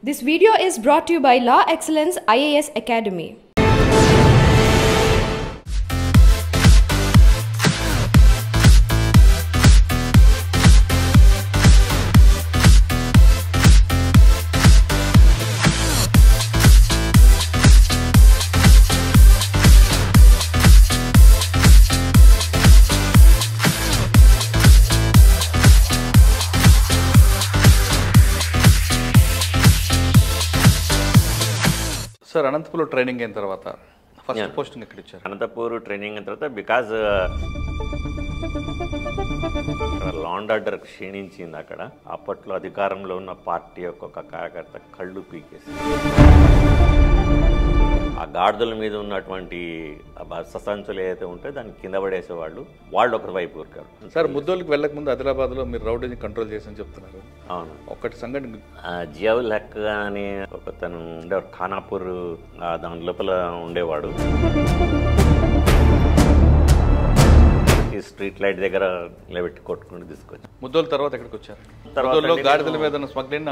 This video is brought to you by Law Excellence IAS Academy. Sir అనంతపూర్లో training అయిన తర్వాత first posting ఎక్కడ ఇచ్చారు? అనంతపూర్ ట్రైనింగ్ అయిన తర్వాత బికాజ్ లా అండ్ ఆర్డర్ క్షీణించింది అక్కడ. అప్పట్లో అధికారంలో ఉన్న పార్టీ యొక్క ఒక కార్యకర్త కళ్ళు పీకేసి ఆ గాడిదల మీద ఉన్నటువంటి ససంచులు ఏదైతే ఉంటే దాన్ని కింద పడేసేవాళ్ళు, వాళ్ళు ఒక వైపు ఊరికారు. సార్ ముద్దోళ్ళకి వెళ్ళక ముందు ఆదిలాబాద్లో మీరు రౌడీని కంట్రోల్ చేసని చెప్తున్నారు. అవును, ఒకటి సంఘటన జియావుల్ హక్ అని ఒక తను ఉండేవాడు, ఖానాపూర్ దాని లోపల ఉండేవాడు. స్ట్రీట్ లైట్ దగ్గర నిలబెట్టి కొట్టుకుని తీసుకొచ్చి ముద్దోళ్ళ తర్వాత ఎక్కడికి వచ్చారు? తర్వాత గాడిదల మీద స్మగ్లింగ్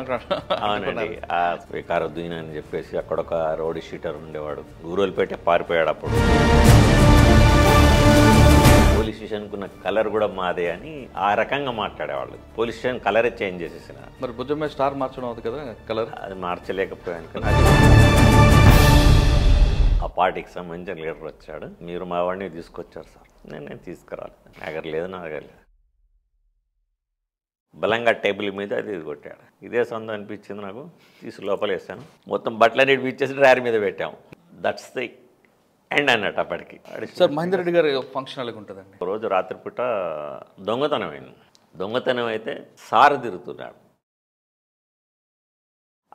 అవునండి, ఆ స్వీకారొద్దీన్ అని చెప్పేసి అక్కడ ఒక రోడ్ షీటర్ ఉండేవాడు. ఊరోలిపేట పారిపోయాడు. అప్పుడు పోలీస్ స్టేషన్కు ఉన్న కలర్ కూడా మాదే అని ఆ రకంగా మాట్లాడేవాళ్ళు. పోలీస్ స్టేషన్ కలరే చేంజ్ చేసేసిన. మరి భుజం మీద స్టార్ మార్చడం అవుతుంది కదా కలర్, అది మార్చలేకపోయాను కదా. ఆ పార్టీకి సంబంధించిన లీడర్ వచ్చాడు, మీరు మా వాడిని తీసుకొచ్చారు సార్. నేను తీసుకురాలి, నా దగ్గర లేదు, నా దగ్గర లేదు. బలంగా టేబుల్ మీద అది కొట్టాడు. ఇదే సొంతం అనిపించింది నాకు. తీసి లోపల వేసాను, మొత్తం బట్టలన్నీ ఇచ్చేసి డ్రైవర్ మీద పెట్టాము. దట్స్ ది ఎండ్ అన్నట్టు. అప్పటికి సార్ మహేందర్ రెడ్డి గారు ఫంక్షన్ అలాగే ఉంటుందండి. రోజు రాత్రిపూట దొంగతనం అయింది. దొంగతనం అయితే సార్ తిరుగుతున్నాడు.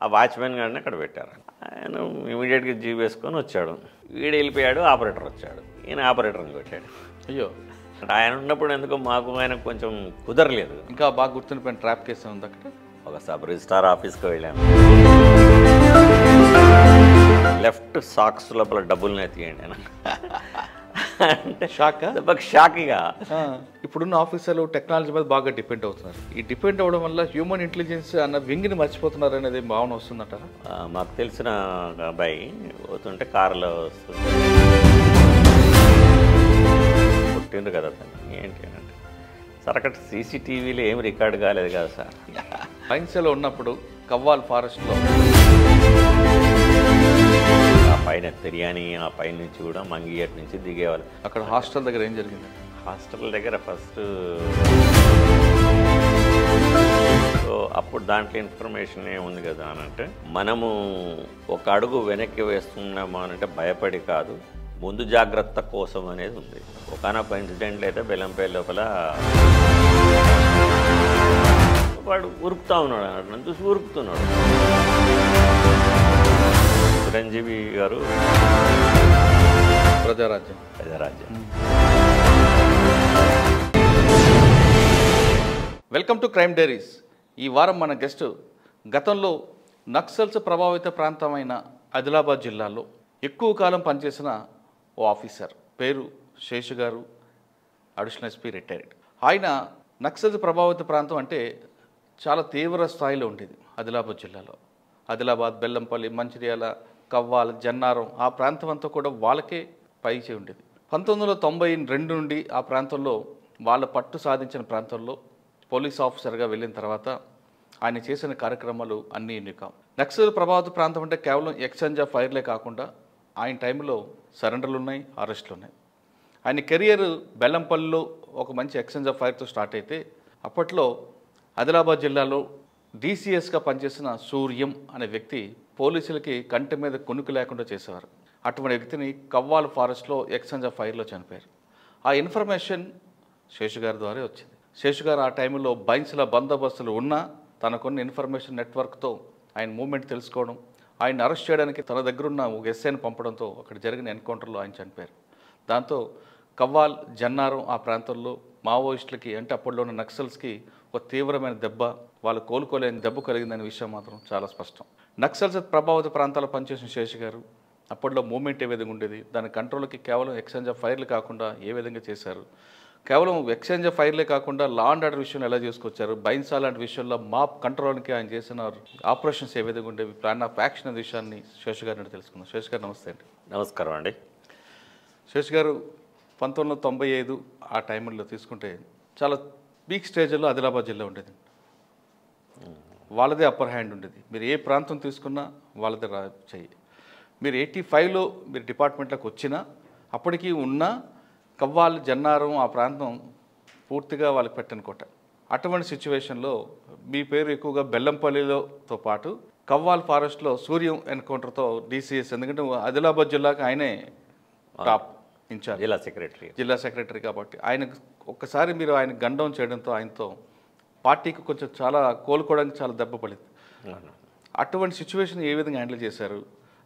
ఆ వాచ్మెన్ గారిని అక్కడ పెట్టారు. ఆయన ఇమీడియట్గా జీప్ వేసుకొని వచ్చాడు. వీడు వెళ్ళిపోయాడు, ఆపరేటర్ వచ్చాడు. ఈయన ఆపరేటర్ని కొట్టాడు. అయ్యో, ఆయన ఉన్నప్పుడు ఎందుకో మాకు ఆయన కొంచెం కుదరలేదు. ఇంకా బాగా గుర్తుండిపోయిన ట్రాప్ కేసు ఉంది అక్కడ. ఒక సబ్ రిజిస్ట్రార్ ఆఫీస్కి వెళ్ళాము. లెఫ్ట్ సాక్స్ లోపల డబ్బులనే తీయండి అంటే షాక్గా. ఇప్పుడున్న ఆఫీసర్లు టెక్నాలజీ మీద బాగా డిపెండ్ అవుతున్నారు. ఈ డిపెండ్ అవ్వడం వల్ల హ్యూమన్ ఇంటెలిజెన్స్ అన్న వింగిని మర్చిపోతున్నారు అనేది భావన వస్తుందంటారా? మాకు తెలిసిన అబ్బాయి పోతుంటే కారులో వస్తుంది, కొట్టిండ్రు కదా తను. ఏంటి అని అంటే, సార్ అక్కడ సీసీటీవీలో ఏం రికార్డు కాలేదు కదా సార్. బైన్సలో ఉన్నప్పుడు కవ్వాల్ ఫారెస్ట్లో ఆ పైన తిరియాని, ఆ పైన నుంచి కూడా మంగియట్ నుంచి దిగేవాళ్ళు. అక్కడ హాస్టల్ దగ్గర ఏం జరిగింది? హాస్టల్ దగ్గర ఫస్ట్ సో అప్పుడు దాంట్లో ఇన్ఫర్మేషన్ ఏముంది కదా అని అంటే, మనము ఒక అడుగు వెనక్కి వేస్తున్నాము అని అంటే భయపడి కాదు, ముందు జాగ్రత్త కోసం అనేది ఉంది. ఒకనొక ఇన్సిడెంట్లు అయితే బెల్లంపల్లి లోపల వాడు ఉరుకుతా ఉన్నాడు అన్నట్టు చూసి ఉరుకుతున్నాడు. చిరంజీవి గారు Prajarajyam. Welcome to crime diaries. ఈ వారం మన గెస్ట్ గతంలో నక్సల్స్ ప్రభావిత ప్రాంతమైన ఆదిలాబాద్ జిల్లాలో ఎక్కువ కాలం పనిచేసిన ఓ ఆఫీసర్, పేరు శేషు గారు, అడిషనల్ ఎస్పీ రిటైర్డ్. ఆయన నక్సల్స్ ప్రభావిత ప్రాంతం అంటే చాలా తీవ్ర స్థాయిలో ఉండేది ఆదిలాబాద్ జిల్లాలో. ఆదిలాబాద్, బెల్లంపల్లి, మంచిర్యాల, కవ్వాల్, జన్నారం ఆ ప్రాంతం అంతా కూడా వాళ్ళకే పైచే ఉండేది. 1992 నుండి ఆ ప్రాంతంలో వాళ్ళ పట్టు సాధించిన ప్రాంతంలో పోలీస్ ఆఫీసర్గా వెళ్ళిన తర్వాత ఆయన చేసిన కార్యక్రమాలు అన్నీ ఎన్నికాం. నక్సల్ ప్రభావిత ప్రాంతం అంటే కేవలం ఎక్స్చేంజ్ ఆఫ్ ఫైర్లే కాకుండా ఆయన టైంలో సరెండర్లు ఉన్నాయి, అరెస్టులు ఉన్నాయి. ఆయన కెరియర్ బెల్లంపల్లిలో ఒక మంచి ఎక్స్చేంజ్ ఆఫ్ ఫైర్తో స్టార్ట్ అయితే, అప్పట్లో ఆదిలాబాద్ జిల్లాలో డీసీఎస్గా పనిచేసిన సూర్యం అనే వ్యక్తి పోలీసులకి కంటి మీద కొనుక్కు లేకుండా చేసేవారు. అటువంటి వ్యక్తిని కవ్వాల్ ఫారెస్ట్లో ఎక్స్చేంజ్ ఆఫ్ ఫైర్లో చనిపోయారు. ఆ ఇన్ఫర్మేషన్ శేషు గారి ద్వారా వచ్చింది. శేషు గారు ఆ టైంలో బైన్స్ల బందోబస్తులు ఉన్నా తనకున్న ఇన్ఫర్మేషన్ నెట్వర్క్తో ఆయన మూవ్మెంట్ తెలుసుకోవడం, ఆయన అరెస్ట్ చేయడానికి తన దగ్గరున్న ఒక ఎస్ఐని పంపడంతో అక్కడ జరిగిన ఎన్కౌంటర్లో ఆయన చనిపోయారు. దాంతో కవ్వాల్, జన్నారం ఆ ప్రాంతంలో మావోయిస్టులకి అంటే అప్పట్లో ఉన్న నక్సల్స్కి ఒక తీవ్రమైన దెబ్బ, వాళ్ళు కోలుకోలేని దెబ్బ కలిగిందనే విషయం మాత్రం చాలా స్పష్టం. నక్సల్స్ ప్రభావిత ప్రాంతాల్లో పనిచేసిన శేషు గారు అప్పట్లో మూవ్మెంట్ ఏ విధంగా ఉండేది, దాని కంట్రోల్కి కేవలం ఎక్స్చేంజ్ ఆఫ్ ఫైర్లు కాకుండా ఏ విధంగా చేశారు, కేవలం ఎక్స్చేంజ్ ఆఫ్ ఫైర్లే కాకుండా లా అండ్ ఆర్డర్ విషయంలో ఎలా చేసుకొచ్చారు, బైన్సా లాంటి విషయంలో మాప్ కంట్రోల్కి ఆయన చేసిన ఆపరేషన్స్ ఏ విధంగా ఉండేవి, ప్లాన్ ఆఫ్ యాక్షన్ అనే విషయాన్ని శేష్ గారిని తెలుసుకుందాం. శేష్ గారు నమస్తే అండి. నమస్కారం అండి. శేష్ గారు 1995 ఆ టైంలో తీసుకుంటే చాలా పీక్ స్టేజ్లో ఆదిలాబాద్ జిల్లా ఉండేది. వాళ్ళదే అప్పర్ హ్యాండ్ ఉండేది. మీరు ఏ ప్రాంతం తీసుకున్నా వాళ్ళదే చెయ్యి. మీరు 85లో మీరు డిపార్ట్మెంట్లోకి వచ్చినా అప్పటికి ఉన్న కవ్వాలి జన్నారం ఆ ప్రాంతం పూర్తిగా వాళ్ళకి పెట్టని కోట. అటువంటి సిచ్యువేషన్లో మీ పేరు ఎక్కువగా బెల్లంపల్లితో పాటు కవ్వాల్ ఫారెస్ట్లో సూర్యం ఎన్కౌంటర్తో DCS, ఎందుకంటే ఆదిలాబాద్ జిల్లాకి ఆయనే టాప్ ఇన్ఛార్జ్, జిల్లా సెక్రటరీ కాబట్టి ఆయన ఒక్కసారి మీరు ఆయన గండం చేయడంతో ఆయనతో పార్టీకి కొంచెం చాలా కోలుకోవడానికి చాలా దెబ్బ పడింది. అటువంటి సిచ్యువేషన్ ఏ విధంగా హ్యాండిల్ చేశారు?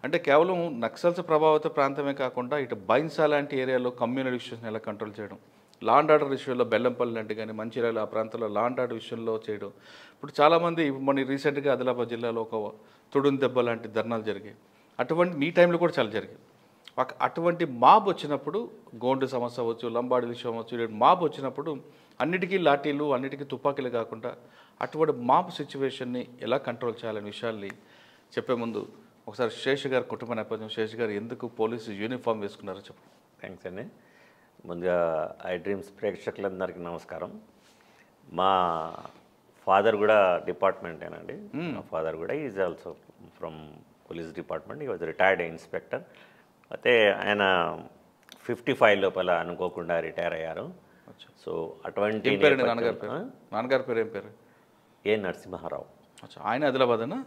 అంటే కేవలం నక్సల్స్ ప్రభావిత ప్రాంతమే కాకుండా ఇటు బైన్సా లాంటి ఏరియాలో కమ్యూనల్ ఇష్యూస్ని ఎలా కంట్రోల్ చేయడం, లా అండ్ ఆర్డర్ విషయంలో బెల్లంపల్లి లాంటి కానీ మంచిర్యాల ఆ ప్రాంతంలో లా అండ్ ఆర్డర్ విషయంలో చేయడం. ఇప్పుడు చాలామంది మన రీసెంట్గా ఆదిలాబాద్ జిల్లాలో ఒక తుడుని దెబ్బ లాంటి ధర్నాలు జరిగాయి. అటువంటి మీ టైంలో కూడా చాలా జరిగాయి. అటువంటి మాబ్ వచ్చినప్పుడు గోండు సమస్య అవ్వచ్చు, లంబాడి విషయం అవ్వచ్చు, మాబ్ వచ్చినప్పుడు అన్నిటికీ లాఠీలు అన్నిటికీ తుపాకీలు కాకుండా అటువంటి మాబ్ సిచ్యువేషన్ని ఎలా కంట్రోల్ చేయాలనే విషయాల్ని చెప్పే ముందు ఒకసారి శేష్ గారి కుటుంబ నేపథ్యం, శేష్ గారు ఎందుకు పోలీసు యూనిఫామ్ వేసుకున్నారో చెప్పు. థ్యాంక్స్ అండి. ముందుగా ఐ డ్రీమ్స్ ప్రేక్షకులందరికీ నమస్కారం. మా ఫాదర్ కూడా డిపార్ట్మెంటేనండి. మా ఫాదర్ కూడా is also from police department. ఈ వాజ్ రిటైర్డ్ ఇన్స్పెక్టర్. అయితే ఆయన 55 లోపల అనుకోకుండా రిటైర్ అయ్యారు. సో అటువంటి నాన్నగారి పేరు ఏం పేరు? ఏ నరసింహారావు. ఆయన ఆదిలాబాదేనా?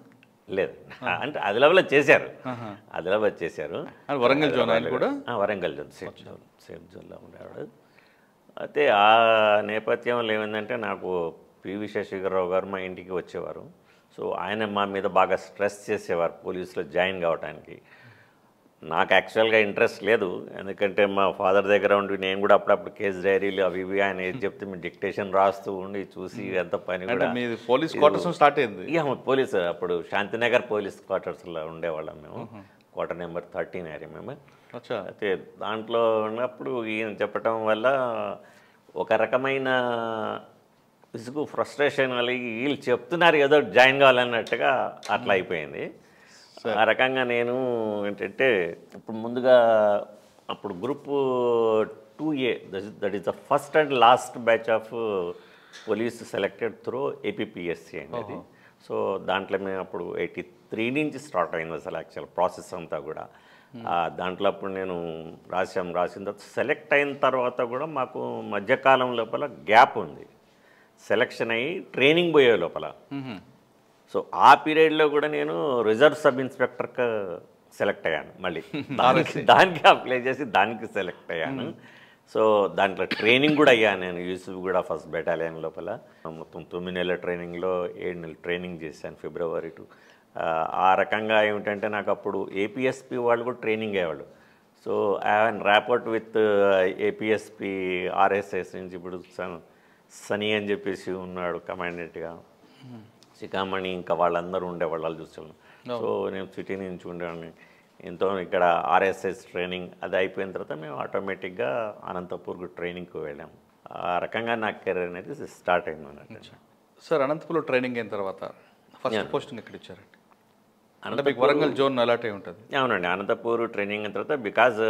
లేదు, అంటే ఆదిలాబాద్ చేశారు. ఆదిలాబాద్ చేశారు. వరంగల్ జోన్ ఆయన కూడా? వరంగల్ జోన్, సేమ్ జోన్లో ఉండేవాడు. అయితే ఆ నేపథ్యంలో ఏమైందంటే నాకు పివి శశిధరరావు గారు మా ఇంటికి వచ్చేవారు. సో ఆయన మా మీద బాగా స్ట్రెస్ చేసేవారు పోలీసులో జాయిన్ కావడానికి. నాకు యాక్చువల్గా ఇంట్రెస్ట్ లేదు, ఎందుకంటే మా ఫాదర్ దగ్గర ఉండి నేను కూడా అప్పుడప్పుడు కేసు డైరీలు అవి ఇవి ఆయన ఏది చెప్తే మీ డిక్టేషన్ రాస్తూ ఉండి చూసి ఎంత పని కూడా. పోలీస్ క్వార్టర్స్ స్టార్ట్ అయింది. ఇక పోలీస్ అప్పుడు శాంతినగర్ పోలీస్ క్వార్టర్స్లో ఉండేవాళ్ళం మేము. Quarter number 13 I remember. అయితే దాంట్లో ఉన్నప్పుడు ఈయన చెప్పటం వల్ల ఒక రకమైన విసుగు, ఫ్రస్ట్రేషన్ కలిగి వీళ్ళు చెప్తున్నారు ఏదో జాయిన్ కావాలన్నట్టుగా అట్లా అయిపోయింది. ఆ రకంగా నేను ఏంటంటే ఇప్పుడు ముందుగా అప్పుడు group 2A, that is the first and last batch of police selected through APPSC అనేది. సో దాంట్లో మేము అప్పుడు 83 నుంచి స్టార్ట్ అయింది అసలు యాక్చువల్ ప్రాసెస్ అంతా కూడా. దాంట్లో అప్పుడు నేను రాసిన తర్వాత సెలెక్ట్ అయిన తర్వాత కూడా మాకు మధ్యకాలం లోపల గ్యాప్ ఉంది. సెలెక్షన్ అయ్యి ట్రైనింగ్ పోయే లోపల. సో ఆ పీరియడ్లో కూడా నేను రిజర్వ్ సబ్ ఇన్స్పెక్టర్కి సెలెక్ట్ అయ్యాను. మళ్ళీ దానికి అప్లై చేసి దానికి సెలెక్ట్ అయ్యాను. సో దాంట్లో ట్రైనింగ్ కూడా అయ్యాను నేను. యూసుఫ్ కూడా ఫస్ట్ బెటాలియన్ లోపల మొత్తం 9 నెలల ట్రైనింగ్లో 7 నెలలు ట్రైనింగ్ చేశాను, February to. ఆ రకంగా ఏమిటంటే నాకు అప్పుడు APSP వాళ్ళు కూడా ట్రైనింగ్ అయ్యేవాళ్ళు. So I have rapport with APSP RSS నుంచి. ఇప్పుడు సనీ అని చెప్పేసి ఉన్నాడు కమాండెంట్గా, శిఖామణి, ఇంకా వాళ్ళందరూ ఉండేవాళ్ళు చూసాను. సో నేను సిటీ నుంచి ఉండేవాడిని. ఎంతో ఇక్కడ RSS ట్రైనింగ్ అది అయిపోయిన తర్వాత మేము ఆటోమేటిక్గా అనంతపూర్కు ట్రైనింగ్కి వెళ్ళాము. ఆ రకంగా నా కెరీర్ అనేది స్టార్ట్ అయింది అన్నట్టు. సార్, అనంతపూర్లో ట్రైనింగ్ అయిన తర్వాత ఫస్ట్ పోస్టింగ్ ఎక్కడ ఇచ్చారండి? అంటే మీకు వరంగల్ జోన్ అలాంటి ఉంటుంది? అవునండి, అనంతపూర్ ట్రైనింగ్ అయిన తర్వాత బికాజ్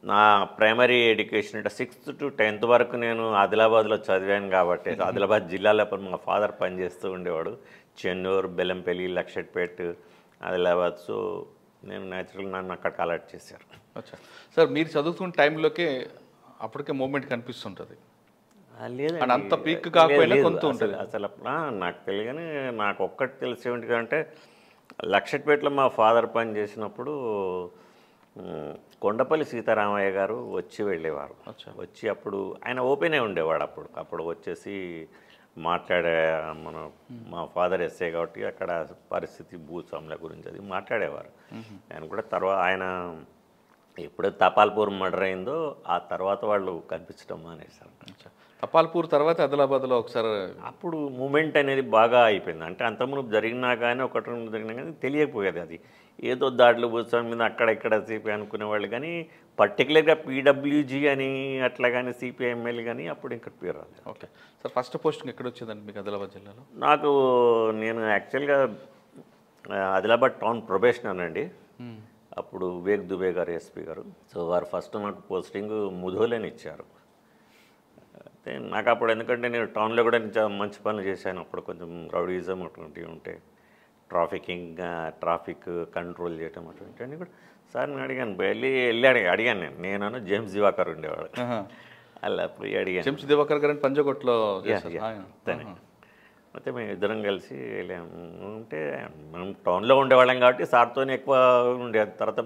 నా ప్రైమరీ ఎడ్యుకేషన్ అంటే 6th to 10th వరకు నేను ఆదిలాబాద్లో చదివాను కాబట్టి ఆదిలాబాద్ జిల్లాలో మా ఫాదర్ పనిచేస్తూ ఉండేవాడు. చెన్నూరు, బెల్లంపల్లి, లక్షట్పేట్, ఆదిలాబాద్. సో నేను న్యాచురల్గా నన్ను అక్కడికి అలర్ట్ చేశారు. సార్, మీరు చదువుతున్న టైంలోకే అప్పటికే మూమెంట్ కనిపిస్తుంటుంది? లేదండి, అంత పీక్ కాకపోయినా కొంత ఉంటుంది అసలు. నాకు తెలియని నాకు ఒక్కటి తెలిసి ఏమిటంటే లక్షట్పేటలో మా ఫాదర్ పని చేసినప్పుడు కొండపల్లి సీతారామయ్య గారు వచ్చి వెళ్ళేవారు. వచ్చి అప్పుడు ఆయన ఓపెనే ఉండేవాడు. అప్పుడు వచ్చేసి మాట్లాడే మా ఫాదర్ ఎస్ఏ కాబట్టి అక్కడ పరిస్థితి భూస్వాముల గురించి అది మాట్లాడేవారు. ఆయన కూడా తర్వాత ఆయన ఎప్పుడైతే తపాల్పూర్ మర్డర్ అయిందో ఆ తర్వాత వాళ్ళు కనిపించడం మానేశారు. అపాల్పూర్ తర్వాత ఆదిలాబాద్లో ఒకసారి అప్పుడు మూమెంట్ అనేది బాగా అయిపోయింది. అంటే అంతకుముందు జరిగినా కానీ ఒకటి రెండు జరిగినా కానీ తెలియకపోయేది. అది ఏదో దాడిలో కూర్చొని మీద అక్కడ ఇక్కడ సిపిఐ అనుకునేవాళ్ళు, కానీ పర్టికులర్గా పీడబ్ల్యూజీ అని అట్లా కానీ సిపిఐఎంఎల్ కానీ అప్పుడు ఇంకా పేరు రాలేదు. ఓకే సార్, ఫస్ట్ పోస్టింగ్ ఎక్కడ వచ్చిందండి మీకు ఆదిలాబాద్ జిల్లాలో? నేను యాక్చువల్గా ఆదిలాబాద్ టౌన్ ప్రొబేషనర్ అండి. అప్పుడు వివేక్ దుబే గారు ఎస్పీ గారు. సో వారు ఫస్ట్ నాకు పోస్టింగ్ ముధోలని ఇచ్చారు. అయితే నాకు అప్పుడు ఎందుకంటే నేను టౌన్లో కూడా చాలా మంచి పనులు చేశాను. అప్పుడు కొంచెం రౌడీజం అటువంటివి ఉంటే, ట్రాఫిక్ కంట్రోల్ చేయటం అటువంటివన్నీ కూడా సార్ని అడిగాను. అడిగాను నేను జేమ్స్ దివాకర్ ఉండేవాడు, అలా పోయి అడిగాను. జేమ్స్ దివాకర్ గారు పంజగుట్లో. అయితే మేము ఇద్దరం కలిసి వెళ్ళాము. అంటే మనం టౌన్లో ఉండేవాళ్ళం కాబట్టి సార్తోనే ఎక్కువ ఉండేది. తర్వాత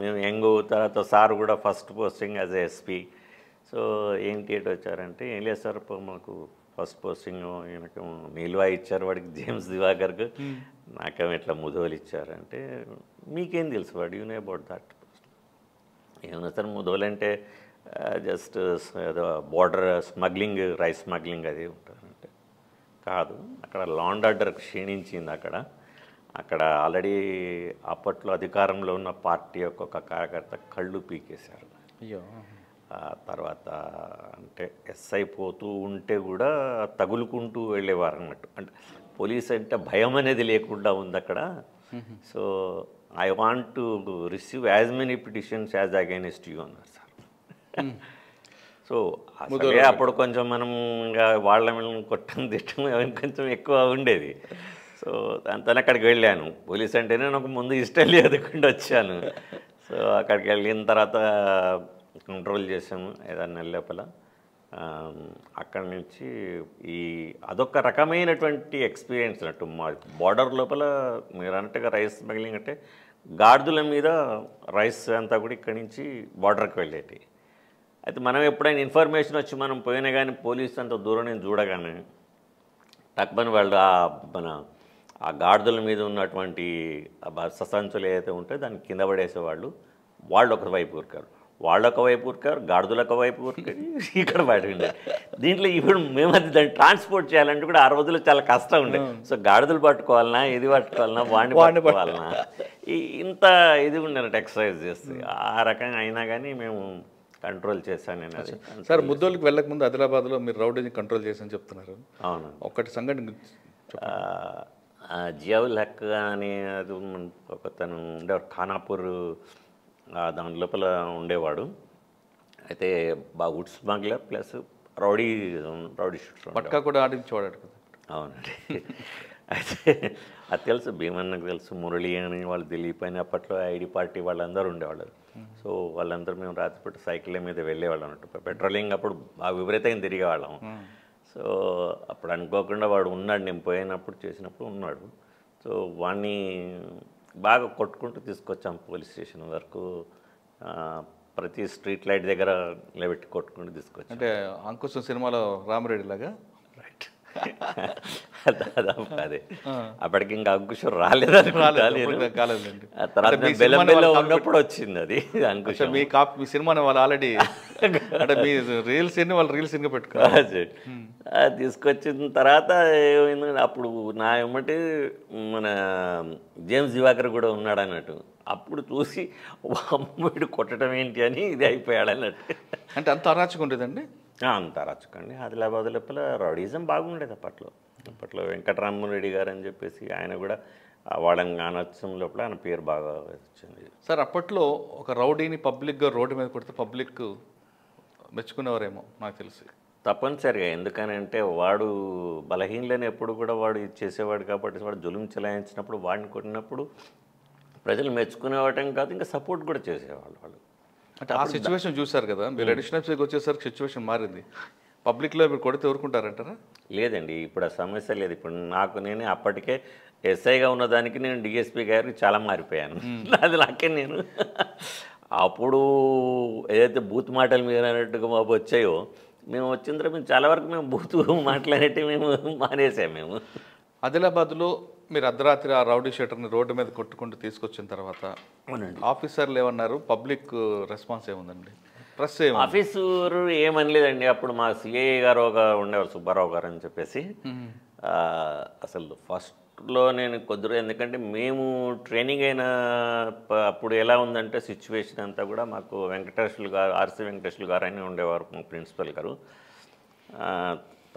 మేము యంగ్ తర్వాత సార్ కూడా first posting as SP. So ఏంటి ఎటు వచ్చారంటే, ఏం లేదు సార్ మాకు ఫస్ట్ పోస్టింగ్ ఈయనకు నిల్వా ఇచ్చారు, వాడికి జేమ్స్ దివాకర్కు, నాకేమో ఇట్లా ముధోలు ఇచ్చారంటే మీకేం తెలుసు వాడు యూ నో అబౌట్ దట్. ఏమన్నా సార్ ముధోలు అంటే జస్ట్ ఏదో బార్డర్ స్మగ్లింగ్, రైస్ స్మగ్లింగ్ అది ఉంటారంటే కాదు. అక్కడ లా అండ్ ఆర్డర్ క్షీణించింది. అక్కడ ఆల్రెడీ అప్పట్లో అధికారంలో ఉన్న పార్టీ యొక్క ఒక కార్యకర్త కళ్ళు పీకేశారు. తర్వాత అంటే ఎస్ఐ పోతూ ఉంటే కూడా తగులుకుంటూ వెళ్ళేవారు అన్నట్టు. అంటే పోలీస్ అంటే భయం అనేది లేకుండా ఉంది అక్కడ. So I want to receive as many petitions as against you అన్నారు సార్. సో అసలే అప్పుడు కొంచెం మనం ఇంకా వాళ్ళ కొట్టం తిట్టం కొంచెం ఎక్కువ ఉండేది. సో దాంతో అక్కడికి వెళ్ళాను. పోలీస్ అంటేనే నాకు ముందు ఇష్టం లేదుకుండా వచ్చాను. సో అక్కడికి వెళ్ళిన తర్వాత కంట్రోల్ చేసాము ఏదన్నా లోపల. అక్కడి నుంచి అదొక రకమైనటువంటి ఎక్స్పీరియన్స్ అన్నట్టు. మా బార్డర్ లోపల మీరు అన్నట్టుగా రైస్ స్మగ్లింగ్ అంటే గాడిదల మీద రైస్ అంతా కూడా ఇక్కడి నుంచి బార్డర్కి వెళ్ళేటి. అయితే మనం ఎప్పుడైనా ఇన్ఫర్మేషన్ వచ్చి మనం పోయినా కానీ పోలీసు అంత దూరం నేను చూడగానే టక్మని వాళ్ళు ఆ గాడిదల మీద ఉన్నటువంటి ససంచులు ఏదైతే ఉంటే దాన్ని కింద పడేసేవాళ్ళు. వాళ్ళు ఒకవైపు ఉరికారు, గాడిదలకు వైపు ఉరికారు, ఇక్కడ పడింది. దీంట్లో ఇప్పుడు మేము అది దాన్ని ట్రాన్స్పోర్ట్ చేయాలంటే కూడా ఆ రోజుల్లో చాలా కష్టం ఉండే. సో గాడిదలు పట్టుకోవాలన్నా, ఇది పట్టుకోవాలన్నా, వాడిని పట్టుకోవాలన్నా, ఇంత ఇది ఉండేనట్టు ఎక్సర్సైజ్ చేస్తే. ఆ రకంగా అయినా కానీ మేము కంట్రోల్ చేశాను నేను. అది సార్, ముద్దోళ్ళకి వెళ్ళక ముందు ఆదిలాబాద్లో మీరు రౌడీని కంట్రోల్ చేశాను చెప్తున్నారు. అవును. ఒకటి సంఘటన జియావుల్ హక్ అని అది ఒకతను ఉండేవాడు, ఖానాపూర్ దాని లోపల ఉండేవాడు. అయితే బాగా wood smuggler plus rowdy shooter, పట్కా కూడా ఆడించేవాడు కదా. అవునండి. అయితే అది తెలుసు, భీమన్నకు తెలుసు, మురళి అని వాళ్ళు దిలీప్ అని అప్పట్లో ఐడి పార్టీ వాళ్ళందరూ ఉండేవాళ్ళు. సో వాళ్ళందరూ మేము రాత్రిపూట సైకిళ్ళ మీద వెళ్ళేవాళ్ళం అన్నట్టు. పెట్రోలింగ్ అప్పుడు బాగా విపరీతంగా తిరిగేవాళ్ళం. సో అప్పుడు అనుకోకుండా వాడు ఉన్నాడు, నేను పోయినప్పుడు చేసినప్పుడు ఉన్నాడు. సో వాడిని బాగా కొట్టుకుంటూ తీసుకొచ్చాం పోలీస్ స్టేషన్ వరకు. ప్రతి స్ట్రీట్ లైట్ దగ్గర నిలబెట్టి కొట్టుకుంటూ తీసుకొచ్చాం. అంటే అంకుశం సినిమాలో రామరెడ్డి లాగా. రైట్. దాదాపు అదే. అప్పటికి ఇంకా అంకుశం రాలేదండి. ఆ తర్వాత బెల్లంబెల్లో ఉన్నప్పుడు వచ్చింది అది అంకుశం. మీ సినిమాని వాళ్ళు ఆల్రెడీ అంటే మీ రీల్స్ ఎన్ని వాళ్ళు రీల్స్ ఇంకా పెట్టుకోవాలి. తీసుకొచ్చిన తర్వాత ఏమైంది, అప్పుడు నా ఏమంటే మన జేమ్స్ దివాకర్ కూడా ఉన్నాడు అన్నట్టు. అప్పుడు చూసి అమ్ముడు కొట్టడం ఏంటి అని ఇది అయిపోయాడు అన్నట్టు. అంటే అంత అరాచకం ఉండేదండి. అంత అరాచకండి. ఆదిలాబాద్ లోపల రౌడీజం బాగుండేది అప్పట్లో వెంకటరామరెడ్డి గారు అని చెప్పేసి ఆయన కూడా వాళ్ళని అనొచ్చం లోపల ఆయన పేరు బాగా వచ్చింది. సార్, అప్పట్లో ఒక రౌడీని పబ్లిక్గా రోడ్డు మీద కొడితే పబ్లిక్ మెచ్చుకునేవారేమో నాకు తెలిసి. తప్పనిసరిగా, ఎందుకనంటే వాడు బలహీనలేని ఎప్పుడు కూడా వాడు చేసేవాడు కాబట్టి వాడు జులుం చెలాయించినప్పుడు వాడిని కొట్టినప్పుడు ప్రజలు మెచ్చుకునేవాటం కాదు, ఇంకా సపోర్ట్ కూడా చేసేవాళ్ళు వాళ్ళు. అంటే ఆ సిచ్యువేషన్ చూసారు కదా మీరు. అడిషనల్ వచ్చేసరికి సిచ్యువేషన్ మారింది. పబ్లిక్లో మీరు కొడితే ఊరుకుంటారంటారా? లేదండి, ఇప్పుడు ఆ సమస్య లేదు. ఇప్పుడు నేనే అప్పటికే ఎస్ఐగా ఉన్నదానికి నేను డిఎస్పీ గారికి చాలా మారిపోయాను. అది నాకే నేను అప్పుడు ఏదైతే బూత్ మాటలు మీరు అన్నట్టుగా మాకు వచ్చాయో, మేము వచ్చిన తర్వాత మేము చాలా వరకు మేము బూత్ మాట్లాడేటి మేము మానేసాము. మేము ఆదిలాబాద్లో మీరు అర్ధరాత్రి ఆ రౌడీ షీటర్ని రోడ్డు మీద కొట్టుకుంటూ తీసుకొచ్చిన తర్వాత ఆఫీసర్లు ఏమన్నారు, పబ్లిక్ రెస్పాన్స్ ఏముందండి? ప్రెస్ ఆఫీసరు ఏమనలేదండి. అప్పుడు మా సిఐ గారు ఉండేవారు, సుబ్బారావు గారు అని చెప్పేసి. అసలు ఫస్ట్లో నేను కొద్దిగా, ఎందుకంటే మేము ట్రైనింగ్ అయిన అప్పుడు ఎలా ఉందంటే సిచ్యువేషన్ అంతా కూడా, మాకు వెంకటేశ్వర్లు గారు, ఆర్సి వెంకటేశ్వర్లు గారు అని ఉండేవారు మా ప్రిన్సిపల్ గారు.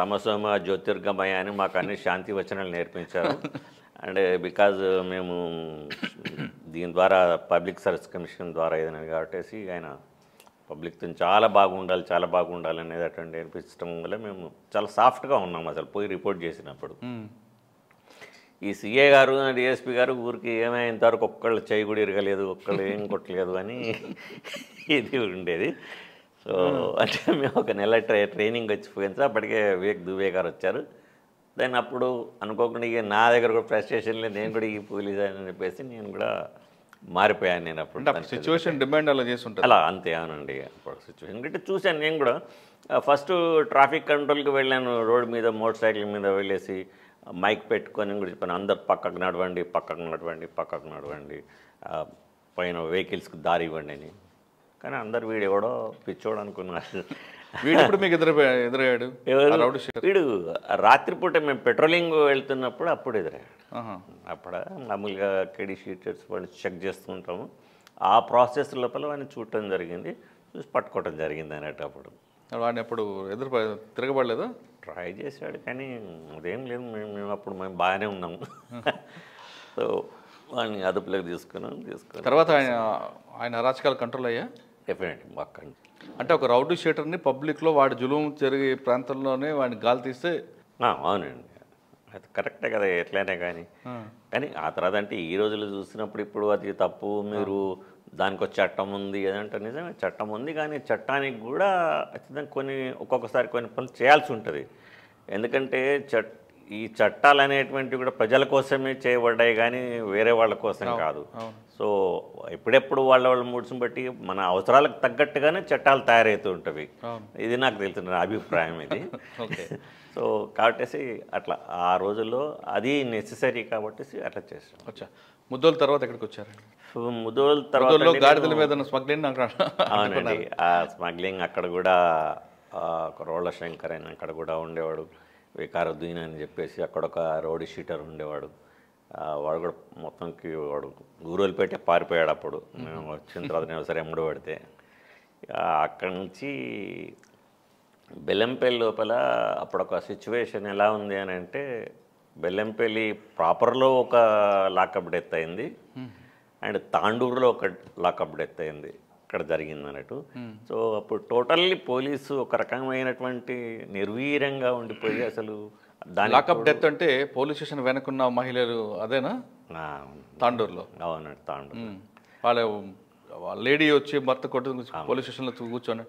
తమసోమ జ్యోతిర్గమయ అని మాకు అన్ని శాంతి వచనాలు నేర్పించారు. అండ్ బికాజ్ మేము దీని ద్వారా పబ్లిక్ సర్వీస్ కమిషన్ ద్వారా ఏదైనా కాబట్టి ఆయన పబ్లిక్తో చాలా బాగుండాలి అనేది అటువంటి నేర్పించడం వల్ల మేము చాలా సాఫ్ట్గా ఉన్నాం. అసలు పోయి రిపోర్ట్ చేసినప్పుడు ఈ సిఏ గారు డిఎస్పీ గారు ఊరికి ఏమైనంతవరకు ఒక్కళ్ళు చేయి కూడా ఇరగలేదు, ఒక్కళ్ళు ఏం కొట్టలేదు అని ఇది ఉండేది. సో అంటే మేము ఒక నెల ట్రైనింగ్ వచ్చిపోయింది. అప్పటికే వివేక్ దుబే గారు వచ్చారు. దాన్ని అప్పుడు అనుకోకుండా ఇక నా దగ్గర కూడా ఫ్రస్ట్రేషన్లో నేను కూడా ఈ పోలీస్ అని చెప్పేసి నేను కూడా మారిపోయాను. నేను అప్పుడు సిచ్యువేషన్ డిమాండ్ అలా చేస్తుంటాను అలా అంతే. అవునండి, అప్పుడు సిచ్యువేషన్ అంటే చూశాను. నేను కూడా ఫస్ట్ ట్రాఫిక్ కంట్రోల్కి వెళ్ళాను. రోడ్డు మీద మోటార్ సైకిల్ మీద వెళ్ళేసి మైక్ పెట్టుకొని కూడా చెప్పాను, అందరు పక్కకు నడవండి, పైన వెహికల్స్కి దారి ఇవ్వండి అని. కానీ అందరు వీడు ఎవడో పిచ్చోడు అనుకున్నారు. వీడు ఇప్పుడు మీకు ఎదురయ్యాడు. వీడు రాత్రిపూట మేము పెట్రోలింగ్ వెళ్తున్నప్పుడు అప్పుడు ఎదురయ్యాడు. అప్పుడు మామూలుగా కేడీ షీటర్స్ వాళ్ళు చెక్ చేస్తూ ఉంటాము. ఆ ప్రాసెస్ లోపల వాడిని చూడటం జరిగింది, చూసి పట్టుకోవటం జరిగింది అన్నట్టు. అప్పుడు వాడిని అప్పుడు తిరగబడలేదా? ట్రై చేశాడు కానీ అదేం లేదు. మేము అప్పుడు బాగానే ఉన్నాము. సో వాడిని అదుపులోకి తీసుకున్నాం. తర్వాత ఆయన అరాచకాలు కంట్రోల్ అయ్యా? డెఫినెట్లీ మాకు. అంటే ఒక రౌడీ షీటర్ని పబ్లిక్లో వాడి జులుం జరిగే ప్రాంతంలోనే వాడిని గాలి తీస్తే? అవునండి, అది కరెక్టే కదా ఎట్లయినా కానీ. కానీ ఆ తర్వాత అంటే ఈ రోజులు చూసినప్పుడు ఇప్పుడు అది తప్పు, మీరు దానికి ఒక చట్టం ఉంది అదంటే నిజమే చట్టం ఉంది. కానీ చట్టానికి కూడా ఖచ్చితంగా ఒక్కొక్కసారి కొన్ని పనులు చేయాల్సి ఉంటుంది. ఎందుకంటే ఈ చట్టాలు అనేటువంటివి కూడా ప్రజల కోసమే చేయబడ్డాయి కానీ వేరే వాళ్ళ కోసం కాదు. సో ఎప్పుడెప్పుడు వాళ్ళ మూడ్స్ని బట్టి మన అవసరాలకు తగ్గట్టుగానే చట్టాలు తయారవుతూ ఉంటవి. ఇది నాకు తెలిసిన అభిప్రాయం ఇది. సో కాబట్టి అట్లా ఆ రోజుల్లో అది నెసెసరీ కాబట్టి అట్లా చేసాం. అచ్చా, ముద్దోల తర్వాత ఎక్కడికి వచ్చారు? ముద్దోల తర్వాత గాడిదల మీద స్మగ్లింగ్. అవునండి, ఆ స్మగ్లింగ్ అక్కడ కూడా రోళ్ళ శంకర్ అని అక్కడ కూడా ఉండేవాడు. వికారుద్దీన్ అని చెప్పేసి అక్కడ ఒక రౌడీ షీటర్ ఉండేవాడు. వాడు కూడా మొత్తంకి వాడు ఊరోలిపెట్టే పారిపోయాడు. అప్పుడు మేము వచ్చిన తర్వాత నేను సరే ఎమ్మడి పడితే అక్కడి నుంచి బెల్లంపల్లి లోపల అప్పుడు ఒక సిచ్యువేషన్ ఎలా ఉంది అని అంటే, బెల్లంపల్లి ప్రాపర్లో ఒక లాకప్ డెత్ అయింది అండ్ తాండూరులో ఒక లాకప్ డెత్ అయింది. అక్కడ జరిగింది అన్నట్టు. సో అప్పుడు టోటల్లీ పోలీసు ఒక రకమైనటువంటి నిర్వీర్యంగా ఉండిపోయి అసలు లాకప్ డెత్ అంటే పోలీస్ స్టేషన్ వెనుకున్న మహిళలు అదేనా? తాండూరులో. అవునండి, తాండూరు. వాళ్ళ లేడీ వచ్చి భర్త కొట్టు పోలీస్ స్టేషన్లో కూర్చొని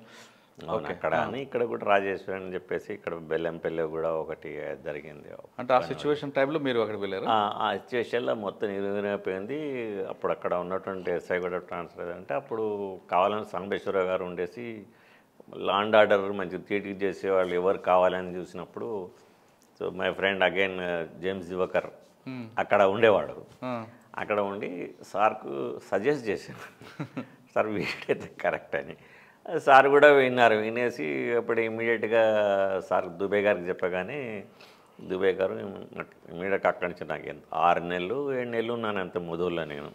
అక్కడ అని ఇక్కడ కూడా రాజేశ్వరి అని చెప్పేసి ఇక్కడ బెల్లంపల్లి కూడా ఒకటి జరిగింది. అంటే ఆ సిచ్యువేషన్ టైంలో మీరు అక్కడికి వెళ్ళారు? ఆ సిచ్యువేషన్లో మొత్తం నిర్వీర్యమైపోయింది. అప్పుడు అక్కడ ఉన్నటువంటి ఎస్ఐ కూడా ట్రాన్స్ఫర్ అంటే అప్పుడు కావాలని సాంబేశ్వరరావు గారు ఉండేసి లా అండ్ ఆర్డర్ మంచి థియేటర్ చేసేవాళ్ళు ఎవరు కావాలని చూసినప్పుడు, so my friend again James Divakar అక్కడ ఉండేవాడు. అక్కడ ఉండి సార్కు సజెస్ట్ చేశాను, సార్ వీడైతే కరెక్ట్ అని. సార్ కూడా వినేసి అప్పుడు ఇమీడియట్గా సార్ దుబే గారికి చెప్పగానే దుబే గారు ఇమీడియట్గా అక్కడి నుంచి నాకు 6 నెలలు 7 నెలలు ఉన్నాను అంత ముదువుల్లో. నేను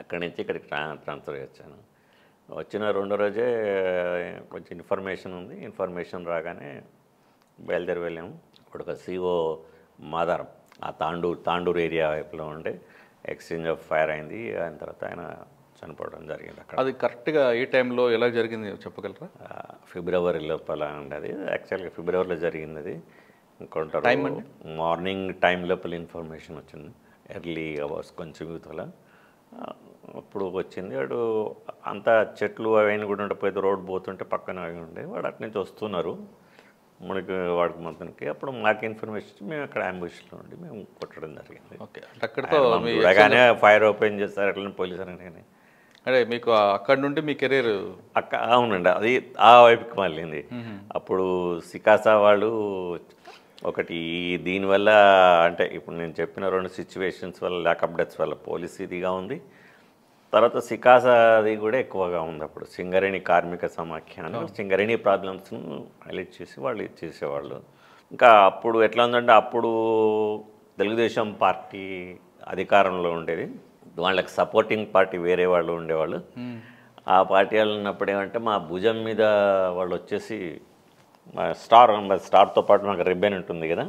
అక్కడి నుంచి ఇక్కడికి ట్రాన్స్ఫర్ వచ్చాను. వచ్చిన 2వ రోజే కొంచెం ఇన్ఫర్మేషన్ ఉంది. ఇన్ఫర్మేషన్ రాగానే బయలుదేరి వెళ్ళాము. ఇప్పుడు ఒక సిఓ మాదారం ఆ తాండూరు ఏరియా వైపులో ఉండే ఎక్స్చేంజ్ ఆఫ్ ఫైర్ అయింది. అయిన తర్వాత ఆయన చనిపోవడం జరిగింది. అక్కడ అది కరెక్ట్గా ఏ టైంలో ఎలా జరిగింది చెప్పగలరా? ఫిబ్రవరి లోపల అండి. అది యాక్చువల్గా ఫిబ్రవరిలో జరిగింది. అది ఇంకొంటారు మార్నింగ్ టైం లోపల ఇన్ఫర్మేషన్ వచ్చింది. ఎర్లీ అవర్స్ కొంచెం యూత్లో అప్పుడు వచ్చింది. వాడు అంతా చెట్లు అవన్నీ కూడా ఉండిపోయి రోడ్ పోతుంటే పక్కన అవి ఉండే వాడు అటు నుంచి వస్తున్నారు వాడికి మొత్తానికి. అప్పుడు మాకు ఇన్ఫర్మేషన్ మేము అక్కడ అంబుష్లో ఉండి మేము కొట్టడం జరిగింది. ఓకే, అక్కడితో ఫైర్ ఓపెన్ చేస్తారు అట్లా పోలీసు అని. అదే మీకు అక్కడి నుండి మీ కెరీర్ అవునండి, అది ఆ వైపుకి మళ్ళీంది. అప్పుడు సికాసా వాళ్ళు ఒకటి దీనివల్ల అంటే ఇప్పుడు నేను చెప్పిన 2 సిచ్యువేషన్స్ వల్ల లాకప్ డెత్స్ వల్ల పోలీస్ ఇదిగా ఉంది. తర్వాత సికాసా అది కూడా ఎక్కువగా ఉంది అప్పుడు. సింగరేణి కార్మిక సమాఖ్యాన్ని సింగరేణి ప్రాబ్లమ్స్ను హైలైట్ చేసి వాళ్ళు చేసేవాళ్ళు. ఇంకా అప్పుడు ఎట్లా ఉందంటే అప్పుడు తెలుగుదేశం పార్టీ అధికారంలో ఉండేది, వాళ్ళకి సపోర్టింగ్ పార్టీ వేరే వాళ్ళు ఉండేవాళ్ళు. ఆ పార్టీ వాళ్ళు ఉన్నప్పుడు ఏమంటే మా భుజం మీద వాళ్ళు వచ్చేసి స్టార్తో పాటు నాకు రిబ్బన్ ఉంటుంది కదా,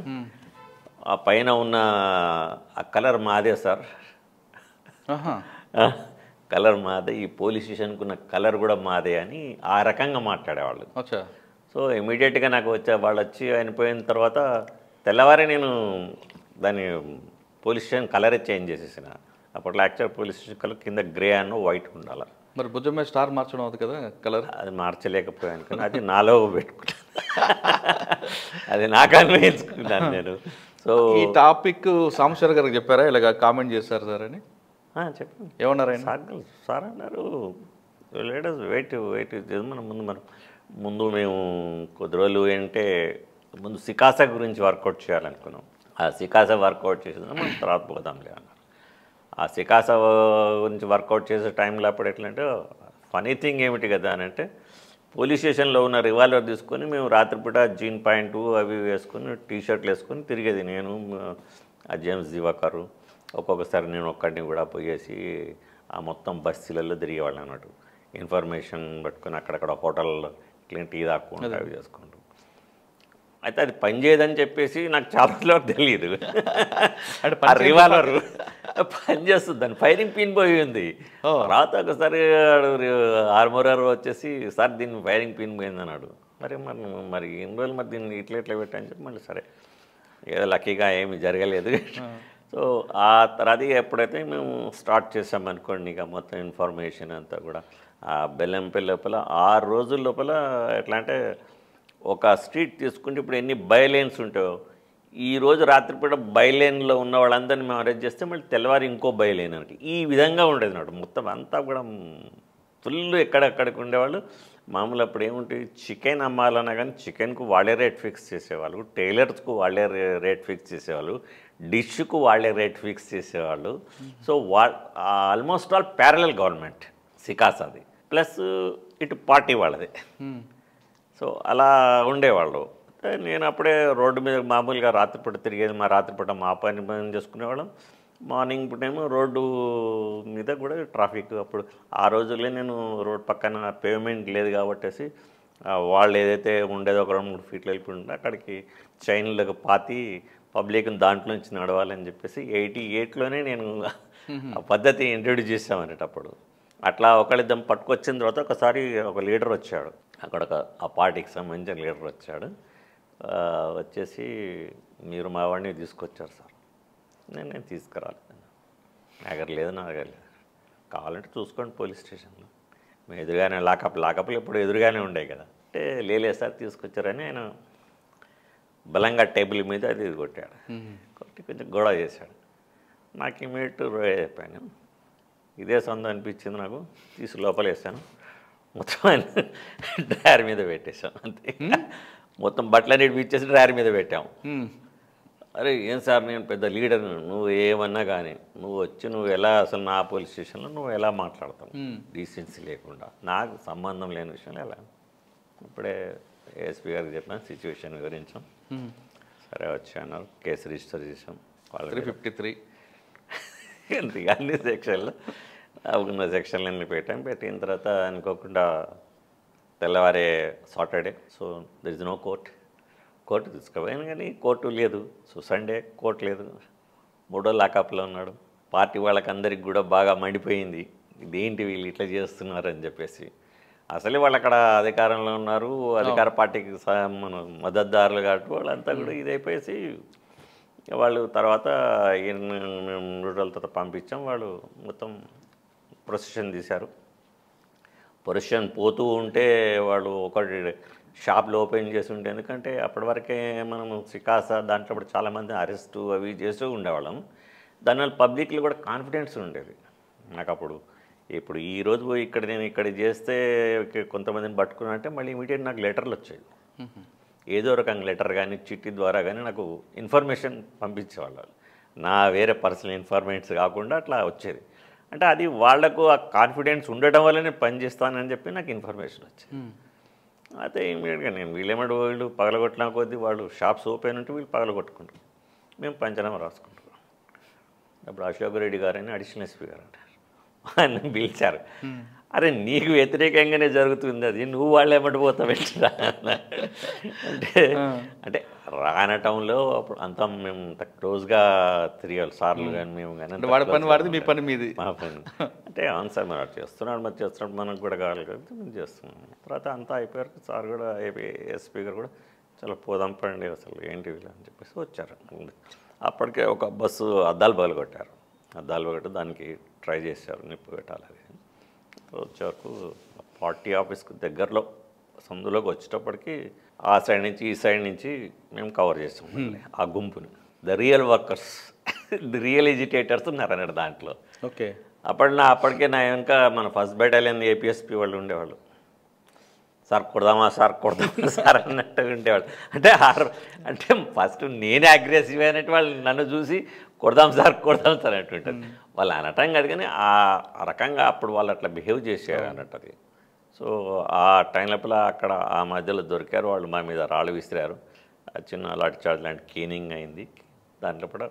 ఆ పైన ఉన్న ఆ కలర్ మాదే సార్, కలర్ మాదే, ఈ పోలీస్ స్టేషన్కి ఉన్న కలర్ కూడా మాదే అని ఆ రకంగా మాట్లాడేవాళ్ళు. సో ఇమీడియట్గా నాకు వాళ్ళు వచ్చి అయిపోయిన తర్వాత తెల్లవారే నేను దాన్ని పోలీస్ స్టేషన్ కలరే చేంజ్ చేసేసిన. అప్పట్లో యాక్చువల్ పోలీస్ స్టేషన్ కలర్ కింద గ్రే అన్న వైట్ ఉండాలి. మరి భుజం మీద స్టార్ మార్చడం అవుతుంది కదా కలర్, అది మార్చలేకపోయాను కానీ అది నాలో పెట్టుకున్నాను, అది నాకు అన్వయించుకున్నాను నేను. సో ఈ టాపిక్ సాంబశివరావు గారికి చెప్పారా, ఇలాగ కామెంట్ చేశారు సార్ అని? చెప్పండి. ఏమన్నారు ఆయన? సార్ అన్నారు లేడీస్ వెయిట్ ముందు మేము కొద్ది రోజులు అంటే ముందు సికాసా గురించి వర్కౌట్ చేయాలనుకున్నాం. ఆ సికాసా వర్కౌట్ చేసిన మనం తర్వాత పోదాంలే అన్నారు. ఆ సికాసా గురించి వర్కౌట్ చేసే టైంలో అప్పుడు ఎట్లంటే ఫనీ థింగ్ ఏమిటి కదా అని అంటే, పోలీస్ స్టేషన్లో ఉన్న రివాల్వర్ తీసుకొని మేము రాత్రిపూట జీన్ ప్యాంటు అవి వేసుకొని టీషర్ట్లు వేసుకొని తిరిగేది నేను, ఆ జేమ్స్ దివాకరు, ఒక్కొక్కసారి నేను ఒక్కడిని కూడా పోయేసి ఆ మొత్తం బస్తీలలో తిరిగేవాళ్ళు అన్నట్టు. ఇన్ఫర్మేషన్ పట్టుకొని అక్కడక్కడ హోటల్లో ఇట్లా టీ తాక్కుంటూ అవి చేసుకుంటూ. అయితే అది పనిచేయదని చెప్పేసి నాకు చాలా రోజులకు తెలియదు. ఆ రివాల్వర్ పనిచేస్తుంది, దాని ఫైరింగ్ పిన్ పోయి ఉంది. తర్వాత ఒకసారి ఆర్మోరర్ వచ్చేసి సార్ దీన్ని ఫైరింగ్ పిన్ పోయింది అన్నాడు. మరి ఎన్ని రోజులు మరి దీన్ని ఇట్లా పెట్టాలని చెప్పి మళ్ళీ సరే ఏదో లక్కీగా ఏమి జరగలేదు. సో ఆ తర్వాత ఎప్పుడైతే మేము స్టార్ట్ చేసామనుకోండి ఇక మొత్తం ఇన్ఫర్మేషన్ అంతా కూడా ఆ బెల్లంపల్లి లోపల 6 రోజుల లోపల ఎట్లా అంటే ఒక స్ట్రీట్ తీసుకుంటే ఇప్పుడు ఎన్ని బైలైన్స్ ఉంటాయో, ఈరోజు రాత్రిపూట బైలైన్లో ఉన్న వాళ్ళందరినీ మేము అరెస్ట్ చేస్తే మళ్ళీ తెల్లవారి ఇంకో బైలైన్ అంటే ఈ విధంగా ఉండేది అన్నట్టు. మొత్తం అంతా కూడా ఫుల్ ఎక్కడెక్కడికి ఉండేవాళ్ళు. మామూలు అప్పుడు ఏముంటుంది, చికెన్ అమ్మాలన్నా కానీ చికెన్కు వాళ్ళే రేట్ ఫిక్స్ చేసేవాళ్ళు, టైలర్స్కు వాళ్ళే రేట్ ఫిక్స్ చేసేవాళ్ళు, డిష్కు వాళ్ళే రేట్ ఫిక్స్ చేసేవాళ్ళు. So almost all parallel government సికాసాది ప్లస్ ఇటు పార్టీ వాళ్ళది. సో అలా ఉండేవాళ్ళు. నేను అప్పుడే రోడ్డు మీద మామూలుగా రాత్రిపూట తిరిగేది, రాత్రిపూట మా పని చేసుకునేవాళ్ళం. మార్నింగ్ పూటేమో రోడ్డు మీద కూడా ట్రాఫిక్. అప్పుడు ఆ రోజుల్లో నేను రోడ్ పక్కన పేమెంట్ లేదు కాబట్టేసి వాళ్ళు ఏదైతే ఉండేదో ఒక 2-3 ఫీట్లు వెళ్ళిపోయింటే అక్కడికి చైన్లకు పాతి పబ్లిక్ని దాంట్లో నుంచి నడవాలని చెప్పేసి 88లోనే నేను ఆ పద్ధతి ఇంట్రడ్యూస్ చేసామన్నట్టు. అప్పుడు అట్లా ఒకళ్ళిద్దరం పట్టుకొచ్చిన తర్వాత ఒకసారి ఒక లీడర్ వచ్చాడు, అక్కడ ఆ పార్టీకి సంబంధించిన లీడర్ వచ్చాడు. వచ్చేసి మీరు మా వాడిని తీసుకొచ్చారు సార్. నేను తీసుకురాలేదు, నా దగ్గర లేదు, కావాలంటే చూసుకోండి పోలీస్ స్టేషన్లో, మేము ఎదురుగానే లాకప్లు ఎప్పుడు ఎదురుగానే ఉండేవి కదా అంటే, లేలే సార్ తీసుకొచ్చారని ఆయన బలంగా టేబుల్ మీద అది కొట్టాడు. కొట్టి కొంచెం గొడవ చేశాడు. నాకు ఇమీడియట్ చెప్పాను, ఇదే సొంతం అనిపించింది నాకు, తీసి లోపల వేసాను, మొత్తం ఆయన డ్రైవర్ మీద పెట్టేశాను అంతే. మొత్తం బట్టలన్నిటి ఇచ్చేసి డ్రైవర్ మీద పెట్టాము. అరే ఏం సార్ నేను పెద్ద లీడర్, నువ్వు ఏమన్నా కానీ నువ్వు ఎలా అసలు నా పోలీస్ స్టేషన్లో నువ్వు ఎలా మాట్లాడతావు డీసెన్సీ లేకుండా, నాకు సంబంధం లేని విషయంలో ఎలా. ఇప్పుడే ఏఎస్పీ గారికి చెప్పిన సిచ్యువేషన్ వివరించాం. సరే వచ్చాను, కేసు రిజిస్టర్ చేసాం. వాళ్ళు 353 అన్ని సెక్షన్లు ఉన్న సెక్షన్లన్నీ పెట్టిన తర్వాత అనుకోకుండా తెల్లవారే Saturday, so there is no court తీసుకుపోయాను కానీ కోర్టు లేదు. సో సండే కోర్టు లేదు, 3 లాకప్లో ఉన్నాడు. పార్టీ వాళ్ళకందరికి కూడా బాగా మండిపోయింది, ఇదేంటి వీళ్ళు ఇట్లా చేస్తున్నారు అని చెప్పేసి. అసలే వాళ్ళు అక్కడ అధికారంలో ఉన్నారు, అధికార పార్టీకి మన మద్దతుదారులు కాబట్టి వాళ్ళంతా కూడా ఇదైపోయేసి వాళ్ళు తర్వాత 3 రోజుల తర్వాత పంపించాం. వాళ్ళు మొత్తం ప్రొసెషన్ తీశారు. ప్రొసెషన్ పోతూ ఉంటే వాళ్ళు ఒకటి షాప్లు ఓపెన్ చేసి ఉంటే, ఎందుకంటే అప్పటి వరకే మనం సికాసా దాంట్లో కూడా చాలామంది అరెస్టు అవి చేస్తూ ఉండేవాళ్ళం. దానివల్ల పబ్లిక్లో కూడా కాన్ఫిడెన్స్ ఉండేది నాకు అప్పుడు. ఇప్పుడు ఈరోజు పోయి నేను ఇక్కడ చేస్తే కొంతమందిని పట్టుకున్నా అంటే మళ్ళీ ఇమీడియట్ నాకు లెటర్లు వచ్చాయి, ఏదో రకంగా లెటర్ కానీ చిట్టి ద్వారా కానీ నాకు ఇన్ఫర్మేషన్ పంపించేవాళ్ళు. నా వేరే పర్సనల్ ఇన్ఫర్మేషన్స్ కాకుండా అట్లా వచ్చేది. అంటే అది వాళ్లకు ఆ కాన్ఫిడెన్స్ ఉండటం వల్లనే పనిచేస్తానని చెప్పి నాకు ఇన్ఫర్మేషన్ వచ్చింది. అయితే ఇమీడియట్గా నేను వీళ్ళు పగలగొట్టిన కొద్దీ వాళ్ళు షాప్స్ ఓపెన్ ఉంటే వీళ్ళు పగలగొట్టుకుంటారు, మేము పంచనామా రాసుకుంటాం. అప్పుడు అశోక్ రెడ్డి గారని అడిషనల్ ఎస్పీ గారు అంటారు, ఆయన పిలిచారు. అరే నీకు వ్యతిరేకంగానే జరుగుతుంది అది, నువ్వు వాళ్ళు ఏమంటిపోతావు ఎట్లా అంటే రానటంలో అప్పుడు అంతా మేము క్లోజ్గా తిరిగాలి సార్లు కానీ మేము కానీ వాడి పని వాడిది, మీ పని మీది. మా పని అంటే అవును సార్ మరి చేస్తున్నాడు, మరి చేస్తున్నాడు, మనకు కూడా కావాలి కాబట్టి మేము చేస్తున్నాం. తర్వాత అంతా అయిపోయారు. సార్ కూడా ఎస్పీ గారు కూడా చాలా పోదాం పండి అసలు ఏంటి వీళ్ళు అని చెప్పేసి వచ్చారు. అప్పటికే ఒక బస్సు అద్దాలు పగలగొట్టారు. అద్దాలు పగలగొట్టి దానికి ట్రై చేశారు నిప్పు పెట్టాలి. అది వచ్చే వరకు పార్టీ ఆఫీస్కి దగ్గరలో సందులోకి వచ్చేటప్పటికి ఆ సైడ్ నుంచి ఈ సైడ్ నుంచి మేము కవర్ చేసాం ఆ గుంపుని. The real workers, the real agitators ఉన్నారు అన్నాడు దాంట్లో. ఓకే. అప్పటికే నా వెనక మన ఫస్ట్ బెటాలియన్ ఏపీఎస్పీ వాళ్ళు ఉండేవాళ్ళు. సార్ కొడదామా సార్ అన్నట్టుగా ఉండేవాళ్ళు. అంటే ఫస్ట్ నేనే అగ్రెసివ్ అయినట్టు వాళ్ళు నన్ను చూసి కొడదాం సార్ అంటుంటారు. వాళ్ళు అనటం కాదు కానీ ఆ రకంగా అప్పుడు వాళ్ళు అట్లా బిహేవ్ చేసేవారు అన్నట్టు అది. సో ఆ టైం లోపల అక్కడ ఆ మధ్యలో దొరికారు వాళ్ళు, మా మీద రాళ్ళు విసిరారు. చిన్న లాఠీ చార్జ్ లాంటి క్లీనింగ్ అయింది. దాంట్లో కూడా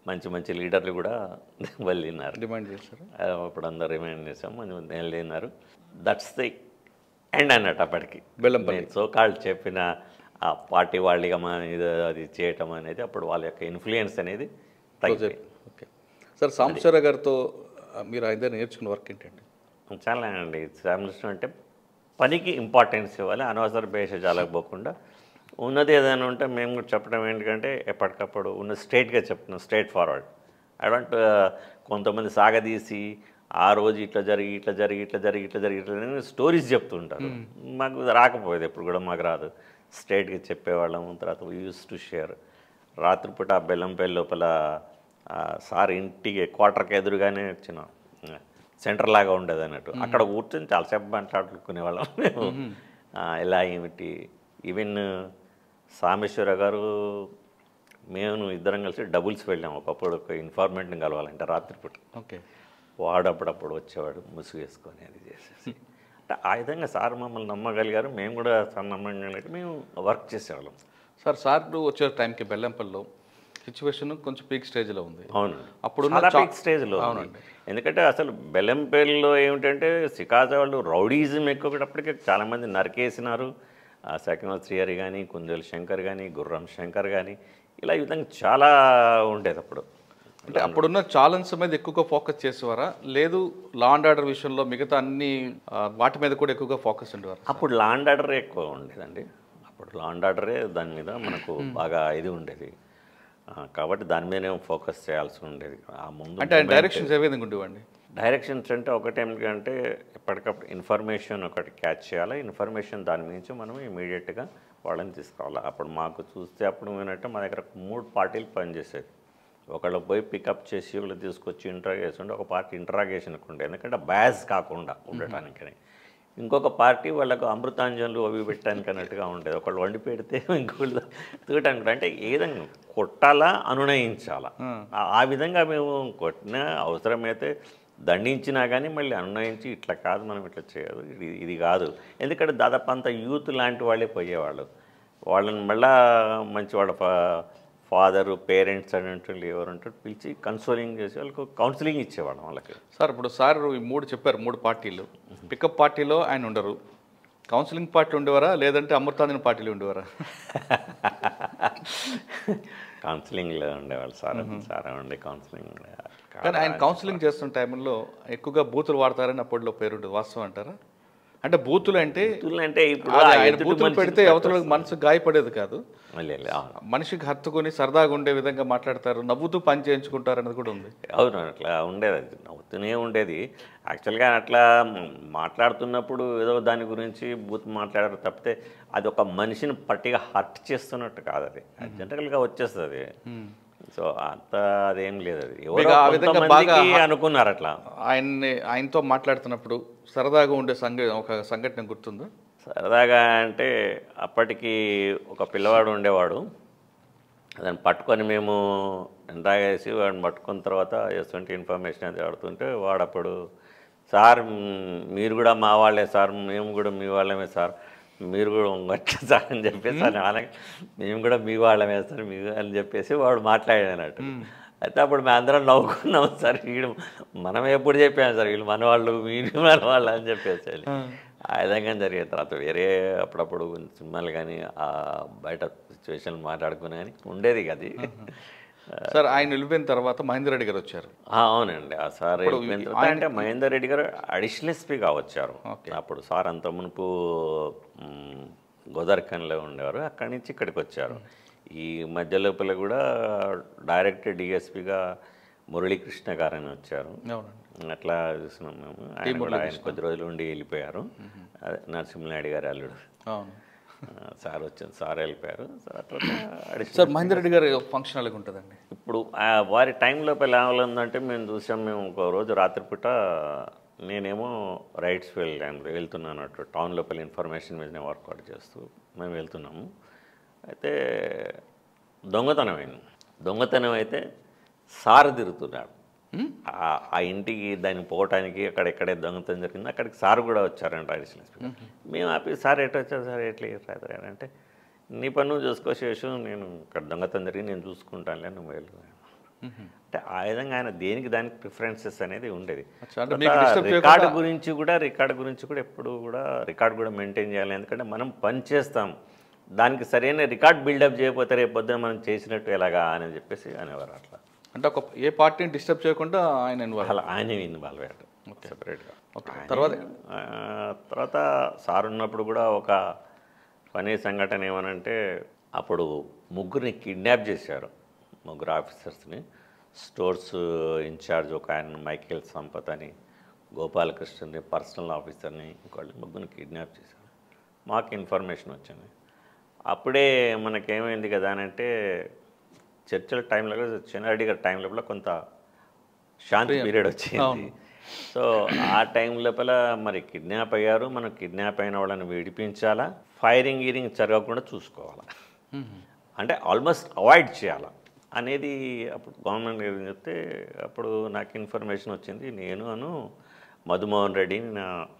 మంచి లీడర్లు కూడా వెళ్ళినారు, డిమాండ్ చేశారు. అప్పుడు అందరు రిమైండ్ చేసాం, మంచి వెళ్ళినారు. దట్స్ ది ఎండ్ అన్నట్టు. అప్పటికి నేను సోకాళ్ళు చెప్పిన ఆ పార్టీ వాళ్ళిగా అది చేయటం అనేది అప్పుడు వాళ్ళ యొక్క ఇన్ఫ్లుయెన్స్ అనేది తగ్గిపోయింది. ఓకే సార్, సాంబశివరావు గారితో మీరు ఆయన నేర్చుకున్న వర్క్ ఏంటండి? చాలా అండి. సాంబశివరావు అంటే పనికి ఇంపార్టెన్స్ ఇవ్వాలి, అనవసర భేషజాలకు పోకుండా ఉన్నది ఏదైనా ఉంటే మేము కూడా చెప్పడం ఏంటంటే ఎప్పటికప్పుడు ఉన్న స్ట్రైట్గా చెప్తున్నాం, స్ట్రైట్ ఫార్వర్డ్. ఐ వాంట్ కొంతమంది సాగదీసి ఆ రోజు ఇట్లా జరిగి స్టోరీస్ చెప్తుంటారు. మాకు రాకపోయేది, ఎప్పుడు కూడా మాకు రాదు. స్ట్రైట్గా చెప్పేవాళ్ళము. తర్వాత యూస్ టు షేర్. రాత్రిపూట ఆ బెల్లంపల్లి లోపల సార్ ఇంటికి క్వార్టర్కి ఎదురుగానే వచ్చిన సెంటర్ లాగా ఉండేది అన్నట్టు. అక్కడ కూర్చొని చాలాసేపు మాట్లాడుకునేవాళ్ళం మేము. ఎలా ఏమిటి, ఈవెన్ సాంబశివరావు గారు మేము ఇద్దరం కలిసి డబుల్స్ వెళ్ళాము. ఒకప్పుడు ఒక ఇన్ఫార్మేట్ని కలవాలంటే రాత్రిపూట. ఓకే. వాడు అప్పుడప్పుడు వచ్చేవాడు ముసుగు వేసుకొని అది చేసేసి. అంటే ఆ విధంగా సార్ మమ్మల్ని నమ్మగలిగారు, మేము కూడా సార్ నమ్మగలిగి మేము వర్క్ చేసేవాళ్ళం. సార్ వచ్చే టైంకి బెల్లంపల్లిలో సిచ్యువేషన్ కొంచెం పీక్ స్టేజ్లో ఉంది. అవునండి, అప్పుడు పీక్ స్టేజ్లో. అవునండి, ఎందుకంటే అసలు బెల్లంపల్లిలో ఏమిటంటే సికాజా వాళ్ళు రౌడీజం ఎక్కువప్పటికే చాలామంది నరికేసినారు. సకినాల్ శ్రీహరి కానీ, కుందేలు శంకర్ కానీ, గుర్రం శంకర్ కానీ, ఇలా ఈ విధంగా చాలా ఉండేది అప్పుడు. అంటే అప్పుడున్న ఛాలెంజ్ మీద ఎక్కువగా ఫోకస్ చేసేవారా, లేదు లా అండ్ ఆర్డర్ విషయంలో మిగతా అన్ని వాటి మీద కూడా ఎక్కువగా ఫోకస్ ఉండేవారు? అప్పుడు లా అండ్ ఆర్డరే ఎక్కువ ఉండేదండి. అప్పుడు లా అండ్ ఆర్డరే దాని మీద మనకు బాగా ఇది ఉండేది కాబట్టి దాని మీదనే ఫోకస్ చేయాల్సి ఉండేది. ఆ ముందు అంటే డైరెక్షన్స్ ఏ విధంగా ఉండేవండి? డైరెక్షన్స్ అంటే ఒకటేమిటంటే ఎప్పటికప్పుడు ఇన్ఫర్మేషన్ ఒకటి క్యాచ్ చేయాలి. ఇన్ఫర్మేషన్ దాని నుంచి మనం ఇమీడియట్గా వాళ్ళని తీసుకోవాలి. అప్పుడు మాకు చూస్తే అప్పుడు ఏంటంటే మా దగ్గర 3 పార్టీలు పనిచేసేది. ఒకళ్ళు పోయి పికప్ చేసి వాళ్ళు తీసుకొచ్చి ఇంట్రాగేషన్ ఉండే ఒక పార్టీ ఇంట్రాగేషన్కి ఉండే, ఎందుకంటే బయాస్ కాకుండా ఉండటానికి. ఇంకొక పార్టీ వాళ్ళకు అమృతాంజన్లు అవి పెట్టడానికి అన్నట్టుగా ఉండేది. ఒకళ్ళు వండి పెడితే ఇంకొకళ్ళు తిరగటానికి. అంటే ఏదైనా కొట్టాలా, అనునయించాలా, ఆ విధంగా మేము కొట్టిన అవసరమైతే దండించినా కానీ మళ్ళీ అనునయించి ఇట్లా కాదు మనం ఇట్లా చేయదు, ఇది కాదు. ఎందుకంటే దాదాపు అంత యూత్ లాంటి వాళ్ళే పోయేవాళ్ళు. వాళ్ళని మళ్ళా మంచి వాళ్ళ ఫాదరు, పేరెంట్స్ అనేటువంటి ఎవరంటే పిలిచి కన్సోలింగ్ చేసి వాళ్ళకు కౌన్సిలింగ్ ఇచ్చేవాళ్ళం వాళ్ళకి. సార్ ఇప్పుడు సార్ ఈ 3 చెప్పారు, 3 పార్టీలు. పికప్ పార్టీలో ఆయన ఉండరు, కౌన్సిలింగ్ పార్టీ ఉండేవారా, లేదంటే అమృతాంజన్ పార్టీలు ఉండేవారా? కౌన్సిలింగ్లో ఉండేవాళ్ళు సార్. సార్ ఉండే కౌన్సిలింగ్. కానీ ఆయన కౌన్సిలింగ్ చేస్తున్న టైంలో ఎక్కువగా బూతులు వాడతారని అప్పట్లో పేరుంటుంది, వాస్తవం అంటారా? అంటే బూతులు అంటే ఇప్పుడు ఆయన బూతులు పెడితే అవతల మనసు గాయపడేది కాదు, మనిషికి హత్తుకొని సరదాగా ఉండే విధంగా మాట్లాడతారు, నవ్వుతూ పని చేయించుకుంటారు అనేది కూడా ఉంది. అవును, అట్లా ఉండేది, అది నవ్వుతూనే ఉండేది. యాక్చువల్గా అట్లా మాట్లాడుతున్నప్పుడు ఏదో దాని గురించి బూత్ మాట్లాడారు తప్పితే అది ఒక మనిషిని పట్టిగా హర్ట్ చేస్తున్నట్టు కాదు, అది జనరల్గా వచ్చేస్తుంది. సో అంత అదేం లేదు, అది ఎవరు అనుకున్నారు అట్లా. ఆయనతో మాట్లాడుతున్నప్పుడు సరదాగా ఉండే ఒక సంఘటన గుర్తుందా? సరదాగా అంటే అప్పటికి ఒక పిల్లవాడు ఉండేవాడు, దాన్ని పట్టుకొని మేము ఎంటాగేసి వాడిని పట్టుకున్న తర్వాత ఎటువంటి ఇన్ఫర్మేషన్ అది ఆడుతుంటే వాడప్పుడు సార్ మీరు కూడా మా వాళ్ళే సార్, మేము కూడా మీ వాళ్ళమే సార్, మీరు కూడా వచ్చా సార్ అని చెప్పేసి అలాగే మేము కూడా మీ వాళ్ళమే సార్ మీ అని చెప్పేసి వాడు మాట్లాడానట్టు. అయితే అప్పుడు మేము అందరం నవ్వుకున్నాం సార్, వీడు మనం ఎప్పుడు చెప్పాము సార్ వీళ్ళు మన వాళ్ళు మీరు మన వాళ్ళు అని చెప్పేసి. ఆ విధంగా జరిగిన తర్వాత వేరే అప్పుడప్పుడు సినిమాలు కానీ బయట సిచ్యువేషన్ మాట్లాడుకుని కానీ ఉండేది అది. సార్ ఆయన వెళ్ళిపోయిన తర్వాత మహేందర్ రెడ్డి గారు వచ్చారు. అవునండి, ఆ సార్ వెళ్ళిపోయిన తర్వాత అంటే మహేందర్ రెడ్డి గారు అడిషనల్ ఎస్పీగా వచ్చారు. అప్పుడు సార్ అంత మునుపు గోదావరిఖన్లో ఉండేవారు, అక్కడి నుంచి ఇక్కడికి వచ్చారు. ఈ మధ్య లోపల కూడా డైరెక్ట్ డిఎస్పీగా మురళీకృష్ణ గారు అని వచ్చారు. అట్లా చూసినాం మేము. ఆయన కూడా ఆయన కొద్ది రోజులు ఉండి వెళ్ళిపోయారు. అదే నరసింహనాయుడు గారి అల్లుడు సార్ వచ్చింది, సార్ వెళ్ళిపోయారు. సార్ మహేందర్ రెడ్డి గారి ఫంక్షన్ అలాగే ఉంటుందండి. ఇప్పుడు వారి టైం లోపల ఎలా ఉందంటే మేము చూసాం, మేము ఒక రోజు రాత్రిపూట నేనేమో రైట్స్ వెళ్తున్నాను అటు టౌన్ లోపల ఇన్ఫర్మేషన్ మీద వర్కౌట్ చేస్తూ మేము వెళ్తున్నాము. అయితే దొంగతనం అయితే సార్ తిరుగుతున్నాడు. ఆ ఇంటికి దాన్ని పోవటానికి అక్కడెక్కడే దొంగతనం జరిగింది, అక్కడికి సార్ కూడా వచ్చారంట అడిషనల్ స్పీకర్. మేము ఆపి సార్ ఎటు వచ్చారు సార్ ఎట్లా అంటే నీ పని నువ్వు చూసుకోసేసు, నేను ఇక్కడ దొంగతనం జరిగి నేను చూసుకుంటానులే నువ్వు వెళ్ళు అంటే ఆ విధంగా ఆయన దేనికి దానికి ప్రిఫరెన్సెస్ అనేది ఉండేది. రికార్డు గురించి కూడా ఎప్పుడు కూడా రికార్డు కూడా మెయింటైన్ చేయాలి. ఎందుకంటే మనం పని చేస్తాం, దానికి సరైన రికార్డ్ బిల్డప్ చేయకపోతే రేపు పొద్దున మనం చేసినట్టు ఎలాగా అని చెప్పేసి అనేవారు. అట్లా అంటే ఒక ఏ పార్టీని డిస్టర్బ్ చేయకుండా ఆయన ఆయనే ఇన్వాల్వ్ అయ్యాడు సెపరేట్గా. తర్వాత సార్ ఉన్నప్పుడు కూడా ఒక పని సంఘటన ఏమనంటే అప్పుడు ముగ్గురిని కిడ్నాప్ చేశారు, ముగ్గురు ఆఫీసర్స్ని. స్టోర్స్ ఇన్ఛార్జ్ ఒక ఆయన మైకేల్ సంపత్ అని, గోపాలకృష్ణని పర్సనల్ ఆఫీసర్ని, ఇంకోళ్ళు ముగ్గురిని కిడ్నాప్ చేశారు. మాకు ఇన్ఫర్మేషన్ వచ్చింది. అప్పుడే మనకేమైంది కదా అని అంటే చర్చల టైంలో చెన్నారెడ్డి గారి టైం లోపల కొంత శాంతి పీరియడ్ వచ్చింది. సో ఆ టైం లోపల మరి కిడ్నాప్ అయ్యారు, మనం కిడ్నాప్ అయిన వాళ్ళని విడిపించాలా, ఫైరింగ్ జరగకుండా చూసుకోవాలా, అంటే ఆల్మోస్ట్ అవాయిడ్ చేయాలా అనేది అప్పుడు గవర్నమెంట్ గారు చెప్తే అప్పుడు నాకు ఇన్ఫర్మేషన్ వచ్చింది. నేను మధుమోహన్ రెడ్డి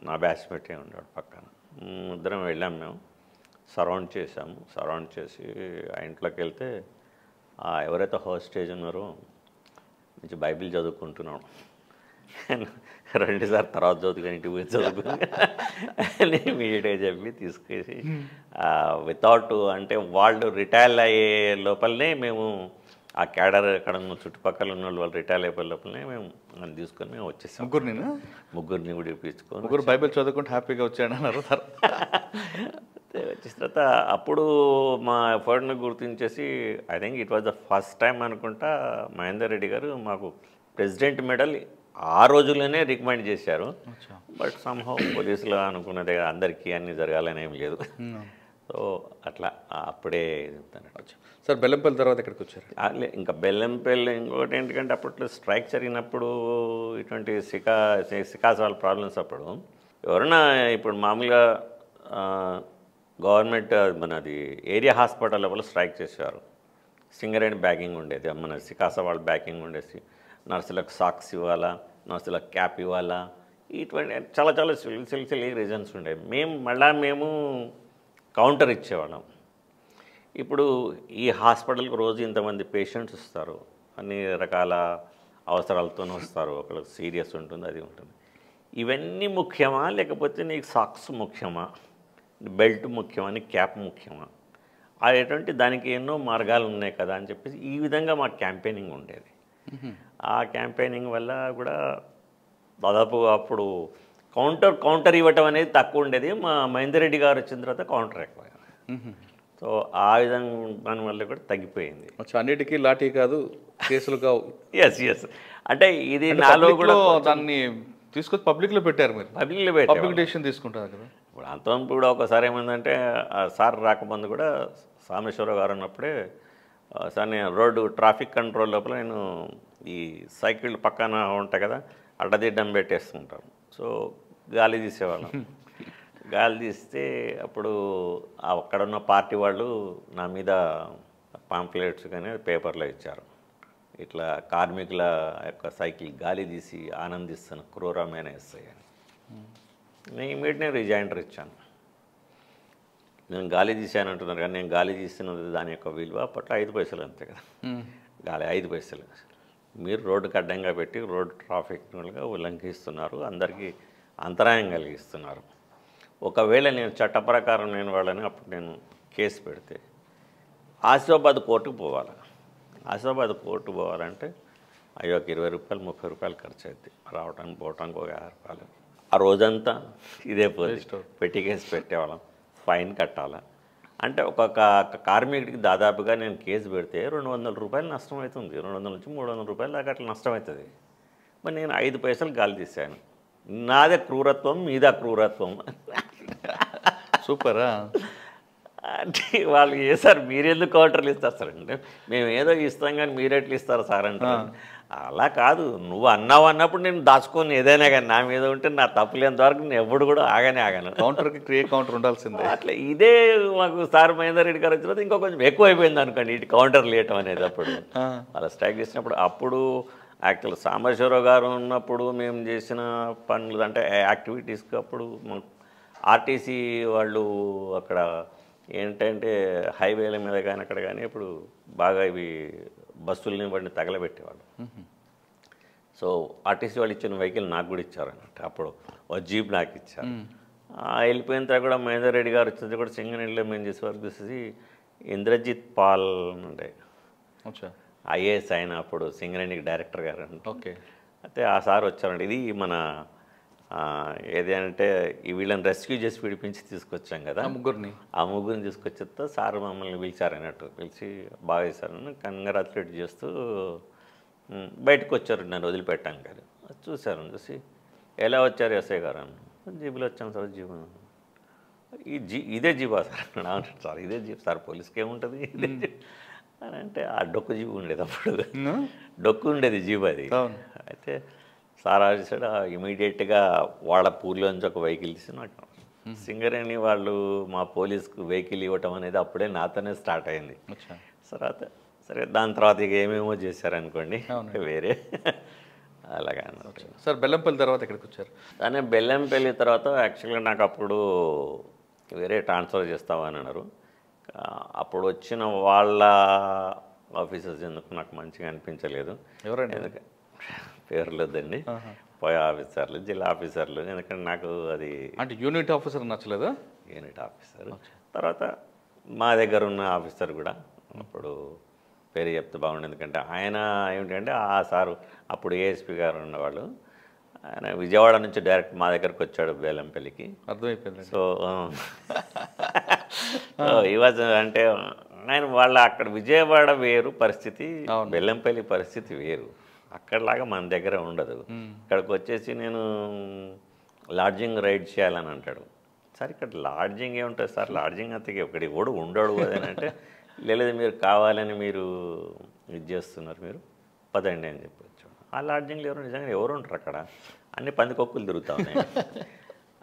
నా బ్యాచ్మేటే ఉన్నాడు పక్కన, ఇద్దరం వెళ్ళాం. మేము సరౌండ్ చేసి ఆ ఇంట్లోకి వెళ్తే ఎవరైతే హోస్టేజ్ ఉన్నారో మంచి బైబిల్ చదువుకుంటున్నాడు, 2 సార్లు తర్వాత చదువుకుని ఇంటికి పోయి చదువుకుని మీడియా చెప్పి తీసుకేసి వితౌట్ అంటే వాళ్ళు రిటైర్ అయ్యే లోపలనే మేము ఆ క్యాడర్ అక్కడ ఉన్న చుట్టుపక్కల ఉన్న వాళ్ళు రిటైర్ అయిపోయే లోపలనే మేము తీసుకొని మేము వచ్చేసాం. ముగ్గురిని కూడా ఇప్పించుకొని ముగ్గురు బైబిల్ చదువుకుంటే హ్యాపీగా వచ్చాడన్నారు. వచ్చిన తర్వాత అప్పుడు మా ఎఫర్ట్ని గుర్తించేసి I think it was the first time అనుకుంటా మహేందర్ రెడ్డి గారు మాకు ప్రెసిడెంట్ మెడల్ ఆ రోజుల్లోనే రికమెండ్ చేశారు. బట్ సమ్హౌ పోలీసులు అనుకున్నదే అందరికీ అన్నీ జరగాలని ఏం లేదు. సో అట్లా అప్పుడే చెప్తాను. సార్ బెల్లంపల్లి తర్వాత ఎక్కడికి వచ్చారు? ఇంకా బెల్లంపల్లి ఇంకోటి ఏంటంటే అప్పట్లో స్ట్రైక్ జరిగినప్పుడు ఇటువంటి సికాసాల ప్రాబ్లమ్స్ అప్పుడు ఎవరన్నా ఇప్పుడు మామూలుగా గవర్నమెంట్ మనది ఏరియా హాస్పిటల్ లోపల స్ట్రైక్ చేసేవారు. సింగరేణి బ్యాకింగ్ ఉండేది, మన సికాస వాళ్ళ బ్యాకింగ్ ఉండేసి నర్సులకు సాక్స్ ఇవ్వాలా, నర్సులకు క్యాప్ ఇవ్వాలా, ఇటువంటి చాలా సిల్సిలీ రీజన్స్ ఉండేవి. మేము కౌంటర్ ఇచ్చేవాళ్ళం. ఇప్పుడు ఈ హాస్పిటల్కి రోజు ఇంతమంది పేషెంట్స్ వస్తారు, అన్ని రకాల అవసరాలతో వస్తారు, ఒకళ్ళకి సీరియస్ ఉంటుంది, అది ఉంటుంది. ఇవన్నీ ముఖ్యమా లేకపోతే నీకు సాక్స్ ముఖ్యమా, బెల్ట్ ముఖ్యమా, క్యాప్ ముఖ్యమా, అదేటువంటి దానికి ఎన్నో మార్గాలు ఉన్నాయి కదా అని చెప్పేసి ఈ విధంగా మా క్యాంపెయినింగ్ ఉండేది. ఆ క్యాంపెయినింగ్ వల్ల కూడా దాదాపు అప్పుడు కౌంటర్ ఇవ్వటం అనేది తక్కువ ఉండేది. మా మహేందర్ రెడ్డి గారు వచ్చిన తర్వాత కౌంటర్ ఎక్కువ. సో ఆ విధంగా దానివల్ల కూడా తగ్గిపోయింది. అన్నిటికీ లాఠీ కాదు, కేసులు కావు. ఎస్ అంటే ఇది నాలో కూడా దాన్ని తీసుకొచ్చి పబ్లిక్లో పెట్టారు. మీరు పబ్లిక్ డెసిషన్ తీసుకుంటారు కదా. ఇప్పుడు అంతవరకు కూడా ఒకసారి ఏమైందంటే సార్ రాకముందు కూడా సామేశ్వరరావు గారు ఉన్నప్పుడే సార్ నేను రోడ్డు ట్రాఫిక్ కంట్రోల్ లోపల నేను ఈ సైకిల్ పక్కన ఉంటాయి కదా, అడ్డదిడ్డం పెట్టేస్తుంటారు. సో గాలి తీసేవాళ్ళం. గాలి తీస్తే అప్పుడు అక్కడ ఉన్న పార్టీ వాళ్ళు నా మీద పాంప్లెట్స్ కానీ పేపర్లో ఇచ్చారు. ఇట్లా కార్మికుల యొక్క సైకిల్ గాలి తీసి ఆనందిస్తున్న క్రూరమైన ఎస్ఐ అని. నేను ఇమీడియట్గా రిజైండర్ ఇచ్చాను. నేను గాలి తీసాను అంటున్నారు కానీ నేను గాలి తీస్తున్నది దాని యొక్క విలువ అప్పట్లో 5 పైసలు అంతే కదా, గాలి 5 పైసలు. మీరు రోడ్డుకి అడ్డంగా పెట్టి రోడ్డు ట్రాఫిక్గా ఉల్లంఘిస్తున్నారు, అందరికీ అంతరాయం కలిగిస్తున్నారు. ఒకవేళ నేను చట్ట ప్రకారం నేను వాళ్ళని అప్పుడు నేను కేసు పెడితే ఆసిఫాబాద్ కోర్టుకు పోవాలి. ఆసిఫాబాద్ కోర్టు పోవాలంటే అయ్యో 20 రూపాయలు 30 రూపాయలు ఖర్చు అవుతుంది, రావడానికి పోవటానికి ఒక 50 రూపాయలు. ఆ రోజంతా ఇదే పెట్టి కేసు పెట్టేవాళ్ళం, ఫైన్ కట్టాలా. అంటే ఒక కార్మికుడికి దాదాపుగా నేను కేసు పెడితే 200 రూపాయలు నష్టం అవుతుంది, 200 నుంచి 300 రూపాయలు దాకా అట్లా నష్టం అవుతుంది. మరి నేను 5 పైసలు గాలి తీశాను. నాదే క్రూరత్వం, మీదా క్రూరత్వం. సూపరా. అంటే వాళ్ళు సార్ మీరెందుకు కౌంటర్లు ఇస్తారు సార్ అంటే మేము ఏదో ఇస్తాం కానీ మీరెట్లు ఇస్తారు సార్ అంటే అలా కాదు, నువ్వు అన్నావు అన్నప్పుడు నేను దాచుకొని ఏదైనా కానీ నా మీద ఉంటే నా తప్పులేంత వరకు నేను ఎప్పుడు కూడా ఆగాను. కౌంటర్కి కౌంటర్ ఉండాల్సిందే. అట్లా ఇదే మాకు సార్ మహేందర్ రెడ్డి గారు వచ్చిన తర్వాత ఇంకా కొంచెం ఎక్కువ అయిపోయింది అనుకోండి ఇటు కౌంటర్లు వేయటం అనేది. అప్పుడు అలా స్ట్రైక్ చేసినప్పుడు అప్పుడు యాక్చువల్ సాంబశివరావు గారు ఉన్నప్పుడు మేము చేసిన పనులు అంటే యాక్టివిటీస్కి అప్పుడు ఆర్టీసీ వాళ్ళు అక్కడ ఏంటంటే హైవేల మీద కానీ అక్కడ కానీ ఇప్పుడు బాగా ఇవి బస్సులని వాడిని తగలబెట్టేవాళ్ళు. సో ఆర్టీసీ వాళ్ళు ఇచ్చిన వెహికల్ నాకు కూడా ఇచ్చారు అన్నట్టు. అప్పుడు ఒక జీప్ నాకు ఇచ్చారు. వెళ్ళిపోయిన తర్వాత కూడా మహేందర్ రెడ్డి గారు వచ్చింది కూడా సింగనెల్లిలో మేము చేసే వరకు చూసేసి ఇంద్రజిత్ పాల్ ఉండే ఐఏఎస్ ఆయన అప్పుడు సింగరేణికి డైరెక్టర్ గారు అండి. ఓకే. అయితే ఆ సార్ వచ్చారండి. ఇది మన ఏది అంటే వీళ్ళని రెస్క్యూ చేసి విడిపించి తీసుకొచ్చాం కదా ఆ ముగ్గురిని తీసుకొచ్చేస్తే సార్ మమ్మల్ని పిలిచారు అన్నట్టు. పిలిచి బాగా చేశారని కంగ్రాచులేట్ చేస్తూ బయటకు వచ్చారు నన్ను వదిలిపెట్టాం కదా. చూశారు, చూసి ఎలా వచ్చారు ఎస్ఐ గారు అని. జీబులో వచ్చాం సార్. జీబు ఇదే జీబా సార్ అన్నాడు. సార్ ఇదే జీబ్ సార్, పోలీస్కి ఏముంటుంది ఇదే జీబ్ అని అంటే ఆ డొక్కు జీబు ఉండేది అప్పుడు, డొక్కు ఉండేది జీబు అది. అయితే సార్ ఆడిసాడు ఇమీడియట్గా వాళ్ళ పూర్లోంచి ఒక వెహికల్ తీసి నాకు సింగరేణి వాళ్ళు మా పోలీస్కు వెహికల్ ఇవ్వటం అనేది అప్పుడే నాతోనే స్టార్ట్ అయింది. సరే దాని తర్వాత ఇక ఏమేమో చేశారనుకోండి వేరే అలాగా. సార్ బెల్లంపల్లి తర్వాత ఎక్కడికి వచ్చారు? కానీ బెల్లంపల్లి తర్వాత యాక్చువల్గా నాకు అప్పుడు వేరే ట్రాన్స్ఫర్ చేస్తామని అన్నారు. అప్పుడు వచ్చిన వాళ్ళ ఆఫీసర్స్ ఎందుకు నాకు మంచిగా అనిపించలేదు. ఎవరండి? ఎందుకంటే పేర్లు వద్దండి, పోయే ఆఫీసర్లు, జిల్లా ఆఫీసర్లు. ఎందుకంటే నాకు అది అంటే యూనిట్ ఆఫీసర్ నచ్చలేదా? యూనిట్ ఆఫీసర్ తర్వాత మా దగ్గర ఉన్న ఆఫీసర్ కూడా అప్పుడు పేరు చెప్తే బాగుండేది. ఎందుకంటే ఆయన ఏమిటంటే ఆ సారు అప్పుడు ఏఎస్పీ గారు ఉన్నవాళ్ళు, ఆయన విజయవాడ నుంచి డైరెక్ట్ మా దగ్గరకు వచ్చాడు బెల్లంపల్లికి. అర్థమైపోయింది. సో ఇవాజ్ అంటే ఆయన వాళ్ళ అక్కడ విజయవాడ వేరు పరిస్థితి, బెల్లంపల్లి పరిస్థితి వేరు. అక్కడలాగా మన దగ్గర ఉండదు. ఇక్కడికి వచ్చేసి నేను లాడ్జింగ్ రైడ్ చేయాలని అంటాడు. సార్ ఇక్కడ లాడ్జింగ్ ఏముంటుంది సార్, లాడ్జింగ్ అంతే ఒకటి కూడా ఉండడు అదేనంటే లేదు మీరు కావాలని మీరు ఇది చేస్తున్నారు, మీరు పదండి అని చెప్పొచ్చు. ఆ లాడ్జింగ్లో ఎవరు నిజంగా ఎవరు ఉంటారు అక్కడ, అన్ని పందికొక్కులు తిరుగుతా ఉన్నాయి.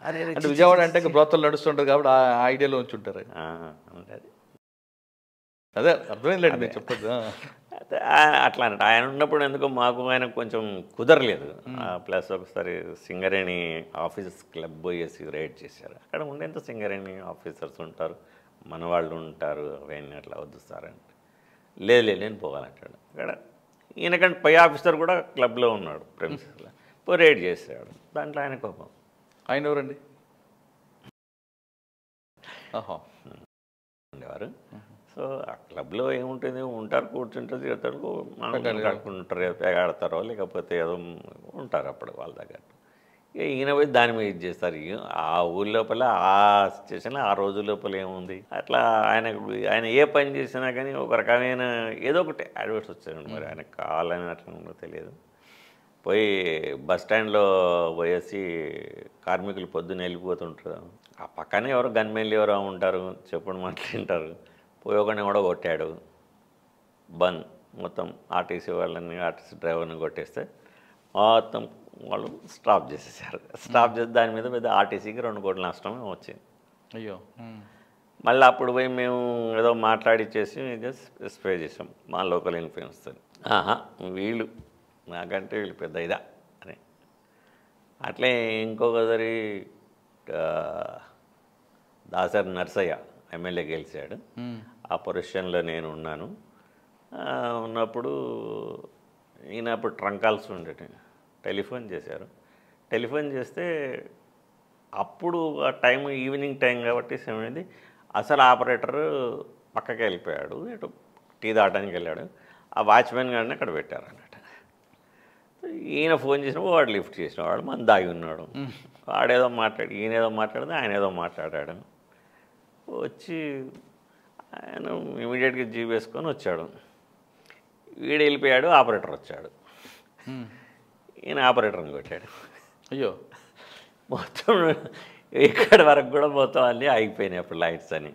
అరే అంటే విజయవాడ అంటే బ్రోతలు నడుస్తుంటారు కాబట్టి ఆ ఐడియాలో ఉంచి ఉంటారు. అదే అర్థమైందండి నేను చెప్పదు. అట్లా అన్నట్టు ఆయన ఉన్నప్పుడు ఎందుకో మాకు ఆయన కొంచెం కుదరలేదు. ప్లస్ ఒకసారి సింగరేణి ఆఫీసర్స్ క్లబ్ పోయేసి రైడ్ చేశారు. అక్కడ ఉండేంత సింగరేణి ఆఫీసర్స్ ఉంటారు, మన వాళ్ళు ఉంటారు, అవన్నీ అట్లా వద్దు సార్ అంటే లేదు నేను పోవాలంటాడు. అక్కడ ఈయనకంటే పై ఆఫీసర్ కూడా క్లబ్లో ఉన్నాడు ప్రెమిసెస్లో, పోయి రైడ్ చేసాడు. దాంట్లో ఆయన కోపం. ఆయన ఎవరండి? ఉండేవారు. సో ఆ క్లబ్లో ఏముంటుంది, ఉంటారు, కూర్చుంటారు, తిరుగుతారు, మనం కట్టుకుంటారు, ఎగాడతారో లేకపోతే ఏదో ఉంటారు అప్పుడు వాళ్ళ దగ్గర. ఈయన పోయి దాని మీద ఇది చేస్తారు. ఆ ఊరి లోపల ఆ సిచ్యువేషన్లో ఆ రోజు లోపల ఏముంది అట్లా ఆయన ఏ పని చేసినా కానీ ఒక రకమైన ఏదో ఒకటి అడ్వర్స్ వచ్చాయండి. మరి ఆయన కావాలని అట్లా తెలియదు. పోయి బస్ స్టాండ్లో పోయేసి కార్మికులు పొద్దున్న వెళ్ళిపోతుంటారు. ఆ పక్కనే ఎవరో గన్మెన్లు ఎవరో ఉంటారు, చెప్పుడు మాట్లాడింటారు. పోయి ఒకరిని కూడా కొట్టాడు. బంద్ మొత్తం ఆర్టీసీ వాళ్ళని, ఆర్టీసీ డ్రైవర్ని కొట్టేస్తే మొత్తం వాళ్ళు స్టాప్ చేసేసారు. స్టాప్ చేసి దాని మీద ఆర్టీసీకి 2 కోట్ల నష్టం వచ్చింది. అయ్యో. మళ్ళీ అప్పుడు పోయి మేము ఏదో మాట్లాడిచ్చేసి స్ప్రే చేసాం మా లోకల్ ఇన్ఫ్లుయెన్స్తో. వీళ్ళు నాకంటే వీళ్ళు పెద్ద ఇదా అని. అట్లే ఇంకొకసారి దాసరి నర్సయ్య ఎమ్మెల్యే గెలిచాడు. ఆ పొజిషన్లో నేను ఉన్నాను. ఉన్నప్పుడు ఈయన అప్పుడు ట్రంక్ కాల్స్ ఉండేటి. టెలిఫోన్ చేశారు. టెలిఫోన్ చేస్తే అప్పుడు ఆ టైం ఈవినింగ్ టైం కాబట్టి ఏమైంది, అసలు ఆపరేటర్ పక్కకి వెళ్ళిపోయాడు, ఇటు టీ దాటానికి వెళ్ళాడు. ఆ వాచ్మెన్ గారిని అక్కడ పెట్టారు అన్నట్టు. ఈయన ఫోన్ చేసినప్పుడు వాడు లిఫ్ట్ చేసిన వాడు మన దాగి ఉన్నాడు. వాడేదో మాట్లాడి ఈయన ఏదో మాట్లాడితే ఆయన ఏదో మాట్లాడాడు. వచ్చి ఆయన ఇమీడియట్గా జీప్ వేసుకొని వచ్చాడు. వీడు వెళ్ళిపోయాడు, ఆపరేటర్ వచ్చాడు. ఈయన ఆపరేటర్ని కొట్టాడు. అయ్యో, మొత్తం ఇక్కడి వరకు కూడా మొత్తం అన్నీ ఆగిపోయినాయి అప్పుడు లైట్స్ అని.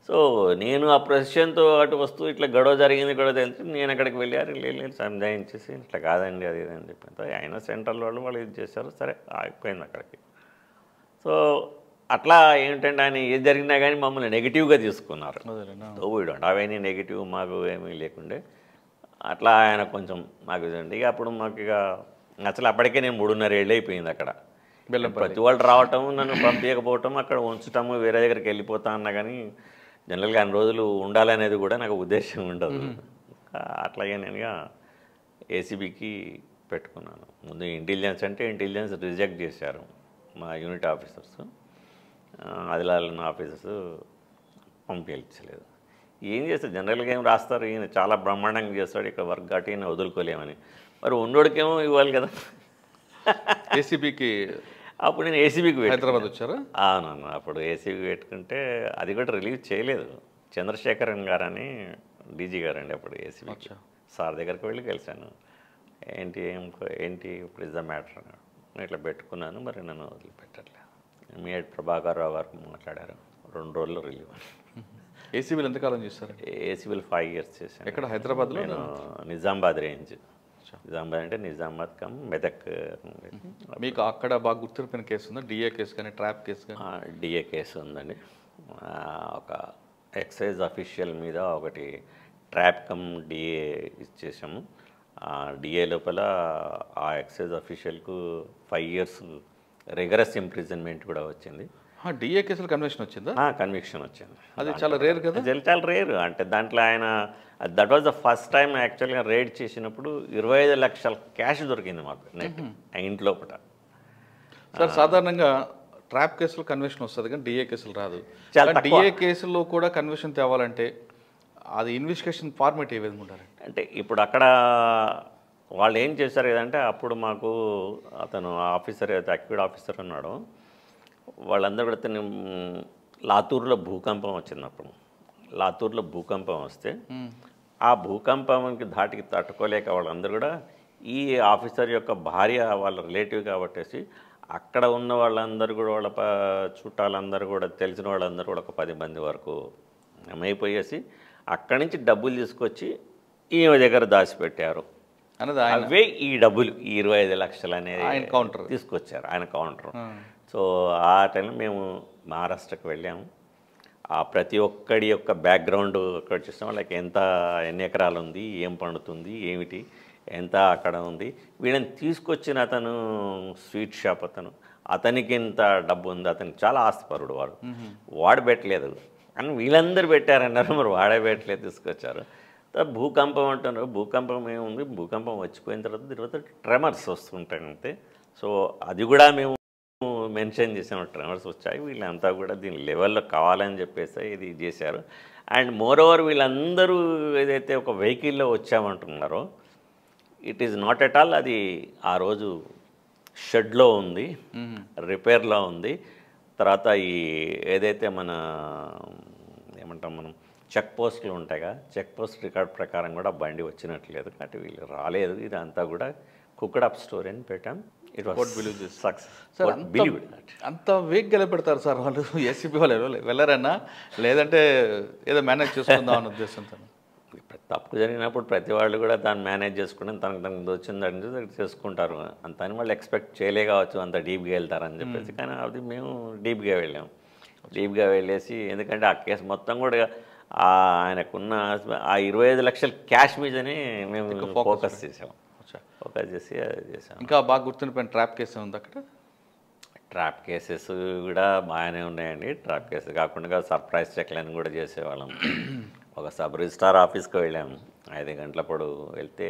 సో నేను ఆ ప్రొసెషన్తో అటు వస్తూ ఇట్లా గొడవ జరిగింది తెలిసి నేను అక్కడికి వెళ్ళారు, వెళ్ళి సంజాయించేసి ఇట్లా కాదండి అది అని చెప్పి ఆయన సెంట్రల్ వాళ్ళు ఇది చేశారు. సరే అయిపోయింది అక్కడికి. సో అట్లా ఏంటంటే ఆయన ఏది జరిగినా కానీ మమ్మల్ని నెగిటివ్గా తీసుకున్నారు. వీడు అవన్నీ నెగిటివ్ మాకు ఏమీ లేకుండే. అట్లా ఆయన కొంచెం మాకు ఇదండి. ఇక అప్పుడు మాకు ఇక అసలు అప్పటికే నేను 3.5 ఏళ్ళు అయిపోయింది అక్కడ. ప్రతి వాళ్ళు రావటం, నన్ను పంపించకపోవటం, అక్కడ ఉంచటము, వేరే దగ్గరికి వెళ్ళిపోతా అన్నా కానీ జనరల్గా అన్ని రోజులు ఉండాలనేది కూడా నాకు ఉద్దేశం ఉండదు. అట్లాగే నేనుగా ఏసీబీకి పెట్టుకున్నాను. ముందు ఇంటెలిజెన్స్ అంటే ఇంటెలిజెన్స్ రిజెక్ట్ చేశారు మా యూనిట్ ఆఫీసర్స్, ఆదిలాబాద్ ఆఫీసర్స్ పంపించలేదు. ఏం చేస్తారు, జనరల్గా ఏం రాస్తారు, ఈయన చాలా బ్రహ్మాండంగా చేస్తాడు, ఇక్కడ వర్క్ కాబట్టి ఈయన వదులుకోలేమని. మరి ఉన్నోడికేమో ఇవ్వాలి కదా. ఏసీబీకి అప్పుడు నేను ఏసీబీకి హైదరాబాద్ వచ్చారా? అవునన్నా, అప్పుడు ఏసీబీ పెట్టుకుంటే అది కూడా రిలీజ్ చేయలేదు. చంద్రశేఖరన్ గారని డీజీ గారండి అప్పుడు ఏసీబీ సార్ దగ్గరికి వెళ్ళి కలిశాను. ఏంటి ఇప్పుడు ఇస్ ద మ్యాటర్ అన్నాడు. నేను ఇట్లా పెట్టుకున్నాను, మరి నన్ను వదిలిపెట్టట్లేదు. మీఎడ్ ప్రభాకర్ రావు గారు మాట్లాడారు, 2 రోజుల్లో రిలీవ్. ఏసీబీలు ఎంతకాలం చేస్తారు? ఏసీబీలు 5 years చేశాను. ఎక్కడ? హైదరాబాద్లో? నేను నిజామాబాద్ రేంజ్. నిజామాబాద్ అంటే నిజామాబాద్ కమ్ మెదక్. మీకు అక్కడ బాగా గుర్తిరిపిన కేసు ఉందా? డిఏ కేసు కానీ ట్రాప్ కేసు కానీ? డిఏ కేసు ఉందండి. ఒక ఎక్సైజ్ అఫీషియల్ మీద ఒకటి ట్రాప్ కమ్ డిఏ ఇచ్చేసాము. డిఏ లోపల ఆ ఎక్సైజ్ అఫీషియల్కు 5 years రిగరస్ ఇంప్రిజన్మెంట్ కూడా వచ్చింది. డిఏ కేసులు కన్విక్షన్ వచ్చిందా? కన్విక్షన్ వచ్చింది. అది చాలా రేర్ కదా. చాలా రేర్. అంటే దాంట్లో ఆయన that was the first time యాక్చువల్గా రైడ్ చేసినప్పుడు 25 లక్షల క్యాష్ దొరికింది మాకు నెట్ ఇంట్లో పూట. సార్ సాధారణంగా ట్రాప్ కేసులు కన్విక్షన్ వస్తుంది కానీ డిఏ కేసులు రాదు. డిఏ కేసుల్లో కూడా కన్విక్షన్ తేవాలంటే అది ఇన్వెస్టిగేషన్ ఫార్మేట్ ఏ విధంగా ఉండాలి అంటే ఇప్పుడు అక్కడ వాళ్ళు ఏం చేశారు కదంటే, అప్పుడు మాకు అతను ఆఫీసర్ ఏదైతే అక్యూడ్ ఆఫీసర్ ఉన్నాడో వాళ్ళందరూ కూడా అతను లాతూర్లో భూకంపం వచ్చినప్పుడు, లాతూర్లో భూకంపం వస్తే ఆ భూకంపానికి ధాటికి తట్టుకోలేక వాళ్ళందరూ కూడా ఈ ఆఫీసర్ యొక్క భార్య వాళ్ళ రిలేటివ్ కాబట్టేసి అక్కడ ఉన్న వాళ్ళందరూ కూడా వాళ్ళ చుట్టాలందరూ కూడా తెలిసిన వాళ్ళందరూ కూడా ఒక 10 మంది వరకు ఏమైపోయేసి అక్కడి నుంచి డబ్బులు తీసుకొచ్చి ఈమె దగ్గర దాచిపెట్టారు. అవే ఈ డబ్బులు, ఈ 25 లక్షలు అనేది ఆయన కౌంటర్ తీసుకొచ్చారు, ఆయన కౌంటర్. సో ఆ టైంలో మేము మహారాష్ట్రకు వెళ్ళాము. ఆ ప్రతి ఒక్కడి యొక్క బ్యాక్గ్రౌండ్ అక్కడ చూస్తాం. వాళ్ళకి ఎన్ని ఎకరాలు ఉంది, ఏం పండుతుంది, ఏమిటి, ఎంత అక్కడ ఉంది. వీళ్ళని తీసుకొచ్చిన అతను స్వీట్ షాప్ అతనికి ఎంత డబ్బు ఉంది, అతనికి చాలా ఆస్తిపరుడు వాడు పెట్టలేదు కానీ వీళ్ళందరూ పెట్టారన్నారు. మరి వాడే పెట్టలేదు, తీసుకొచ్చారు. భూకంపం అంటున్నారు. భూకంపం ఏముంది, భూకంపం వచ్చిపోయిన తర్వాత ట్రెమర్స్ వస్తుంటాయి అంతే. సో అది కూడా మేము మెన్షన్ చేసాము, ట్రెమర్స్ వచ్చాయి, వీళ్ళంతా కూడా దీని లెవెల్లో కావాలని చెప్పేసి ఇది చేశారు. అండ్ మోర్ ఓవర్ వీళ్ళందరూ ఏదైతే ఒక వెహికల్లో వచ్చామంటున్నారో it is not at all. అది ఆ రోజు షెడ్లో ఉంది, రిపేర్లో ఉంది. తర్వాత ఈ ఏదైతే మన ఏమంటాం మనం చెక్ పోస్టులు ఉంటాయిగా, చెక్ పోస్ట్ రికార్డ్ ప్రకారం కూడా బండి వచ్చినట్లేదు కాబట్టి వీళ్ళు రాలేదు. ఇదంతా కూడా కుక్డ్ అప్ స్టోరీ అని పెట్టాం. It was success. అంత వేగ్గా పెడతారు సార్ వాళ్ళు, ఏసీబీ వాళ్ళు వెళ్ళారన్నా, లేదంటే ఏదో మేనేజ్ చేసుకుందాం అన్న ఉద్దేశంతో. తప్పు జరిగినప్పుడు ప్రతి వాళ్ళు కూడా దాన్ని మేనేజ్ చేసుకుని తనకు వచ్చిందని చేసుకుంటారు. అంతని వాళ్ళు ఎక్స్పెక్ట్ చేయలే కావచ్చు అంత డీప్గా వెళ్తారని చెప్పేసి. కానీ అది మేము డీప్గా వెళ్ళాము. డీప్గా వెళ్ళేసి, ఎందుకంటే ఆ కేసు మొత్తం కూడా ఆయనకున్న ఆ 25 లక్షల క్యాష్ మీదనే మేము ఫోకస్ చేసాం. ఫోకస్ చేసి అది చేసాం. ఇంకా బాగా గుర్తుండిపోయిన ట్రాప్ కేసు ఉంది అక్కడ? ట్రాప్ కేసెస్ కూడా బాగానే ఉన్నాయండి. ట్రాప్ కేసెస్ కాకుండా సర్ప్రైజ్ చెక్లను కూడా చేసేవాళ్ళం. ఒక సబ్ రిజిస్ట్రార్ ఆఫీస్కి వెళ్ళాము 5 గంటలప్పుడు. వెళ్తే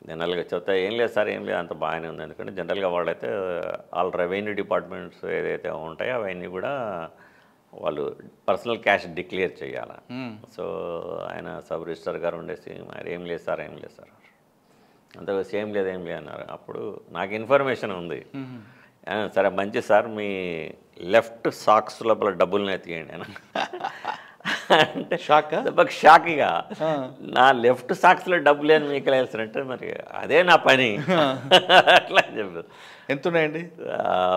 జనరల్గా చెప్తా ఏం లేదు సార్, ఏం లేదు, అంత బాగానే ఉంది. ఎందుకంటే జనరల్గా వాళ్ళైతే ఆల్ రెవెన్యూ డిపార్ట్మెంట్స్ ఏదైతే ఉంటాయో అవన్నీ కూడా వాళ్ళు పర్సనల్ క్యాష్ డిక్లేర్ చేయాలి. సో ఆయన సబ్ రిజిస్ట్రార్ గారు ఉండేసి, మరి ఏం లేదు సార్, ఏం లేదు సార్, అంత ఏం లేదు అన్నారు. అప్పుడు నాకు ఇన్ఫర్మేషన్ ఉంది. సరే మంచి సార్, మీ లెఫ్ట్ సాక్స్ లోపల డబ్బులనే తీయండి అని అంటే షాక్గా, నా లెఫ్ట్ సాక్స్లో డబ్బులు అని మీకు వేస్తారంటే మరి అదే నా పని అట్లా అని చెప్పారు. ఎంత ఉన్నాయండి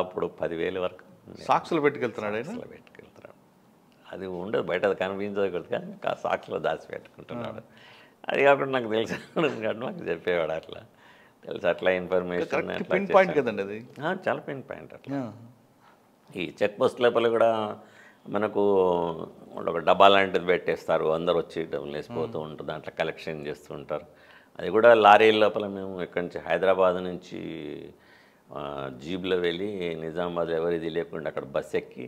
అప్పుడు? 10,000 వరకు సాక్స్లో పెట్టుకెళ్తున్నాడు. అది ఉండదు బయట, అది కనిపించదు కానీ సాక్స్లో దాచి పెట్టుకుంటున్నాడు. అది కాకుండా నాకు తెలుసు కాబట్టి నాకు చెప్పేవాడు అట్లా. తెలుసు అట్లా ఇన్ఫర్మేషన్ పిన్ పాయింట్ కదండి అది, చాలా పిన్ పాయింట్. అట్లా ఈ చెక్ పోస్ట్ లోపల కూడా మనకు ఒక డబ్బా లాంటిది పెట్టేస్తారు, అందరు వచ్చి డబ్బులు వేసిపోతూ ఉంటారు, దాంట్లో కలెక్షన్ చేస్తూ ఉంటారు. అది కూడా లారీల లోపల మేము ఇక్కడి నుంచి హైదరాబాద్ నుంచి జీబ్లో వెళ్ళి నిజామాబాద్ ఎవరిది లేకుండా అక్కడ బస్ ఎక్కి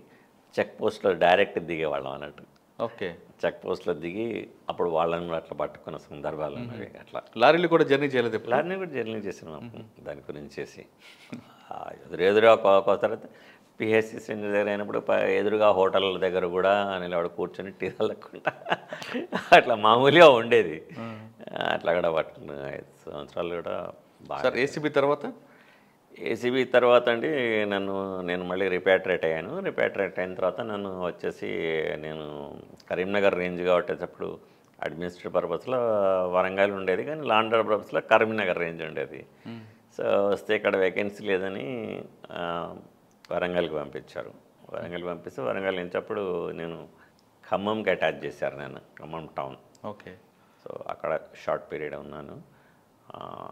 చెక్ పోస్ట్లో డైరెక్ట్ దిగేవాళ్ళం అన్నట్టు. ఓకే, చెక్ పోస్ట్లో దిగి అప్పుడు వాళ్ళని కూడా అట్లా పట్టుకున్న సందర్భాలు ఉన్నవి. అట్లా లారీలు కూడా జర్నీ చేయలేదు? లారీని కూడా జర్నీ చేసినాం దాని గురించి చేసి. ఎదురుగా ఒక తర్వాత పిహెచ్సి సెంటర్ దగ్గర అయినప్పుడు ఎదురుగా హోటల్ దగ్గర కూడా నిలబడి కూర్చొని టీ తాగకుండా అట్లా మామూలుగా ఉండేది. అట్లా కూడా పట్టుకున్న 5 సంవత్సరాలు కూడా బాగా. సార్ ఏసీబీ తర్వాత? ఏసీబీ తర్వాత అండి నేను మళ్ళీ రిపాట్రేట్ అయ్యాను. రిపాట్రేట్ అయిన తర్వాత నన్ను వచ్చేసి నేను కరీంనగర్ రేంజ్ కావటేటప్పుడు అడ్మినిస్ట్రేటివ్ పర్పస్లో వరంగల్ ఉండేది, కానీ లాండర్ పర్పస్లో కరీంనగర్ రేంజ్ ఉండేది. సో వస్తే ఇక్కడ వేకెన్సీ లేదని వరంగల్కి పంపించారు. వరంగల్ పంపిస్తే వరంగల్ నుంచి అప్పుడు నేను ఖమ్మంకి అటాచ్ చేశారు, నేను ఖమ్మం టౌన్. ఓకే. సో అక్కడ షార్ట్ పీరియడ్ ఉన్నాను.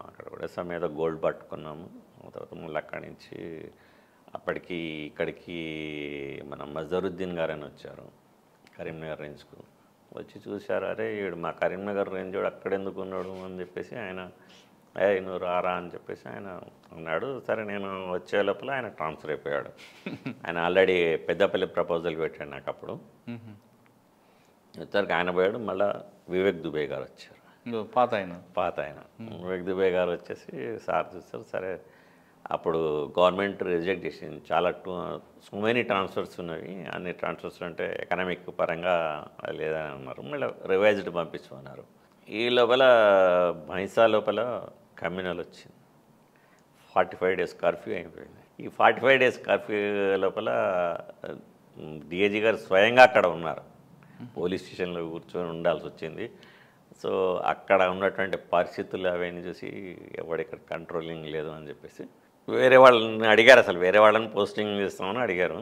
అక్కడ కూడా సమేత గోల్డ్ పట్టుకున్నాము. తర్వాత మళ్ళీ అక్కడి నుంచి అప్పటికి ఇక్కడికి మన మజరుద్దీన్ గారు అని వచ్చారు కరీంనగర్ రేంజ్కు. వచ్చి చూశారు, అరే వీడు మా కరీంనగర్ రేంజ్ వాడు అక్కడెందుకు ఉన్నాడు అని చెప్పేసి ఆయన, నువ్వు రారా అని చెప్పేసి ఆయన అన్నాడు. సరే నేను వచ్చే లోపల ఆయన ట్రాన్స్ఫర్ అయిపోయాడు. ఆయన ఆల్రెడీ పెద్దపల్లి ప్రపోజల్ పెట్టాడు నాకు అప్పుడు. వచ్చారు ఆయన పోయాడు. మళ్ళీ వివేక్ దుబే గారు వచ్చారు, పాత ఆయన. వివేక్ దుబే గారు వచ్చేసి సార్ చూస్తారు. సరే అప్పుడు గవర్నమెంట్ రిజెక్ట్ చేసింది, చాలా సో మెనీ ట్రాన్స్ఫర్స్ ఉన్నవి, అన్ని ట్రాన్స్ఫర్స్ అంటే ఎకనామిక్ పరంగా లేదని అన్నారు. మళ్ళీ రివైజ్డ్ పంపించమన్నారు. ఈ లోపల బైసా లోపల కమ్యూనల్ వచ్చింది. 45 days కర్ఫ్యూ అయిపోయింది. ఈ 45 days కర్ఫ్యూ లోపల డిఐజీ గారు స్వయంగా అక్కడ ఉన్నారు, పోలీస్ స్టేషన్లో కూర్చొని ఉండాల్సి వచ్చింది. సో అక్కడ ఉన్నటువంటి పరిస్థితులు అవన్నీ చూసి ఎవడిక్కడ కంట్రోలింగ్ లేదు అని చెప్పేసి వేరే వాళ్ళని అడిగారు. అసలు వేరే వాళ్ళని పోస్టింగ్ చేస్తామని అడిగారు.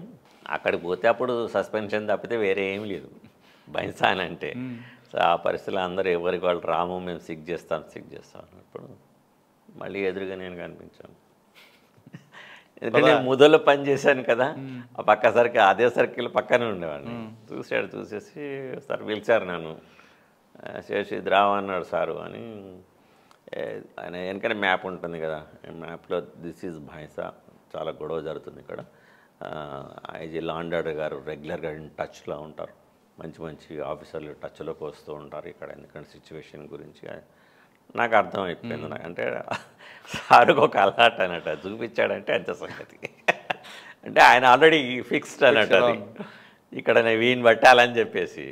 అక్కడికి పోతే అప్పుడు సస్పెన్షన్ తప్పితే వేరే ఏం లేదు బైసా అని అంటే. సో ఆ పరిస్థితుల్లో అందరూ ఎవరికి వాళ్ళు రాము, మేము సిక్ చేస్తాం అన్నప్పుడు మళ్ళీ ఎదురుగా నేను కనిపించాను. ఎందుకంటే ముదలో పని చేశాను కదా, ఆ పక్క సర్కిల్, అదే సర్కిల్ పక్కనే ఉండేవాడిని. చూసేసి సార్ పిలిచారు నన్ను, చేసి ద్రావ అన్నాడు సారు అని. ఆయన వెనకనే మ్యాప్ ఉంటుంది కదా, మ్యాప్లో దిస్ ఈజ్ బైసా, చాలా గొడవ జరుగుతుంది ఇక్కడ, ఐజీ లాండర్ గారు రెగ్యులర్గా టచ్లో ఉంటారు, మంచి ఆఫీసర్లు టచ్లోకి వస్తూ ఉంటారు ఇక్కడ, ఎందుకంటే సిచ్యువేషన్ గురించి నాకు అర్థమైపోయింది. అంటే సారుకు ఒక అలర్ట్ అన్నట్టు చూపించాడంటే అంత సంగతి. అంటే ఆయన ఆల్రెడీ ఫిక్స్డ్ అన్నట్టు అది, ఇక్కడ వీని పట్టాలని చెప్పేసి.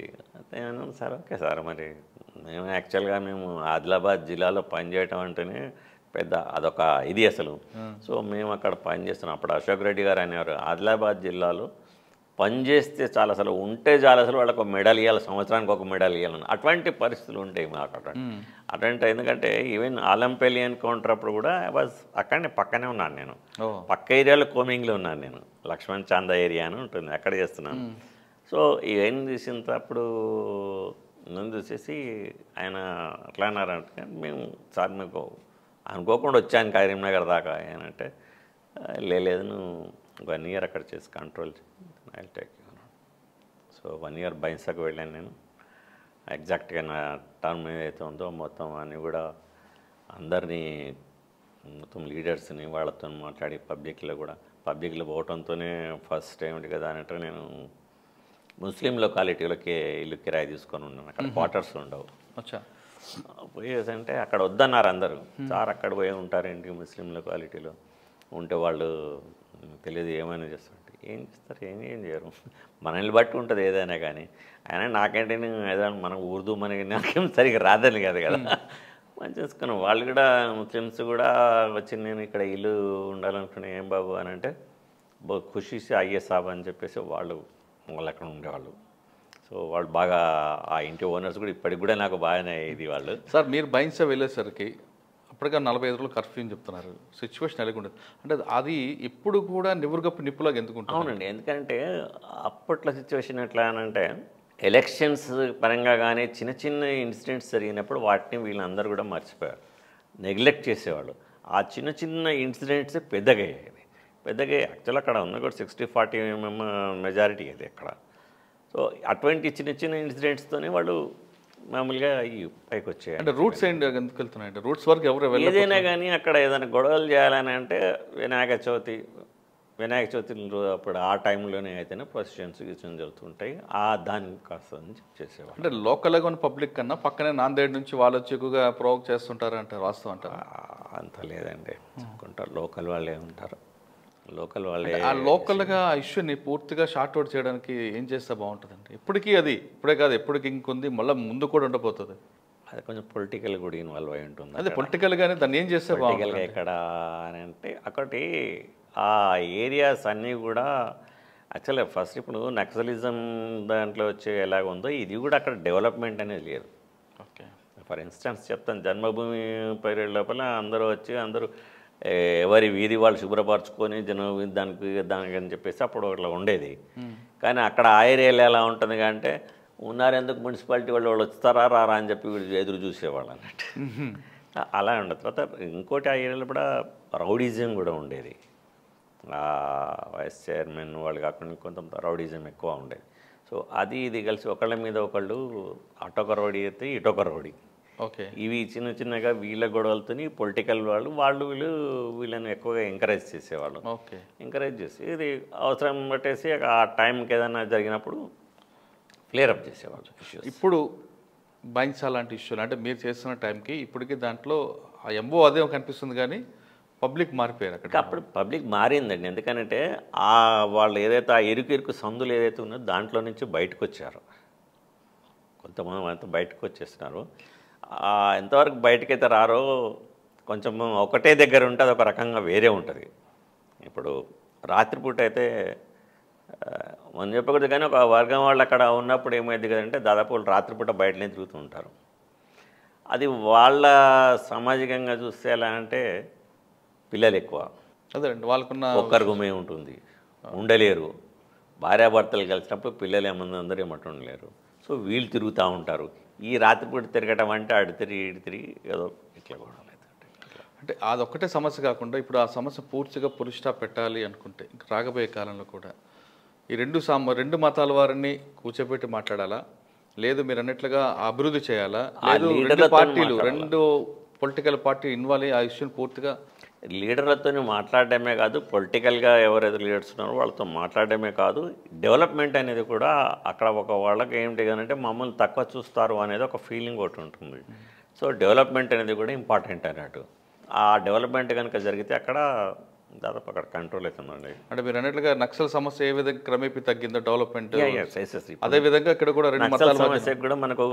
నేను సార్ ఓకే సార్, మరి మేము యాక్చువల్గా మేము ఆదిలాబాద్ జిల్లాలో పనిచేయటం అంటేనే పెద్ద అదొక ఇది అసలు. సో మేము అక్కడ పనిచేస్తున్నాం. అప్పుడు అశోక్ రెడ్డి గారు అనేవారు, ఆదిలాబాద్ జిల్లాలో పనిచేస్తే చాలా అసలు ఉంటే చాలా అసలు వాళ్ళకు ఒక మెడల్ ఇవ్వాలి, సంవత్సరానికి ఒక మెడల్ ఇవ్వాలని, అటువంటి పరిస్థితులు ఉంటాయి మాకు అక్కడ. అటువంటి ఎందుకంటే ఈవెన్ ఆలంపల్లి ఎన్కౌంటర్ అప్పుడు కూడా అక్కడనే పక్కనే ఉన్నాను నేను, పక్క ఏరియాలో కోమింగ్లో ఉన్నాను నేను, లక్ష్మణ్ చాందా ఏరియా అని ఉంటుంది, అక్కడ చేస్తున్నాను. సో ఇవన్నీ చూసినప్పుడు నన్ను చూసేసి ఆయన అట్లా అన్నారంటే, మేము సార్ మీకు అనుకోకుండా వచ్చాను కరీంనగర్ దాకా అంటే, లేదు నువ్వు 1 year అక్కడ చేసి control I take you. So 1 year బైన్సాకు వెళ్ళాను నేను. ఎగ్జాక్ట్గా నా టర్మ్ ఏదైతే ఉందో మొత్తం అన్నీ కూడా అందరినీ మొత్తం లీడర్స్ని వాళ్ళతో మాట్లాడి పబ్లిక్లో పోవడంతోనే ఫస్ట్ ఏమిటి కదా అంటే నేను ముస్లిం లొకాలిటీలోకి ఇల్లు కిరాయి తీసుకొని ఉన్నాను. అక్కడ క్వార్టర్స్ ఉండవు. పోయేసంటే అక్కడ వద్దన్నారు అందరూ. సార్ అక్కడ పోయి ఉంటారేంటి ముస్లిం లొకాలిటీలో ఉంటే వాళ్ళు తెలియదు ఏమైనా చేస్తుంటే ఏం చేస్తారు, ఏం చేయరు, మనల్ని బట్టి ఉంటుంది ఏదైనా. కానీ అయినా నాకేంటి ఏదైనా మన ఉర్దూ మనకి నాకేం సరిగ్గా రాదని కాదు కదా, మంచి చేసుకున్నాం. వాళ్ళు కూడా ముస్లిమ్స్ కూడా వచ్చి నేను ఇక్కడ ఇల్లు ఉండాలనుకున్నా ఏం బాబు అని అంటే ఖుషీసి అయ్యే సాబ్ అని చెప్పేసి వాళ్ళు అక్కడ ఉండేవాళ్ళు. సో వాళ్ళు బాగా ఆ ఇంటి ఓనర్స్ కూడా ఇప్పటికి కూడా నాకు బాగానే ఇది వాళ్ళు. సార్ మీరు బైన్సా వెళ్ళేసరికి అప్పటికే 45 రోజులు కర్ఫ్యూ అని చెప్తున్నారు. సిచ్యువేషన్ ఎలాగ ఉండదు అంటే అది ఇప్పుడు కూడా నివురుగప్పు నిప్పులాగా ఎందుకు ఉంటుంది? అవునండి, ఎందుకంటే అప్పట్లో సిచ్యువేషన్ ఎట్లా అని అంటే ఎలక్షన్స్ పరంగా కానీ చిన్న చిన్న ఇన్సిడెంట్స్ జరిగినప్పుడు వాటిని వీళ్ళందరూ కూడా మర్చిపోయారు, నెగ్లెక్ట్ చేసేవాళ్ళు. ఆ చిన్న చిన్న ఇన్సిడెంట్స్ పెద్దగా యాక్చువల్ అక్కడ ఉన్న కూడా 60-40 మెజారిటీ అది అక్కడ. సో అటువంటి చిన్న చిన్న ఇన్సిడెంట్స్తోనే వాళ్ళు మామూలుగా ఈ పైకి వచ్చాయి. అంటే రూట్స్ ఏంటి ఎందుకు వెళ్తున్నాయంటే రూట్స్ వరకు ఎవరు ఏదైనా కానీ అక్కడ ఏదైనా గొడవలు చేయాలని అంటే వినాయక చవితి అప్పుడు ఆ టైంలోనే అయితేనే ప్రొసెషన్స్ జరుగుతుంటాయి. దానికి కాస్త చేసేవాళ్ళు. అంటే లోకల్గా ఉన్న పబ్లిక్ కన్నా పక్కనే నాందేడ్ నుంచి వాళ్ళు వచ్చి ఎక్కువగా ప్రోవోక్ చేస్తుంటారు అంటారు, వాస్తవం అంటారు? అంత లేదండి, లోకల్ వాళ్ళే ఉంటారు. లోకల్ వాళ్ళే ఆ లోకల్గా ఆ ఇష్యూని పూర్తిగా షార్ట్ అవుట్ చేయడానికి ఏం చేస్తే బాగుంటుందండి? ఇప్పటికీ అది ఇప్పుడే కాదు, ఎప్పటికి ఇంకొంది మళ్ళీ ముందు కూడా ఉండబోతుంది. అది కొంచెం పొలిటికల్ కూడా ఇన్వాల్వ్ అయి ఉంటుంది. అదే పొలిటికల్గానే దాన్ని ఏం చేస్తే పొలిటికల్గా ఎక్కడ అని అంటే ఒకటి ఆ ఏరియాస్ అన్నీ కూడా యాక్చువల్గా ఫస్ట్ ఇప్పుడు నక్సలిజం దాంట్లో వచ్చే ఎలాగ ఉందో ఇది కూడా అక్కడ డెవలప్మెంట్ అనేది లేదు. ఓకే, ఫర్ ఇన్స్టెన్స్ చెప్తాను, జన్మభూమి పీరియడ్ లోపల అందరూ వచ్చి అందరూ ఎవరి వీధి వాళ్ళు శుభ్రపరచుకొని దానికి అని చెప్పేసి అప్పుడు అట్లా ఉండేది. కానీ అక్కడ ఆ ఏరియాలో ఎలా ఉంటుంది అంటే ఉన్నారు ఎందుకు మున్సిపాలిటీ వాళ్ళు వస్తారా రారా అని చెప్పి వీళ్ళు ఎదురు చూసేవాళ్ళు అన్నట్టు అలా ఉండదు. తర్వాత ఇంకోటి ఆ ఏరియాలో కూడా రౌడీజం కూడా ఉండేది. వైస్ చైర్మన్ వాళ్ళు కాకుండా కొంత రౌడీజం ఎక్కువ ఉండేది. సో అది ఇది కలిసి ఒకళ్ళ మీద ఒకళ్ళు అటొక రౌడీ అయితే ఇటొక రౌడీ. ఓకే, ఇవి చిన్న చిన్నగా వీళ్ళ గొడవలతో పొలిటికల్ వీళ్ళని ఎక్కువగా ఎంకరేజ్ చేసేవాళ్ళు. ఓకే, ఎంకరేజ్ చేసి ఇది అవసరం పట్టేసి ఆ టైంకి ఏదైనా జరిగినప్పుడు ఫ్లేరప్ చేసేవాళ్ళు. ఇప్పుడు బైన్సా లాంటి ఇష్యూలు అంటే మీరు చేస్తున్న టైంకి ఇప్పటికీ దాంట్లో ఆ ఎంఓ అదే కనిపిస్తుంది కానీ పబ్లిక్ మారిపోయారు అక్కడ. అప్పుడు పబ్లిక్ మారిందండి, ఎందుకంటే వాళ్ళు ఏదైతే ఆ ఇరుకు సందులు ఏదైతే ఉన్నదో దాంట్లో నుంచి బయటకు వచ్చారు. కొంతమంది అంతా బయటకు వచ్చేస్తున్నారు. ఎంతవరకు బయటకైతే రారో కొంచెం ఒకటే దగ్గర ఉంటే అది ఒక రకంగా వేరే ఉంటుంది. ఇప్పుడు రాత్రిపూట అయితే మనం చెప్పకూడదు కానీ ఒక వర్గం వాళ్ళు అక్కడ ఉన్నప్పుడు ఏమైంది కదంటే దాదాపు వాళ్ళు రాత్రిపూట బయటనే తిరుగుతూ ఉంటారు. అది వాళ్ళ సామాజికంగా చూస్తే ఎలా అంటే పిల్లలు ఎక్కువ, అదేండి వాళ్ళకున్న ఒక్కరి గుమే ఉంటుంది, ఉండలేరు. భార్యాభర్తలు కలిసినప్పుడు పిల్లలు ఏమన్నా అందరూ ఏమంటూ ఉండలేరు. సో వీళ్ళు తిరుగుతూ ఉంటారు. ఈ రాత్రిపూట తిరగటం అంటే అటు తిరిగి ఏదో ఇట్లా కూడా అంటే అదొక్కటే సమస్య కాకుండా ఇప్పుడు ఆ సమస్య పూర్తిగా పురుషా పెట్టాలి అనుకుంటే రాగబోయే కాలంలో కూడా ఈ రెండు మతాల వారిని కూర్చోబెట్టి మాట్లాడాలా, లేదు మీరు అన్నట్లుగా అభివృద్ధి చేయాలా, లేదు రెండు పొలిటికల్ పార్టీ ఇన్వాల్వ్ అయ్యి ఆ ఇష్యూని పూర్తిగా లీడర్లతో మాట్లాడడమే కాదు, పొలిటికల్గా ఎవరైతే లీడర్స్ ఉన్నారో వాళ్ళతో మాట్లాడడమే కాదు, డెవలప్మెంట్ అనేది కూడా అక్కడ ఒక వాళ్ళకి ఏంటి అంటే మమ్మల్ని తక్కువ చూస్తారు అనేది ఒక ఫీలింగ్ ఒకటి ఉంటుంది. సో డెవలప్మెంట్ అనేది కూడా ఇంపార్టెంట్ అన్నట్టు. ఆ డెవలప్మెంట్ కనుక జరిగితే అక్కడ దాదాపు అక్కడ కంట్రోల్ అవుతుందండి. అంటే మీరు అన్నట్లుగా నక్సల్ సమస్య ఏ విధంగా క్రమేపీ తగ్గిందో డెవలప్మెంట్ అదే విధంగా ఇక్కడ కూడా నక్సల్ సమస్యకు కూడా మనకు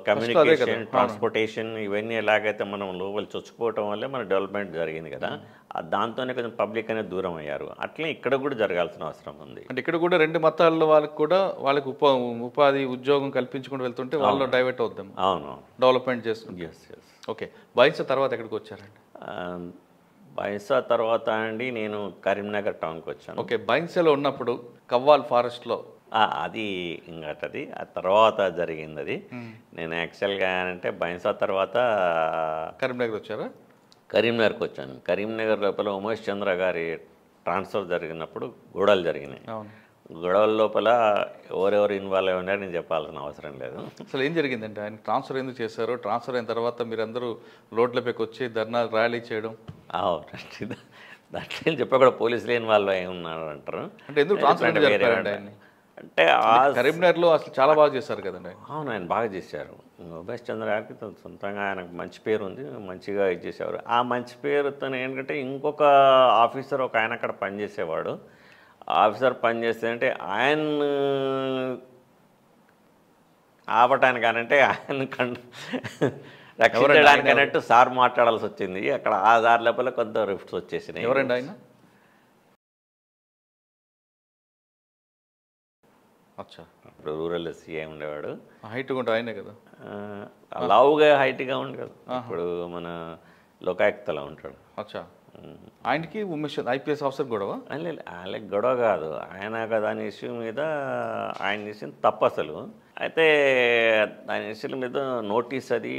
కమ్యూనికేషన్, ట్రాన్స్పోర్టేషన్ ఇవన్నీ ఎలాగైతే మనం లోపల చొచ్చుకోవటం వల్లే మన డెవలప్మెంట్ జరిగింది కదా, దాంతోనే కొంచెం పబ్లిక్ అనేది దూరం అయ్యారు. అట్లే ఇక్కడ కూడా జరగాల్సిన అవసరం ఉంది. అంటే ఇక్కడ కూడా రెండు మతాల వాళ్ళకి కూడా వాళ్ళకి ఉపాధి ఉద్యోగం కల్పించుకుంటూ వెళ్తుంటే వాళ్ళు డైవర్ట్ అవుద్దాం. అవును, డెవలప్మెంట్ చేస్తుంది. ఓకే, బైన్సా తర్వాత ఎక్కడికి వచ్చారండి? బైన్సా తర్వాత అండి నేను కరీంనగర్ టౌన్కి వచ్చాను. ఓకే, బైన్సాలో ఉన్నప్పుడు కవ్వాల్ ఫారెస్ట్లో అది ఇంకటది ఆ తర్వాత జరిగింది. అది నేను యాక్చువల్గా అంటే బైన్సా తర్వాత కరీంనగర్ వచ్చారా? కరీంనగర్కి వచ్చాను. కరీంనగర్ లోపల ఉమేష్ చంద్ర గారి ట్రాన్స్ఫర్ జరిగినప్పుడు గొడవలు జరిగినాయి. గొడవల లోపల ఎవరెవరు ఇన్వాల్వ్ అయి ఉన్నారో నేను చెప్పాల్సిన అవసరం లేదు. అసలు ఏం జరిగిందంటే ఆయన ట్రాన్స్ఫర్ ఎందుకు చేశారు? ట్రాన్స్ఫర్ అయిన తర్వాత మీరందరూ రోడ్లపైకి వచ్చి ధర్నా ర్యాలీ చేయడం దాంట్లో చెప్పకుండా పోలీసులు ఇన్వాల్వ్ అయి ఉన్నారు అంటారు. అంటే ఎందుకు ట్రాన్స్ఫర్ అంటే కరీంనగర్లో అసలు చాలా బాగా చేశారు కదండి. అవును, ఆయన బాగా చేశారు. ఉమేష్ చంద్ర గారికి సొంతంగా ఆయనకు మంచి పేరు ఉంది, మంచిగా ఇచ్చేసేవారు. ఆ మంచి పేరుతో ఏంటంటే ఇంకొక ఆఫీసర్ ఒక ఆయన అక్కడ పనిచేసేవాడు. ఆఫీసర్ పనిచేస్తే అంటే ఆయన ఆపటానికి అనంటే ఆయన రక్షించడానికి అన్నట్టు సార్ మాట్లాడాల్సి వచ్చింది. అక్కడ ఆ దారి లోపల కొంత రిఫ్ట్స్ వచ్చేసినాయి. ఎవరండి ఆయన? అచ్చా, ఇప్పుడు రూరల్ సీఐ ఉండేవాడు. హైట్గా ఉంటే ఆయనే కదా, లావుగా హైట్గా ఉండు కదా. ఇప్పుడు మన లోకాయుక్తలా ఉంటాడు. అచ్చా, ఆయనకి ఉమేష్ ఐపీఎస్ ఆఫీసర్ గొడవ? వాళ్ళకి గొడవ కాదు, ఆయన దాని ఇష్యూ మీద ఆయన చేసిన తప్పు అసలు. అయితే దాని ఇష్యూల మీద నోటీస్ అది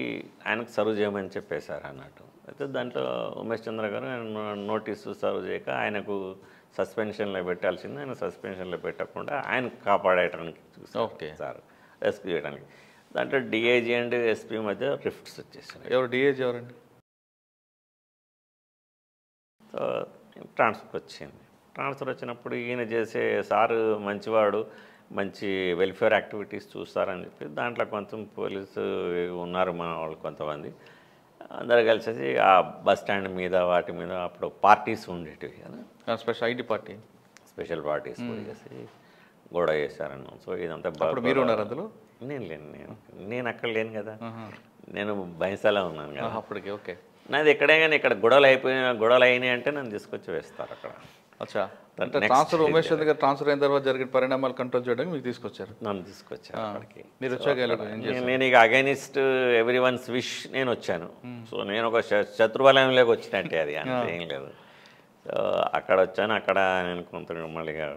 ఆయనకు సర్వ్ చేయమని చెప్పేశారు అన్నట్టు. అయితే దాంట్లో ఉమేష్ చంద్ర గారు ఆయన నోటీసు సర్వ్ చేయక ఆయనకు సస్పెన్షన్లో పెట్టాల్సింది, ఆయన సస్పెన్షన్లో పెట్టకుండా ఆయన కాపాడేయడానికి ఓకే సార్, రెస్క్యూ చేయడానికి. దాంట్లో డిఐజీ అండ్ ఎస్పీ మధ్య రిఫ్ట్స్ వచ్చేసాయి. ఎవరు డిఐజీ ఎవరండి? సో ట్రాన్స్ఫర్ వచ్చింది. ట్రాన్స్ఫర్ వచ్చినప్పుడు ఈయన చేసే సారు మంచివాడు, మంచి వెల్ఫేర్ యాక్టివిటీస్ చూస్తారని చెప్పి దాంట్లో కొంచెం పోలీసు ఉన్నారు మన వాళ్ళు కొంతమంది, అందరు కలిసేసి ఆ బస్ స్టాండ్ మీద వాటి మీద అప్పుడు పార్టీస్ ఉండేటివి కదా, special IT party, special parties చేసి గొడవ చేశారన్న. సో ఇదంతా మీరు ఉన్నారు అందులో? నేను లేను, నేను అక్కడ లేను కదా, నేను బైన్సాలో ఉన్నాను కదా అప్పటికి. ఓకే, నాది ఎక్కడే కానీ ఇక్కడ గొడవలు అయినాయి అంటే నన్ను తీసుకొచ్చి వేస్తారు అక్కడ. అచ్చా, అంటే ట్రాన్స్ఫర్ ఉమేష్ చంద్ర గారు ట్రాన్స్ఫర్ అయిన తర్వాత జరిగిన పరిణామాలు కంట్రోల్ చేయడానికి మీకు తీసుకొచ్చారు? నన్ను తీసుకొచ్చారు అక్కడికి. మీరు వచ్చాక నేను ఇక అగైనిస్ట్ ఎవ్రీ వన్స్ విష్ నేను వచ్చాను. సో నేను ఒక శత్రువలయంలోకి వచ్చినట్టే, అది అంతే ఏం లేదు. సో అక్కడ వచ్చాను, అక్కడ నేను కొంత మళ్ళీగా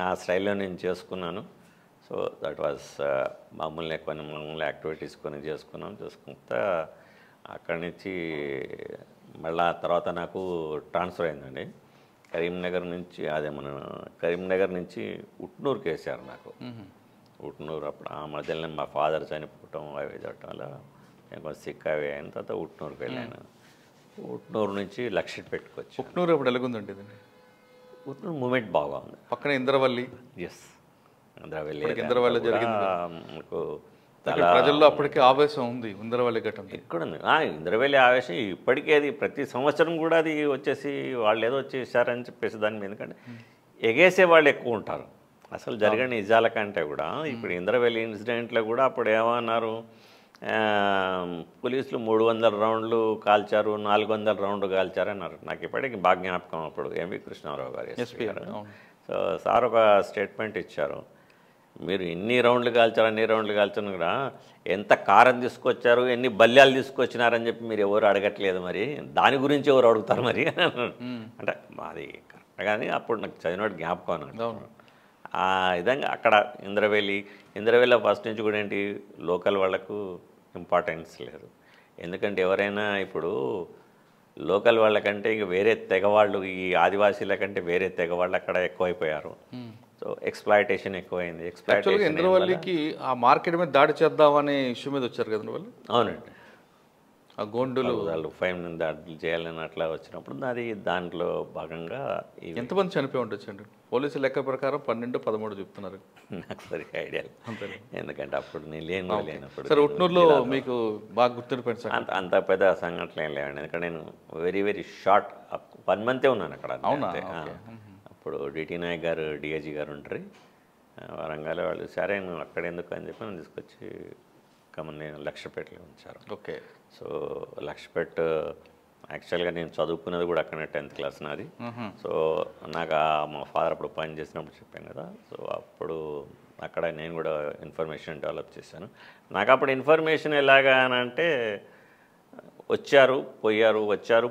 నా స్టైల్లో నేను చేసుకున్నాను. సో దట్ వాజ్ మామూలు యాక్టివిటీస్ కొన్ని చేసుకుంటా అక్కడి నుంచి మళ్ళీ తర్వాత నాకు ట్రాన్స్ఫర్ అయిందండి. కరీంనగర్ నుంచి కరీంనగర్ నుంచి ఉట్నూరుకి వేసారు నాకు. ఉట్నూరు అప్పుడు ఆ మధ్యలో మా ఫాదర్ చనిపోవటం అవి జరగటం వల్ల నేను కొంచెం సిక్ అవి అయిన తర్వాత ఉట్నూరుకి వెళ్ళాను. ఉట్నూరు నుంచి లక్షపేటకి వచ్చి. ఉట్నూరు ఇప్పుడు ఎలాగుందండి? ఉట్నూరు మూమెంట్ బాగా ఉంది, పక్కన ఇంద్రవల్లి. ఎస్, ఇంద్రవల్లి జరిగింది మనకు ప్రజల్లో అప్పటికే ఆవేశం ఉంది. ఇంద్రవల్లి ఘటన ఎక్కడుంది? ఇంద్రవల్లి ఆవేశం ఇప్పటికే, అది ప్రతి సంవత్సరం కూడా అది వచ్చేసి వాళ్ళు ఏదో వచ్చేసారని చెప్పేసి దాని మీద, ఎందుకంటే ఎగేసే వాళ్ళు ఎక్కువ ఉంటారు. అసలు జరిగిన నిజాల కంటే కూడా ఇప్పుడు ఇంద్రవల్లి ఇన్సిడెంట్లో కూడా అప్పుడు ఏమన్నారు, పోలీసులు 300 రౌండ్లు కాల్చారు, 400 రౌండ్లు కాల్చారు అన్నారు. నాకు ఇప్పటికీ బాగా జ్ఞాపకం. అప్పుడు ఎంవి కృష్ణారావు గారు ఎస్పీ గారు, సో సార్ ఒక స్టేట్మెంట్ ఇచ్చారు, మీరు ఎన్ని రౌండ్లు కాల్చారు, అన్ని రౌండ్లు కాల్చారు కూడా ఎంత కారం తీసుకొచ్చారు, ఎన్ని బల్యాలు తీసుకొచ్చినారని చెప్పి మీరు ఎవరు అడగట్లేదు, మరి దాని గురించి ఎవరు అడుగుతారు మరి అంటే అది కరెక్ట్. కానీ అప్పుడు నాకు చదివినట్టు జ్ఞాపకం అన్నట్టు. ఆ విధంగా అక్కడ ఇంద్రవెల్లిలో ఫస్ట్ నుంచి కూడా ఏంటి, లోకల్ వాళ్లకు ఇంపార్టెన్స్ లేదు. ఎందుకంటే ఎవరైనా ఇప్పుడు లోకల్ వాళ్ళకంటే ఇక వేరే తెగవాళ్ళు, ఈ ఆదివాసీల కంటే వేరే తెగవాళ్ళు అక్కడ ఎక్కువైపోయారు. సో ఎక్స్ప్లాయిటేషన్ ఎక్కువైంది. ఇంద్రవల్లికి ఆ మార్కెట్ మీద దాడి చేద్దామనే ఇష్యూ మీద వచ్చారు కదా వాళ్ళు? అవునండి, ఆ గోండులు వాళ్ళు ఫైవ్ దాడులు చేయాలని అట్లా వచ్చినప్పుడు అది దాంట్లో భాగంగా. ఎంతమంది చనిపోయి ఉండొచ్చండి? పోలీసు లెక్క ప్రకారం 12-13 చెప్తున్నారు. నాకు సరిగ్గా ఐడియా లేదు, ఎందుకంటే అప్పుడు నేను లేనప్పుడు. సరే, ఉట్నూరులో మీకు బాగా గుర్తుండిపోయింది సార్? అంత పెద్ద సంఘటనలు ఏం లేవండి, ఎందుకంటే నేను వెరీ షార్ట్ 1 మంతే ఉన్నాను అక్కడ. అవునా? అప్పుడు డిటి నాయక్ గారు, డిఐజీ గారు ఉంటారు వరంగల్, వాళ్ళు సరే నువ్వు అక్కడ ఎందుకు అని చెప్పి నన్ను తీసుకొచ్చి నేను లక్షపేటలో ఉంచారు. ఓకే, సో లక్షపేట యాక్చువల్గా నేను చదువుకున్నది కూడా అక్కడనే 10th క్లాస్ నాది. సో నాకు మా ఫాదర్ అప్పుడు పని చేసినప్పుడు చెప్పాను కదా, సో అప్పుడు అక్కడ నేను కూడా ఇన్ఫర్మేషన్ డెవలప్ చేశాను. నాకు అప్పుడు ఇన్ఫర్మేషన్ ఎలాగా అంటే వచ్చారు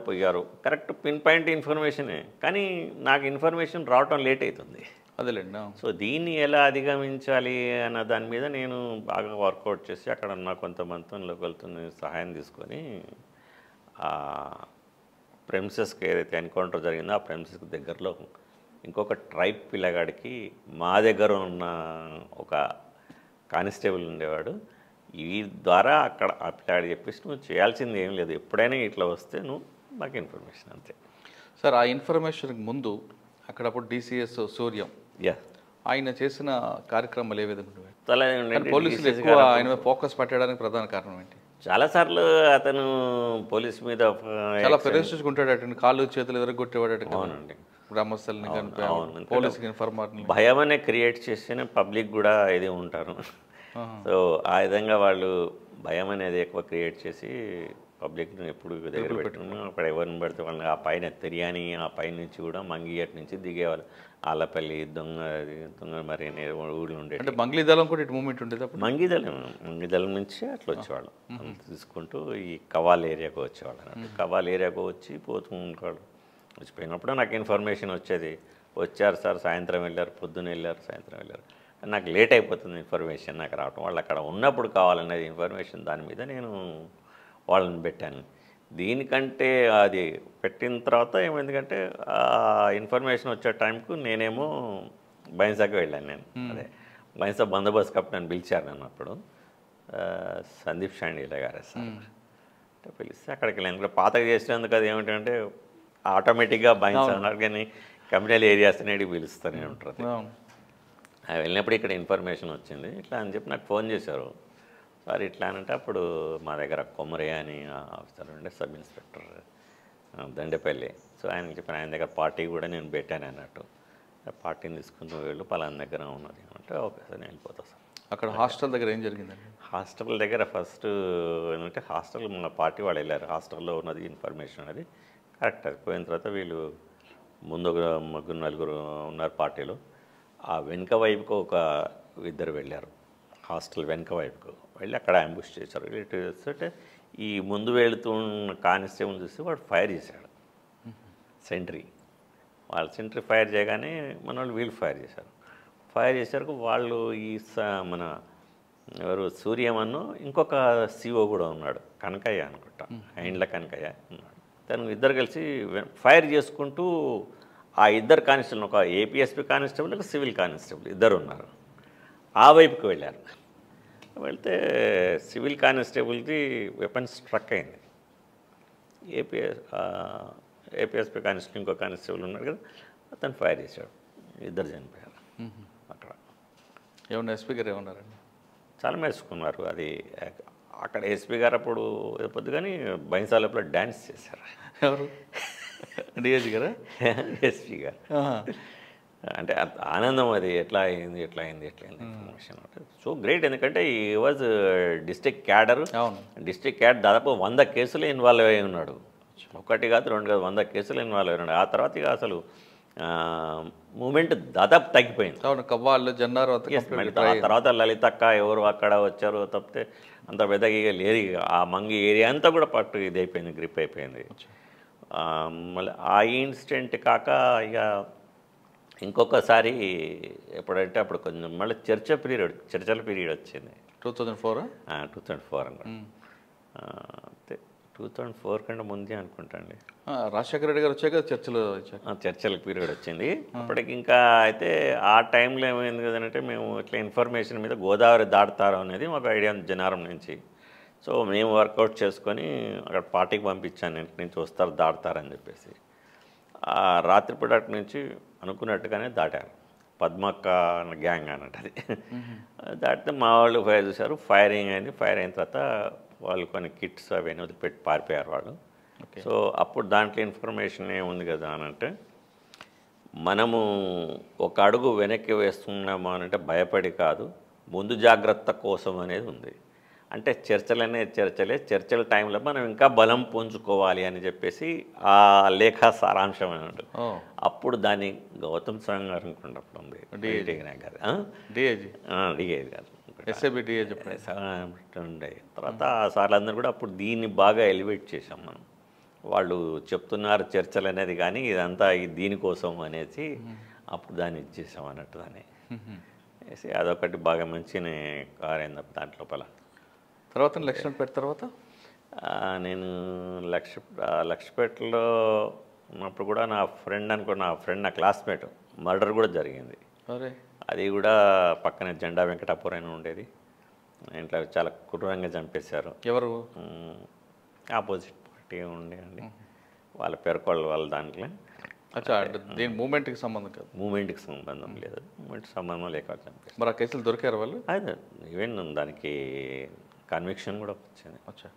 పోయారు కరెక్ట్ పిన్ పాయింట్ ఇన్ఫర్మేషనే, కానీ నాకు ఇన్ఫర్మేషన్ రావటం లేట్ అవుతుంది. అదేలేండి. సో దీన్ని ఎలా అధిగమించాలి అన్న దాని మీద నేను బాగా వర్కౌట్ చేసి అక్కడ ఉన్న కొంతమందితో లోకల్తో సహాయం తీసుకొని ప్రెమిసెస్కి ఏదైతే ఎన్కౌంటర్ జరిగిందో ఆ ప్రెమిసెస్కి దగ్గరలో ఇంకొక ట్రైబ్ పిల్లగాడికి మా దగ్గర ఉన్న ఒక కానిస్టేబుల్ ఉండేవాడు. ఈ ద్వారా అక్కడ ఆ పిల్లాడు చెప్పేసి నువ్వు చేయాల్సింది ఏం లేదు, ఎప్పుడైనా ఇట్లా వస్తే నువ్వు మాకు ఇన్ఫర్మేషన్ అంతే. సార్ ఆ ఇన్ఫర్మేషన్కి ముందు అక్కడప్పుడు డిసిఎస్ సూర్యం ఆయన చేసిన కార్యక్రమాలు ఏ విధంగా ఉండేవి? పోలీసులు ఎక్కువ ఆయన మీద ఫోకస్ పెట్టడానికి ప్రధాన కారణం ఏంటి? చాలాసార్లు అతను పోలీస్ మీద చాలా ఫెరోసిస్గా ఉంటాడు, కాళ్ళు చేతులు ఎదురగొట్టేవాడు. అవునండి, గ్రామస్తుల్ని పోలీసుకి ఇన్ఫార్మర్ని భయం అనే క్రియేట్ చేస్తేనే పబ్లిక్ కూడా ఇది ఉంటారు. సో ఆ విధంగా వాళ్ళు భయం అనేది ఎక్కువ క్రియేట్ చేసి పబ్లిక్ను ఎప్పుడు దగ్గర పెట్టుకున్నాం. అక్కడ ఎవరిని పడితే వాళ్ళని ఆ పైన తిరియాని ఆ పైన నుంచి కూడా మంగియట్ నుంచి దిగేవాళ్ళు. ఆలపల్లి దొంగ మరి ఊళ్ళు ఉండేది. అంటే మంగళీదళం కూడా ఇటు మూమెంట్ ఉండేది అప్పుడు. మంగిదళం నుంచి అట్లా వచ్చేవాళ్ళు తీసుకుంటూ ఈ కవాల్ ఏరియాకు వచ్చేవాళ్ళు అన్నట్టు. కవాల్ ఏరియాకు వచ్చి పోతూ ఉంటాడు. వచ్చిపోయినప్పుడు నాకు ఇన్ఫర్మేషన్ వచ్చేది, వచ్చారు సార్ సాయంత్రం వెళ్ళారు, పొద్దున్న వెళ్ళారు, సాయంత్రం వెళ్ళారు. నాకు లేట్ అయిపోతుంది ఇన్ఫర్మేషన్ నాకు రావటం. వాళ్ళు అక్కడ ఉన్నప్పుడు కావాలనేది ఇన్ఫర్మేషన్, దాని మీద నేను వాళ్ళని పెట్టాను. దీనికంటే అది పెట్టిన తర్వాత ఏమైందంటే ఆ ఇన్ఫర్మేషన్ వచ్చే టైంకు నేనేమో బైన్సాకి వెళ్ళాను. నేను అదే బైన్సా బందోబస్తు కెప్టెన్ పిలిచారు నన్ను అప్పుడు, సందీప్ షాండీలా గారే సార్ అంటే పిలిస్తే అక్కడికి వెళ్ళాను. ఇక్కడ పాతగా చేసినందుకు అది ఏమిటంటే ఆటోమేటిక్గా బైన్సా ఉన్నారు కానీ కమ్యూనల్ ఏరియాస్ అనేది పిలుస్తూనే ఉంటారు. వెళ్ళినప్పుడు ఇక్కడ ఇన్ఫర్మేషన్ వచ్చింది ఇట్లా అని చెప్పి నాకు ఫోన్ చేశారు. సార్ ఇట్లా అంటే అప్పుడు మా దగ్గర కొమరే అని ఆఫీసర్ ఉండే, సబ్ ఇన్స్పెక్టర్ దండపల్లి. సో ఆయనకి చెప్పాను, ఆయన దగ్గర పార్టీ కూడా నేను పెట్టాను అన్నట్టు. పార్టీని తీసుకుని వెళ్ళు పలానా దగ్గర ఉన్నది అంటే ఓకే సార్ నేను వెళ్ళిపోతాను సార్. అక్కడ హాస్టల్ దగ్గర ఏం జరిగిందండి? హాస్టల్ దగ్గర ఫస్ట్ ఏంటంటే హాస్టల్ మన పార్టీ వాళ్ళు వెళ్ళారు. హాస్టల్లో ఉన్నది ఇన్ఫర్మేషన్ అనేది కరెక్ట్. అది పోయిన తర్వాత వీళ్ళు ముందు ఒక ముగ్గురు నలుగురు ఉన్నారు పార్టీలో. ఆ వెనుక వైపుకు ఒక ఇద్దరు వెళ్ళారు, హాస్టల్ వెనుక వైపుకు వెళ్ళి అక్కడ అంబుష్ చేశారు. ఇటు చేస్తుంటే ఈ ముందు వెళుతున్న కానిస్టేబుల్ చూసి వాడు ఫైర్ చేశాడు, సెంట్రీ. వాళ్ళు సెంట్రీ ఫైర్ చేయగానే మన వాళ్ళు వీళ్ళు ఫైర్ చేశారు. ఫైర్ చేశారు వాళ్ళు ఈ మన ఎవరు సూర్యమన్ను ఇంకొక సిఓ కూడా ఉన్నాడు, కనకయ్య అనుకుంటా, ఇండ్ల కనకయ్య ఉన్నాడు. తను ఇద్దరు కలిసి ఫైర్ చేసుకుంటూ ఆ ఇద్దరు కానిస్టేబుల్, ఒక ఏపీఎస్పీ కానిస్టేబుల్ ఒక సివిల్ కానిస్టేబుల్ ఇద్దరు ఉన్నారు, ఆ వైపుకి వెళ్ళారు. వెళ్తే సివిల్ కానిస్టేబుల్ది వెపన్ స్ట్రక్ అయింది. ఏపీఎస్పీ కానిస్టేబుల్ ఇంకో కానిస్టేబుల్ ఉన్నాడు కదా, అతను ఫైర్ చేశాడు, ఇద్దరు చనిపోయారు అక్కడ. ఏమన్నా ఎస్పీ గారు ఏమన్నారండి? చాలా మెచ్చుకున్నారు. అది అక్కడ ఎస్పీ గారు అప్పుడు పొద్దు కానీ బైన్సాలపులో డ్యాన్స్ చేశారు. ఎవరు? డిఐజీ గారా? ఎస్పీ గారు. అంటే ఆనందం, అది ఎట్లా అయింది ఇన్ఫర్మేషన్ అంటే సో గ్రేట్. ఎందుకంటే ఈ was district cadre. District cadre దాదాపు 100 కేసులు ఇన్వాల్వ్ అయి ఉన్నాడు. ఒకటి కాదు రెండు కాదు, 100 కేసులు ఇన్వాల్వ్ అయి ఉన్నాడు. ఆ తర్వాత ఇక అసలు మూమెంట్ దాదాపు తగ్గిపోయింది. కవ్వాళ్ళు జన్నారు. ఆ తర్వాత లలితక్క ఎవరు అక్కడ వచ్చారు తప్పితే అంత పెద్దగా ఇక లేదు. ఆ మంగి ఏరియా అంతా కూడా పట్టు ఇది అయిపోయింది, గ్రిప్ అయిపోయింది. మళ్ళీ ఆ ఇన్సిడెంట్ కాక ఇక ఇంకొకసారి ఎప్పుడంటే అప్పుడు కొంచెం మళ్ళీ చర్చల పీరియడ్ వచ్చింది. 2004 అనుకోండి. 2004 కంటే ముందే అనుకుంటా అండి. రాజశేఖర రెడ్డి గారు వచ్చాక చర్చల పీరియడ్ వచ్చింది. అప్పటికి ఇంకా అయితే ఆ టైంలో ఏమైంది కదంటే మేము ఇట్లా ఇన్ఫర్మేషన్ మీద గోదావరి దాటుతారు అనేది మాకు ఐడియా ఉంది జనారం నుంచి. సో మేము వర్కౌట్ చేసుకొని అక్కడ పార్టీకి పంపించాను, ఇంటి నుంచి వస్తారు దాటుతారని చెప్పేసి. ఆ రాత్రిపూట అటు నుంచి అనుకున్నట్టుగానే దాటారు. పద్మక్క గ్యాంగ్ అన్నట్టు అది. దాటితే మా వాళ్ళు ఫైర్ చేశారు, ఫైరింగ్ అయింది. ఫైర్ అయిన తర్వాత వాళ్ళు కొన్ని కిట్స్ అవన్నీ వదిలిపెట్టి పారిపోయారు వాళ్ళు. సో అప్పుడు దాంట్లో ఇన్ఫర్మేషన్ ఏముంది కదా అని అంటే, మనము ఒక అడుగు వెనక్కి వేస్తున్నాము అని అంటే భయపడి కాదు, ముందు జాగ్రత్త కోసం అనేది ఉంది. అంటే చర్చల టైంలో మనం ఇంకా బలం పుంజుకోవాలి అని చెప్పేసి ఆ లేఖ సారాంశం అన్నట్టు. అప్పుడు దాన్ని గౌతమ్ సాంగ్ గారు అనుకున్నప్పుడు ఉంది, డిఏ గారు ఉండే. తర్వాత ఆ సార్లందరూ కూడా అప్పుడు దీన్ని బాగా ఎలివేట్ చేసాం మనం. వాళ్ళు చెప్తున్నారు చర్చలు అనేది కానీ ఇదంతా దీనికోసం అనేసి అప్పుడు దాన్ని ఇచ్చేసాం అన్నట్టు. దాన్ని వేసి అదొకటి బాగా మంచిగా కారైంది దాంట్లో లోపల. తర్వాత లక్ష్మణపేట తర్వాత నేను లక్ష్మపేటలో ఉన్నప్పుడు కూడా నా ఫ్రెండ్ నా క్లాస్మేట్ మర్డర్ కూడా జరిగింది. అరే అది కూడా పక్కనే జెండా వెంకటాపురం ఉండేది. ఇంట్లో చాలా క్రూరంగా చంపేశారు. ఎవరు? ఆపోజిట్ పార్టీ ఉండేయండి, వాళ్ళ పేరుకోళ్ళు వాళ్ళ దాంట్లో. అచ్చా, అంటే దీని మూమెంట్కి సంబంధం కాదు. మూమెంట్కి సంబంధం లేదు, మూమెంట్కి సంబంధం లేక చంపేశారు. మరి ఆ కేసులు దొరికారు వాళ్ళు? అదే ఈవెన్ దానికి కన్విక్షన్ కూడా వచ్చింది. అచ్చా,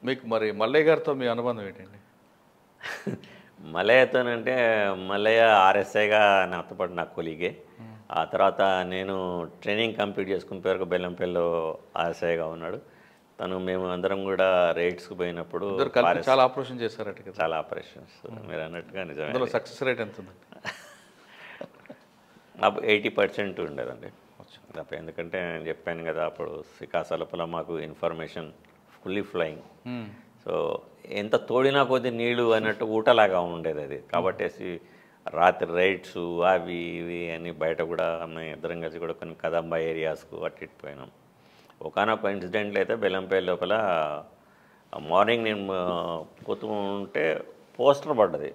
మీకు మరి మల్లయ్య గారితో మీ అనుబంధం ఏంటండి? మల్లయ్యతోనంటే మల్లయ్య ఆర్ఎస్ఐగా నాతో పాటు నా కొలీగే. ఆ తర్వాత నేను ట్రైనింగ్ కంప్లీట్ చేసుకున్న పేరుకు బెల్లంపల్లిలో ఆర్ఎస్ఐగా ఉన్నాడు తను. మేము అందరం కూడా రైడ్స్కి పోయినప్పుడు చాలా ఆపరేషన్ చేశారట కదా? చాలా ఆపరేషన్స్ మీరు అన్నట్టుగా నిజమే. సక్సెస్ రేట్ ఎంత ఉందండి? అప్పుడు 80% ఉండేదండి. ఎందుకంటే నేను చెప్పాను కదా, అప్పుడు సికాస లోపల మాకు ఇన్ఫర్మేషన్ ఫుల్లీ ఫ్లయింగ్. సో ఎంత తోడినా కొద్ది నీళ్ళు అన్నట్టు ఊటలాగా ఉండేది అది. కాబట్టి రాత్రి రైడ్స్ అవి ఇవి అని బయట కూడా మేము ఇద్దరం కలిసి కూడా కొన్ని కదంబా ఏరియాస్కు అటు పోయినాం. ఒకనొక ఇన్సిడెంట్లు అయితే బెల్లంపల్లి లోపల మార్నింగ్ నేను పోతూ ఉంటే పోస్టర్ పడ్డది,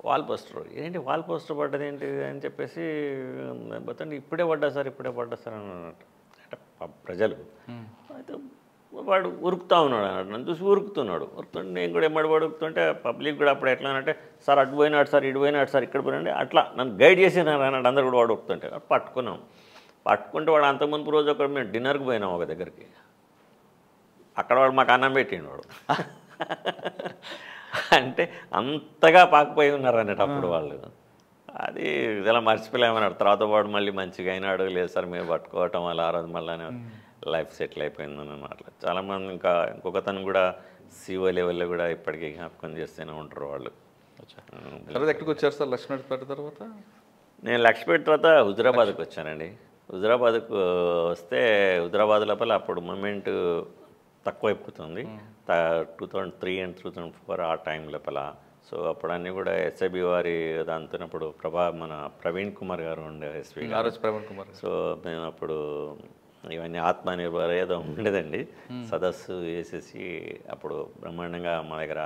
వాల్ పోస్టర్. ఏంటి వాల్ పోస్టర్ పడ్డది ఏంటి అని చెప్పేసి పోతుంటే ఇప్పుడే పడ్డా సార్ అని అన్నట్టు. అంటే ప్రజలు అయితే వాడు ఉరుకుతూ ఉన్నాడు అన్నట్టు, నన్ను చూసి ఉరుకుతుంటే నేను కూడా ఎమ్మడి ఉరుకుతుంటే పబ్లిక్ కూడా అప్పుడు ఎట్లా అంటే సార్ అటు పోయినాడు సార్ ఇటు పోయినాడు సార్ ఇక్కడ పోయినాడు అట్లా నన్ను గైడ్ చేసినారు అన్నట్టు. అందరు కూడా వాడు ఉరుకుతుంటే పట్టుకుంటే వాడు అంతకుముందు రోజు ఒకటి మేము డిన్నర్కి పోయినాం ఒక దగ్గరికి. అక్కడ వాడు మాకు అన్నం పెట్టిండు వాడు. అంటే అంతగా పాకపోయి ఉన్నారు అన్నట్టు అప్పుడు వాళ్ళు. అది ఇలా మర్చిపోలేమన్నాడు. తర్వాత వాడు మళ్ళీ మంచిగా అయినాడు. లేదు సార్ మీరు పట్టుకోవటం వల్ల ఆ రోజు మళ్ళీ లైఫ్ సెటిల్ అయిపోయిందని అట్లా చాలామంది. ఇంకొకతను కూడా సిఓ లెవెల్లో కూడా ఇప్పటికీ జ్ఞాపకం చేస్తూనే ఉంటారు వాళ్ళు. తర్వాత ఎక్కడికి వచ్చారు సార్ లక్ష్మీపేట తర్వాత? నేను లక్ష్మీపేట తర్వాత హుజురాబాద్కి వచ్చానండి. హుజురాబాద్కు వస్తే హుజురాబాద్ లోపల అప్పుడు మూమెంట్ తక్కువ అయిపోతుంది. 2003 and 2004 ఆ టైం లోపల. సో అప్పుడు అన్నీ కూడా ఎస్ఐబి వారి దాంతోనప్పుడు మన ప్రవీణ్ కుమార్ గారు ఉండే ఎస్పీ ప్రవీణ్ కుమార్. సో మేము అప్పుడు ఇవన్నీ ఆత్మనిర్భర్ ఏదో ఉండేదండి సదస్సు వేసేసి అప్పుడు బ్రహ్మాండంగా మా దగ్గర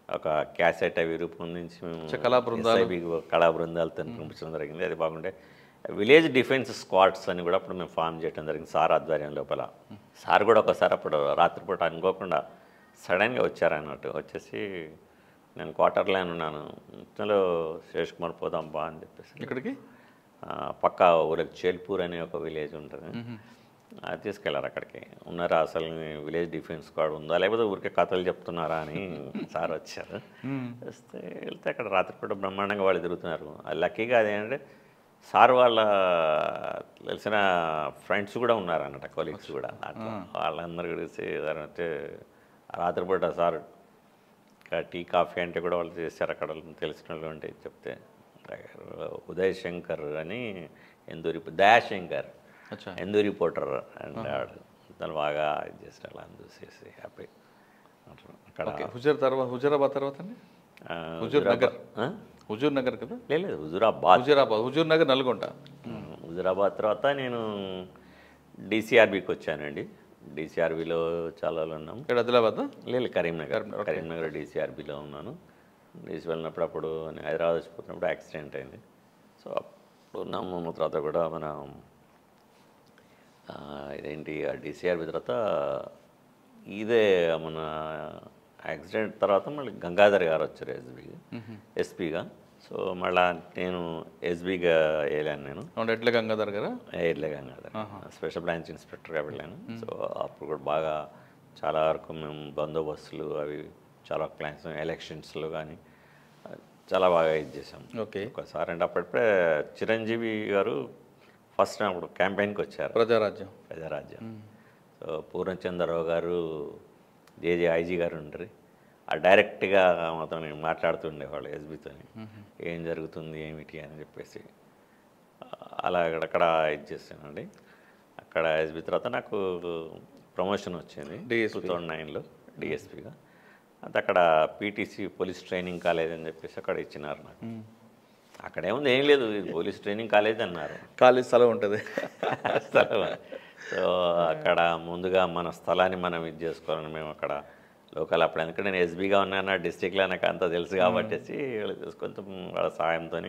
ఒక క్యాసెట్ అవి రూపొందించి మేము కళా బృందాలతో పంపించడం జరిగింది. అది బాగుండే. విలేజ్ డిఫెన్స్ స్క్వాడ్స్ అని కూడా అప్పుడు మేము ఫామ్ చేయడం జరిగింది సార్ ఆధ్వర్యం లోపల. సార్ కూడా ఒకసారి అప్పుడు రాత్రిపూట అనుకోకుండా సడన్గా వచ్చారన్నట్టు. వచ్చేసి నేను క్వార్టర్ లైన్ ఉన్నాను, ఇంతలో శేష్ కుమార్ పోదాం బా అని చెప్పేసి ఇక్కడికి పక్కా ఊరికి చేల్పూర్ అనే ఒక విలేజ్ ఉంటుంది, అది తీసుకెళ్లారు. అక్కడికి ఉన్నారా అసలు విలేజ్ డిఫెన్స్ స్క్వాడ్ ఉందా లేకపోతే ఊరికే కథలు చెప్తున్నారా అని సార్ వచ్చారు. వస్తే వెళ్తే అక్కడ రాత్రిపూట బ్రహ్మాండంగా వాళ్ళు తిరుగుతున్నారు. లక్కీగా అదేంటంటే సార్ వాళ్ళ తెలిసిన ఫ్రెండ్స్ కూడా ఉన్నారు అన్నట్టు, కొలీగ్స్ కూడా. అట్లా వాళ్ళందరూ కలిసి అంటే రాత్రిపూట సార్ టీ కాఫీ అంటే కూడా వాళ్ళు చేశారు. అక్కడ తెలిసిన వాళ్ళు అంటే చెప్తే ఉదయ్ శంకర్ అని దయాశంకర్ ఎందూరి రిపోర్టర్ అండ్ తను బాగా ఇది చేస్తారు. అలా చూసేసి హ్యాపీ. అక్కడ హుజూరాబాద్ తర్వాత హుజూర్ నగర్ కదా? లేదు హుజూర్ నగర్ నల్గొండ. హుజూరాబాద్ తర్వాత నేను డిసిఆర్బికి వచ్చానండి. డిసిఆర్బిలో చాలా ఉన్నాము. ఇక్కడ ఆదిలాబాద్? లేదు, కరీంనగర్ డిసిఆర్బిలో ఉన్నాను. డీసీ వెళ్ళినప్పుడు అప్పుడు నేను హైదరాబాద్ వచ్చిపోతున్నప్పుడు యాక్సిడెంట్ అయింది. సో అప్పుడు ఉన్నాము. తర్వాత కూడా మన ఇదేంటి డిసిఆర్బి తర్వాత ఇదే మన యాక్సిడెంట్ తర్వాత మళ్ళీ గంగాధర్ గారు వచ్చారు ఎస్పీగా. సో మళ్ళీ నేను ఎస్బీగా వెళ్ళాను. నేను ఎడ్ల గంగాధర్ గారు స్పెషల్ బ్రాంచ్ ఇన్స్పెక్టర్గా వెళ్ళాను. సో అప్పుడు కూడా బాగా చాలా వరకు మేము బందోబస్తులు అవి చాలా ప్లాన్స్ ఎలక్షన్స్లో కానీ చాలా బాగా ఇది చేసాం. ఒకసారి అంటే అప్పుడే చిరంజీవి గారు ఫస్ట్ అప్పుడు క్యాంపెయిన్కి వచ్చారు, ప్రజారాజ్యం. సో పూర్ణచంద్రరావు గారు జేజే ఐజీ గారు ఉంటారు, ఆ డైరెక్ట్గా మాతో మాట్లాడుతుండేవాళ్ళు ఎస్బీతో, ఏం జరుగుతుంది ఏమిటి అని చెప్పేసి. అలా అక్కడ ఇది చేస్తానండి. అక్కడ ఎస్బీ తర్వాత నాకు ప్రమోషన్ వచ్చింది 2009లో డిఎస్పీగా. అది అక్కడ పీటీసీ పోలీస్ ట్రైనింగ్ కాలేజ్ అని చెప్పేసి అక్కడ ఇచ్చినారు నాకు. అక్కడేముంది ఏం లేదు, ఇది పోలీస్ ట్రైనింగ్ కాలేజ్ అన్నారు. కాలేజ్ స్థలం ఉంటుంది స్థలం. సో అక్కడ ముందుగా మన స్థలాన్ని మనం ఇది చేసుకోవాలని మేము అక్కడ లోకల్ అప్పుడు, ఎందుకంటే నేను ఎస్బీగా ఉన్నాను డిస్టిక్లో నాకు అంతా తెలుసు కాబట్టి కొంచెం వాళ్ళ సహాయంతో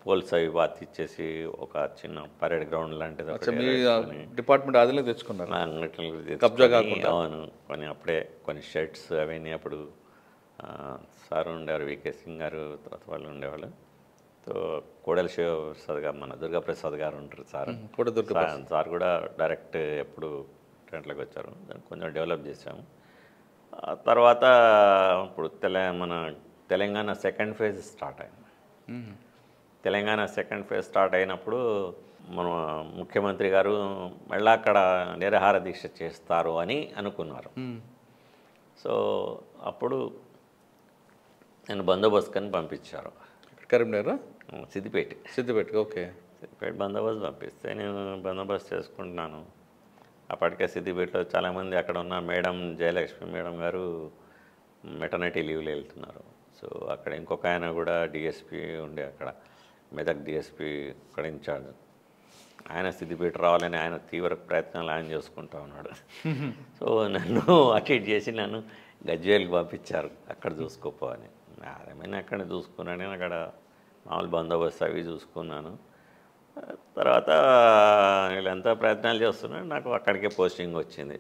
పోల్స్ అవి బాత్ ఇచ్చేసి ఒక చిన్న పరేడ్ గ్రౌండ్ లాంటిది ఒకటి మీ వేసుకొని, డిపార్ట్మెంట్ అదిలో తెచ్చుకున్నారు అన్నిటిని కబ్జా తెచ్చుకొని, కాకుండా. అవును కొన్ని అప్పుడే కొన్ని షర్ట్స్ అవన్నీ అప్పుడు సార్ ఉండేవారు, వికే సింగ్ గారు, తర్వాత వాళ్ళు ఉండేవాళ్ళు. సో కోడెల శివప్రసాద్ గారు, మన దుర్గాప్రసాద్ గారు ఉంటారు సార్. కూడా సార్ కూడా డైరెక్ట్ ఎప్పుడు టెంట్లోకి వచ్చారు. దాన్ని కొంచెం డెవలప్ చేసాము. ఆ తర్వాత ఇప్పుడు మన తెలంగాణ సెకండ్ ఫేజ్ స్టార్ట్ అయింది. తెలంగాణ సెకండ్ ఫేజ్ స్టార్ట్ అయినప్పుడు మన ముఖ్యమంత్రి గారు మళ్ళీ అక్కడ నిరాహార దీక్ష చేస్తారు అని అనుకున్నారు. సో అప్పుడు నేను బందోబస్తుకని పంపించారు. కరీంనగర్, సిద్దిపేట. ఓకే. సిద్దిపేట బందోబస్తు పంపిస్తే నేను బందోబస్తు చేసుకుంటున్నాను. అప్పటికే సిద్దిపేటలో చాలామంది అక్కడ ఉన్న మేడం జయలక్ష్మి మేడం గారు మెటర్నిటీ లీవ్లో వెళ్తున్నారు. సో అక్కడ ఇంకొక ఆయన కూడా డిఎస్పీ ఉండే, అక్కడ మెదక్ డిఎస్పీ అక్కడ ఇన్ఛార్జ్, ఆయన సిద్దిపేట రావాలని ఆయన తీవ్ర ప్రయత్నాలు ఆయన చేసుకుంటా ఉన్నాడు. సో నన్ను అటు ఇటు చేసి నన్ను గజ్వేల్కి పంపించారు, అక్కడ చూసుకోపోవని. అదేమైనా అక్కడ చూసుకున్నాను, నేను అక్కడ మామూలు బందోబస్తు అవి చూసుకున్నాను. తర్వాత వీళ్ళంతా ప్రయత్నాలు చేస్తున్నాను, నాకు అక్కడికే పోస్టింగ్ వచ్చింది.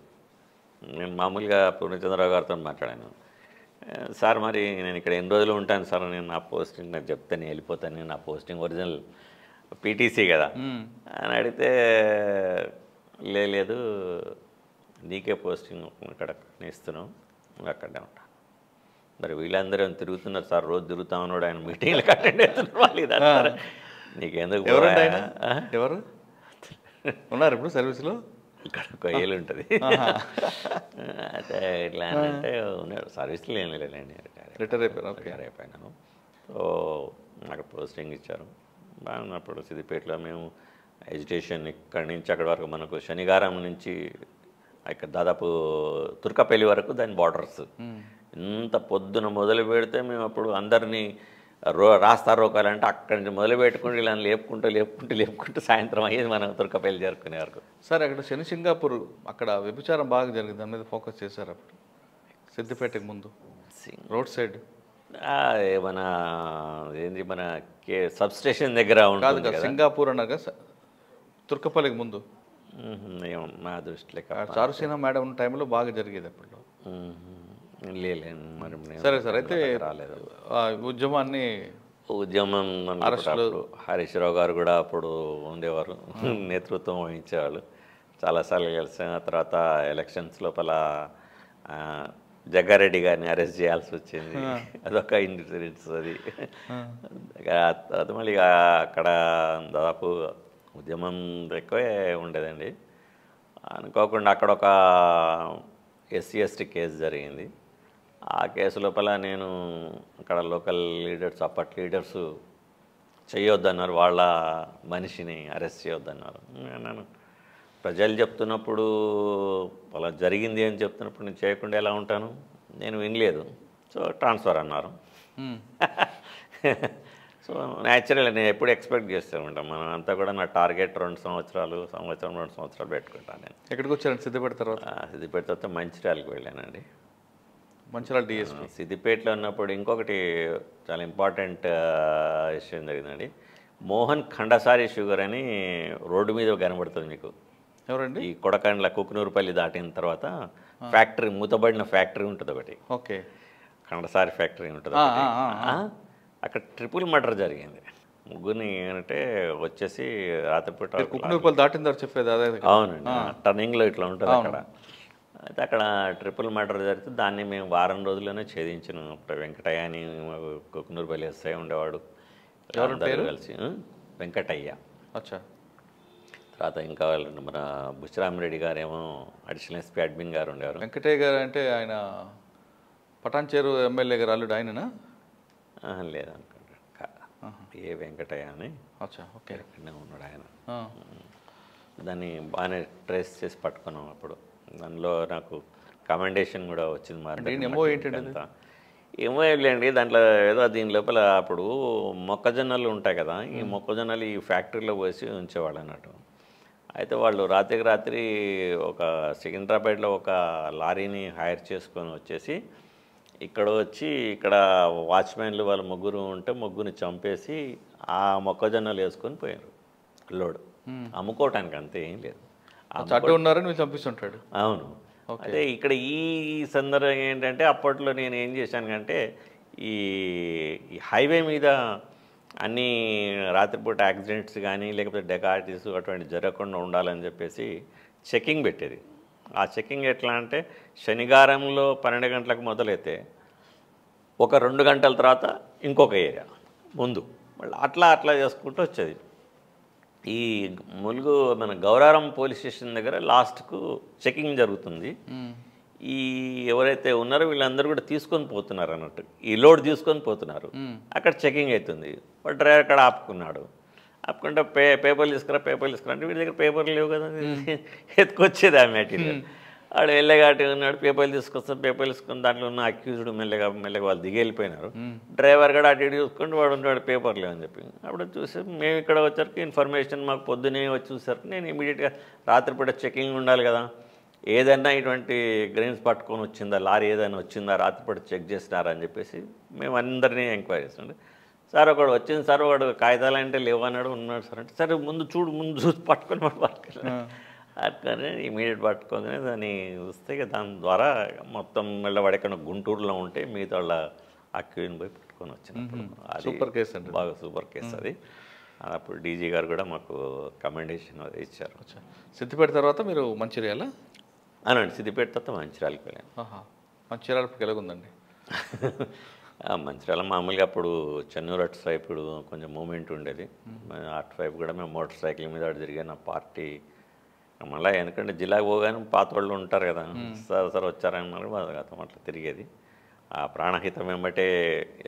నేను మామూలుగా పూర్ణచంద్రరావు గారితో మాట్లాడాను, సార్ మరి నేను ఇక్కడ ఎన్ని రోజులు ఉంటాను సార్, నేను నా పోస్టింగ్ నాకు చెప్తే నేను వెళ్ళిపోతాను, నేను నా పోస్టింగ్ ఒరిజినల్ పీటీసీ కదా అని అడిగితే, లేదు నీకే పోస్టింగ్ ఇక్కడ ఇస్తున్నావు, నువ్వు అక్కడే ఉంటా. మరి వీళ్ళందరూ తిరుగుతున్నారు సార్, రోజు తిరుగుతా ఉన్నాడు, ఆయన మీటింగ్లకు అటెండ్ అవుతున్నారు వాళ్ళు, ఇదంతా నీకెందుకు. ఎవరు ఉన్నారు ఇప్పుడు సర్వీస్లో? ఇక్కడ ఒక ఏళ్ళు ఉంటుంది. అయితే ఇట్లా అంటే ఉన్నాడు, సర్వీస్లో ఏం లేదండి, రిటైర్ అయిపోయినాను. సో నాకు పోస్టింగ్ ఇచ్చారు. బాగున్నప్పుడు సిద్దిపేటలో మేము ఎడ్యుకేషన్ ఇక్కడి నుంచి అక్కడి వరకు మనకు శనిగారం నుంచి ఇక్కడ దాదాపు తుర్కపల్లి వరకు దాని బార్డర్స్. ఇంత పొద్దున మొదలు పెడితే మేము అప్పుడు అందరినీ రాస్తా రోకాలంటే అక్కడి నుంచి మొదలు పెట్టుకుంటూ ఇలా లేపుకుంటూ సాయంత్రం అయ్యేది మనం తుర్కపల్లి జరుపుకునే వరకు. సార్ అక్కడ సింగాపూర్ అక్కడ వ్యభిచారం బాగా జరిగింది, దాని మీద ఫోకస్ చేశారు అప్పుడు సిద్దిపేటకి ముందు రోడ్ సైడ్. మన ఏంది మన సబ్స్టేషన్ దగ్గర ఉంటుంది సింగాపూర్ అనగా తుర్కపల్లికి ముందు. మా దృష్టిలో చారుసేన మేడం ఉన్న టైంలో బాగా జరిగేది అప్పట్లో. మరి సరే సార్, అయితే రాలేదు ఉద్యమం హరీష్ రావు గారు కూడా అప్పుడు ఉండేవారు, నేతృత్వం వహించేవాళ్ళు. చాలాసార్లు కలిసిన తర్వాత ఎలక్షన్స్ లోపల జగ్గారెడ్డి గారిని అరెస్ట్ చేయాల్సి వచ్చింది, అదొక ఇన్సిడెంట్స్. అది మళ్ళీ అక్కడ దాదాపు ఉద్యమం ఎక్కువే ఉండేదండి. అనుకోకుండా అక్కడ ఒక SC/ST కేసు జరిగింది. ఆ కేసు లోపల నేను అక్కడ లోకల్ లీడర్స్, అప్పటి లీడర్స్ చేయొద్దన్నారు, వాళ్ళ మనిషిని అరెస్ట్ చేయొద్దన్నారు. నేను ప్రజలు చెప్తున్నప్పుడు అలా జరిగింది అని చెప్తున్నప్పుడు నేను చేయకుండా ఎలా ఉంటాను, నేను వినలేదు. సో ట్రాన్స్ఫర్ అన్నారు. సో న్యాచురల్ నేను ఎప్పుడు ఎక్స్పెక్ట్ చేస్తూ ఉంటాను, మనం అంతా కూడా నా టార్గెట్ 2 సంవత్సరాలు 2 సంవత్సరాలు పెట్టుకుంటాను. నేను ఎక్కడికి వచ్చారండి సిద్దిపేట తర్వాత? సిద్దిపేట తర్వాత మంచిర్యాలకు వెళ్ళానండి. మంచిర్యాల డిఎస్పీ. సిద్దిపేటలో ఉన్నప్పుడు ఇంకొకటి చాలా ఇంపార్టెంట్ విషయం జరిగిందండి. మోహన్ ఖండసారి షుగర్ అని రోడ్డు మీద కనబడుతుంది మీకు. ఎవరండి? ఈ కొడకండ్ల కుకునూరుపల్లి దాటిన తర్వాత ఫ్యాక్టరీ, మూతబడిన ఫ్యాక్టరీ ఉంటుంది ఒకటి. ఓకే. ఖండసారి ఫ్యాక్టరీ ఉంటుంది. అక్కడ ట్రిపుల్ మర్డర్ జరిగింది. ముగ్గురిని అంటే వచ్చేసి రాత్రిపూట కుకునూరుపల్లి దాటిన చెప్పేది అదే. అవునండి, టర్నింగ్లో ఇట్లా ఉంటుంది అక్కడ. అయితే అక్కడ ట్రిపుల్ మర్డర్ జరిగితే దాన్ని మేము వారం రోజుల్లోనే ఛేదించినాం. అప్పుడు వెంకటయ్య అని కుకునూరుపల్లి ఎస్ఐ ఉండేవాడు, అందరూ కలిసి. వెంకటయ్య. అచ్చా. తర్వాత ఇంకా మన బుచ్చిరామిరెడ్డి గారేమో అడిషనల్ ఎస్పీ అడ్మిన్ గారు ఉండేవారు. వెంకటయ్య గారు అంటే ఆయన పటాన్చేరు ఎమ్మెల్యే గారు అల్లుడు ఆయననా? లేదనుకుంటా, ఏ వెంకటయ్య అని. అచ్చా, ఓకే. ఎక్కడనే ఉన్నాడు ఆయన. దాన్ని బాగానే ట్రేస్ చేసి పట్టుకున్నాం. అప్పుడు దానిలో నాకు కమెండేషన్ కూడా వచ్చింది. ఏమో లేండి, దాంట్లో ఏదో దీని లోపల అప్పుడు మొక్కజొన్నలు ఉంటాయి కదా, ఈ మొక్కజొన్నలు ఈ ఫ్యాక్టరీలో పోసి ఉంచేవాళ్ళు అన్నట్టు. అయితే వాళ్ళు రాత్రికి రాత్రి ఒక సికింద్రాబాద్లో ఒక లారీని హైర్ చేసుకొని వచ్చేసి ఇక్కడ వచ్చి ఇక్కడ వాచ్మెన్లు వాళ్ళు ముగ్గురు ఉంటే ముగ్గురిని చంపేసి ఆ మొక్కజొన్నలు వేసుకొని పోయారు లోడ్ అమ్ముకోవటానికి అంతే ఏం లేదు. అడ్డు ఉన్నారని మీరు చంపిస్తుంటాడు. అవును. అదే ఇక్కడ ఈ సందర్భం ఏంటంటే అప్పట్లో నేను ఏం చేశాను అంటే ఈ హైవే మీద అన్నీ రాత్రిపూట యాక్సిడెంట్స్ కానీ లేకపోతే డెకాటీస్ అటువంటి జరగకుండా ఉండాలని చెప్పేసి చెకింగ్ పెట్టేది. ఆ చెకింగ్ ఎట్లా అంటే శనివారంలో 12 గంటలకు మొదలైతే ఒక 2 గంటల తర్వాత ఇంకొక ఏరియా ముందు మళ్ళీ అట్లా చేసుకుంటూ వచ్చేది. ఈ ములుగు మన గౌరారం పోలీస్ స్టేషన్ దగ్గర లాస్ట్కు చెకింగ్ జరుగుతుంది. ఈ ఎవరైతే ఉన్నారో వీళ్ళందరూ కూడా తీసుకొని పోతున్నారు అన్నట్టు, ఈ లోడ్ తీసుకొని పోతున్నారు. అక్కడ చెకింగ్ అవుతుంది. వాడు డ్రైవర్ అక్కడ ఆపుకున్నాడు. ఆపుకుంటే పేపర్లు తీసుకురా అంటే వీడి దగ్గర పేపర్లు లేవు కదా, ఎత్తుకొచ్చేది ఆ మెటీరియల్. వాడు వెళ్ళగాటి ఉన్నాడు, పేపర్లు తీసుకొని దాంట్లో ఉన్న అక్యూజ్డ్ మెల్లగా వాళ్ళు దిగి వెళ్ళిపోయినారు. డ్రైవర్ కూడా అటు ఇటు చూసుకుంటూ వాడు ఉంటాడు పేపర్లు అని చెప్పి. అప్పుడు చూసి మేము ఇక్కడ వచ్చరికి ఇన్ఫర్మేషన్ మాకు పొద్దునే వచ్చి చూసరికి నేను ఇమీడియట్గా రాత్రిపూట చెకింగ్ ఉండాలి కదా, ఏదైనా ఇటువంటి గ్రెయిన్స్ పట్టుకొని వచ్చిందా, లారీ ఏదైనా వచ్చిందా, రాత్రిపూట చెక్ చేసినారా అని చెప్పేసి మేము అందరినీ ఎంక్వైరీ చేస్తుండే. సార్ ఒకడు వచ్చింది సార్, వాడు కాగితాలు అంటే లేవు అన్నాడు, ఉన్నాడు సార్ అంటే సరే ముందు చూసి పట్టుకొని అట్లనే ఇమీడియట్ పట్టుకోగానే దాన్ని వస్తే దాని ద్వారా మొత్తం మళ్ళీ వాడు ఎక్కడ గుంటూరులో ఉంటే మిగతా వాళ్ళ అక్యూని పోయి పట్టుకొని వచ్చినప్పుడు అది సూపర్ కేసు అండి, బాగా సూపర్ కేసు అది. అప్పుడు డీజీ గారు కూడా మాకు కమెండేషన్ అది ఇచ్చారు. సిద్దిపేట తర్వాత మీరు మంచిర్యాల అనండి, సిద్దిపేట తర్వాత మంచిర్యాలకు వెళ్ళాను. మంచిర్యాల ఎలాగుందండి? మంచిర్యాల మామూలుగా అప్పుడు చెన్నూరు అటు సైపుడు కొంచెం మూమెంట్ ఉండేది. అటు వైపు కూడా మేము మోటార్ సైకిల్ మీద అటు తిరిగాను. ఆ పార్టీ మళ్ళీ ఎందుకంటే జిల్లాకు పోగానే పాత వాళ్ళు ఉంటారు కదా, సార్ వచ్చారన్నారు గతం అట్లా తిరిగేది. ఆ ప్రాణహితం ఏమంటే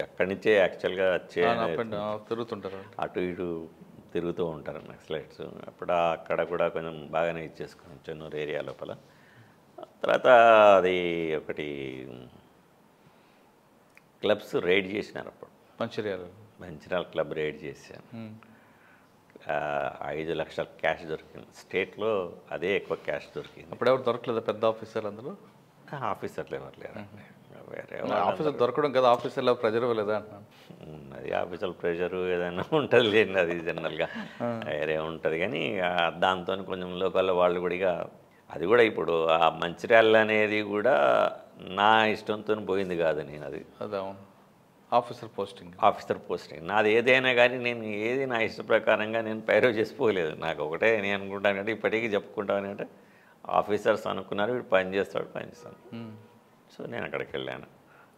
ఎక్కడి నుంచే యాక్చువల్గా తిరుగుతుంటారు, అటు ఇటు తిరుగుతూ ఉంటారు నక్సలైట్స్. అప్పుడు అక్కడ కూడా కొంచెం బాగానే ఇచ్చేసుకున్నాం చెన్నూరు ఏరియా లోపల. తర్వాత అది ఒకటి క్లబ్స్ రైడ్ చేసినారు అప్పుడు మంచిర్యాల క్లబ్ రైడ్ చేశాను. 5 లక్షల క్యాష్ దొరికింది. స్టేట్లో అదే ఎక్కువ క్యాష్ దొరికింది. అప్పుడు ఎవరు దొరకలేదు పెద్ద ఆఫీసర్లు అందరూ? ఆఫీసర్లు ఎవరు లేరు, వేరే ఆఫీసర్ దొరకడం కదా, ఆఫీసర్లో ప్రెజర్ లేదా అంటున్నాను. అది ఆఫీసర్ ప్రెషరు ఏదైనా ఉంటుంది లేండి, అది జనరల్గా వేరే ఉంటుంది. కానీ దాంతో కొంచెం లోకల్ వాళ్ళు కూడా అది కూడా ఇప్పుడు ఆ మంచిర్యాల అనేది కూడా నా ఇష్టంతో పోయింది కాదు. నేను అది ఆఫీసర్ పోస్టింగ్ నాది ఏదైనా కానీ నేను ఏది నా ఇష్ట ప్రకారంగా నేను పైరో చేసిపోలేదు. నాకు ఒకటే నేను అనుకుంటానంటే ఇప్పటికీ చెప్పుకుంటానంటే ఆఫీసర్స్ అనుకున్నారు వీడు పని చేస్తాను. సో నేను అక్కడికి వెళ్ళాను.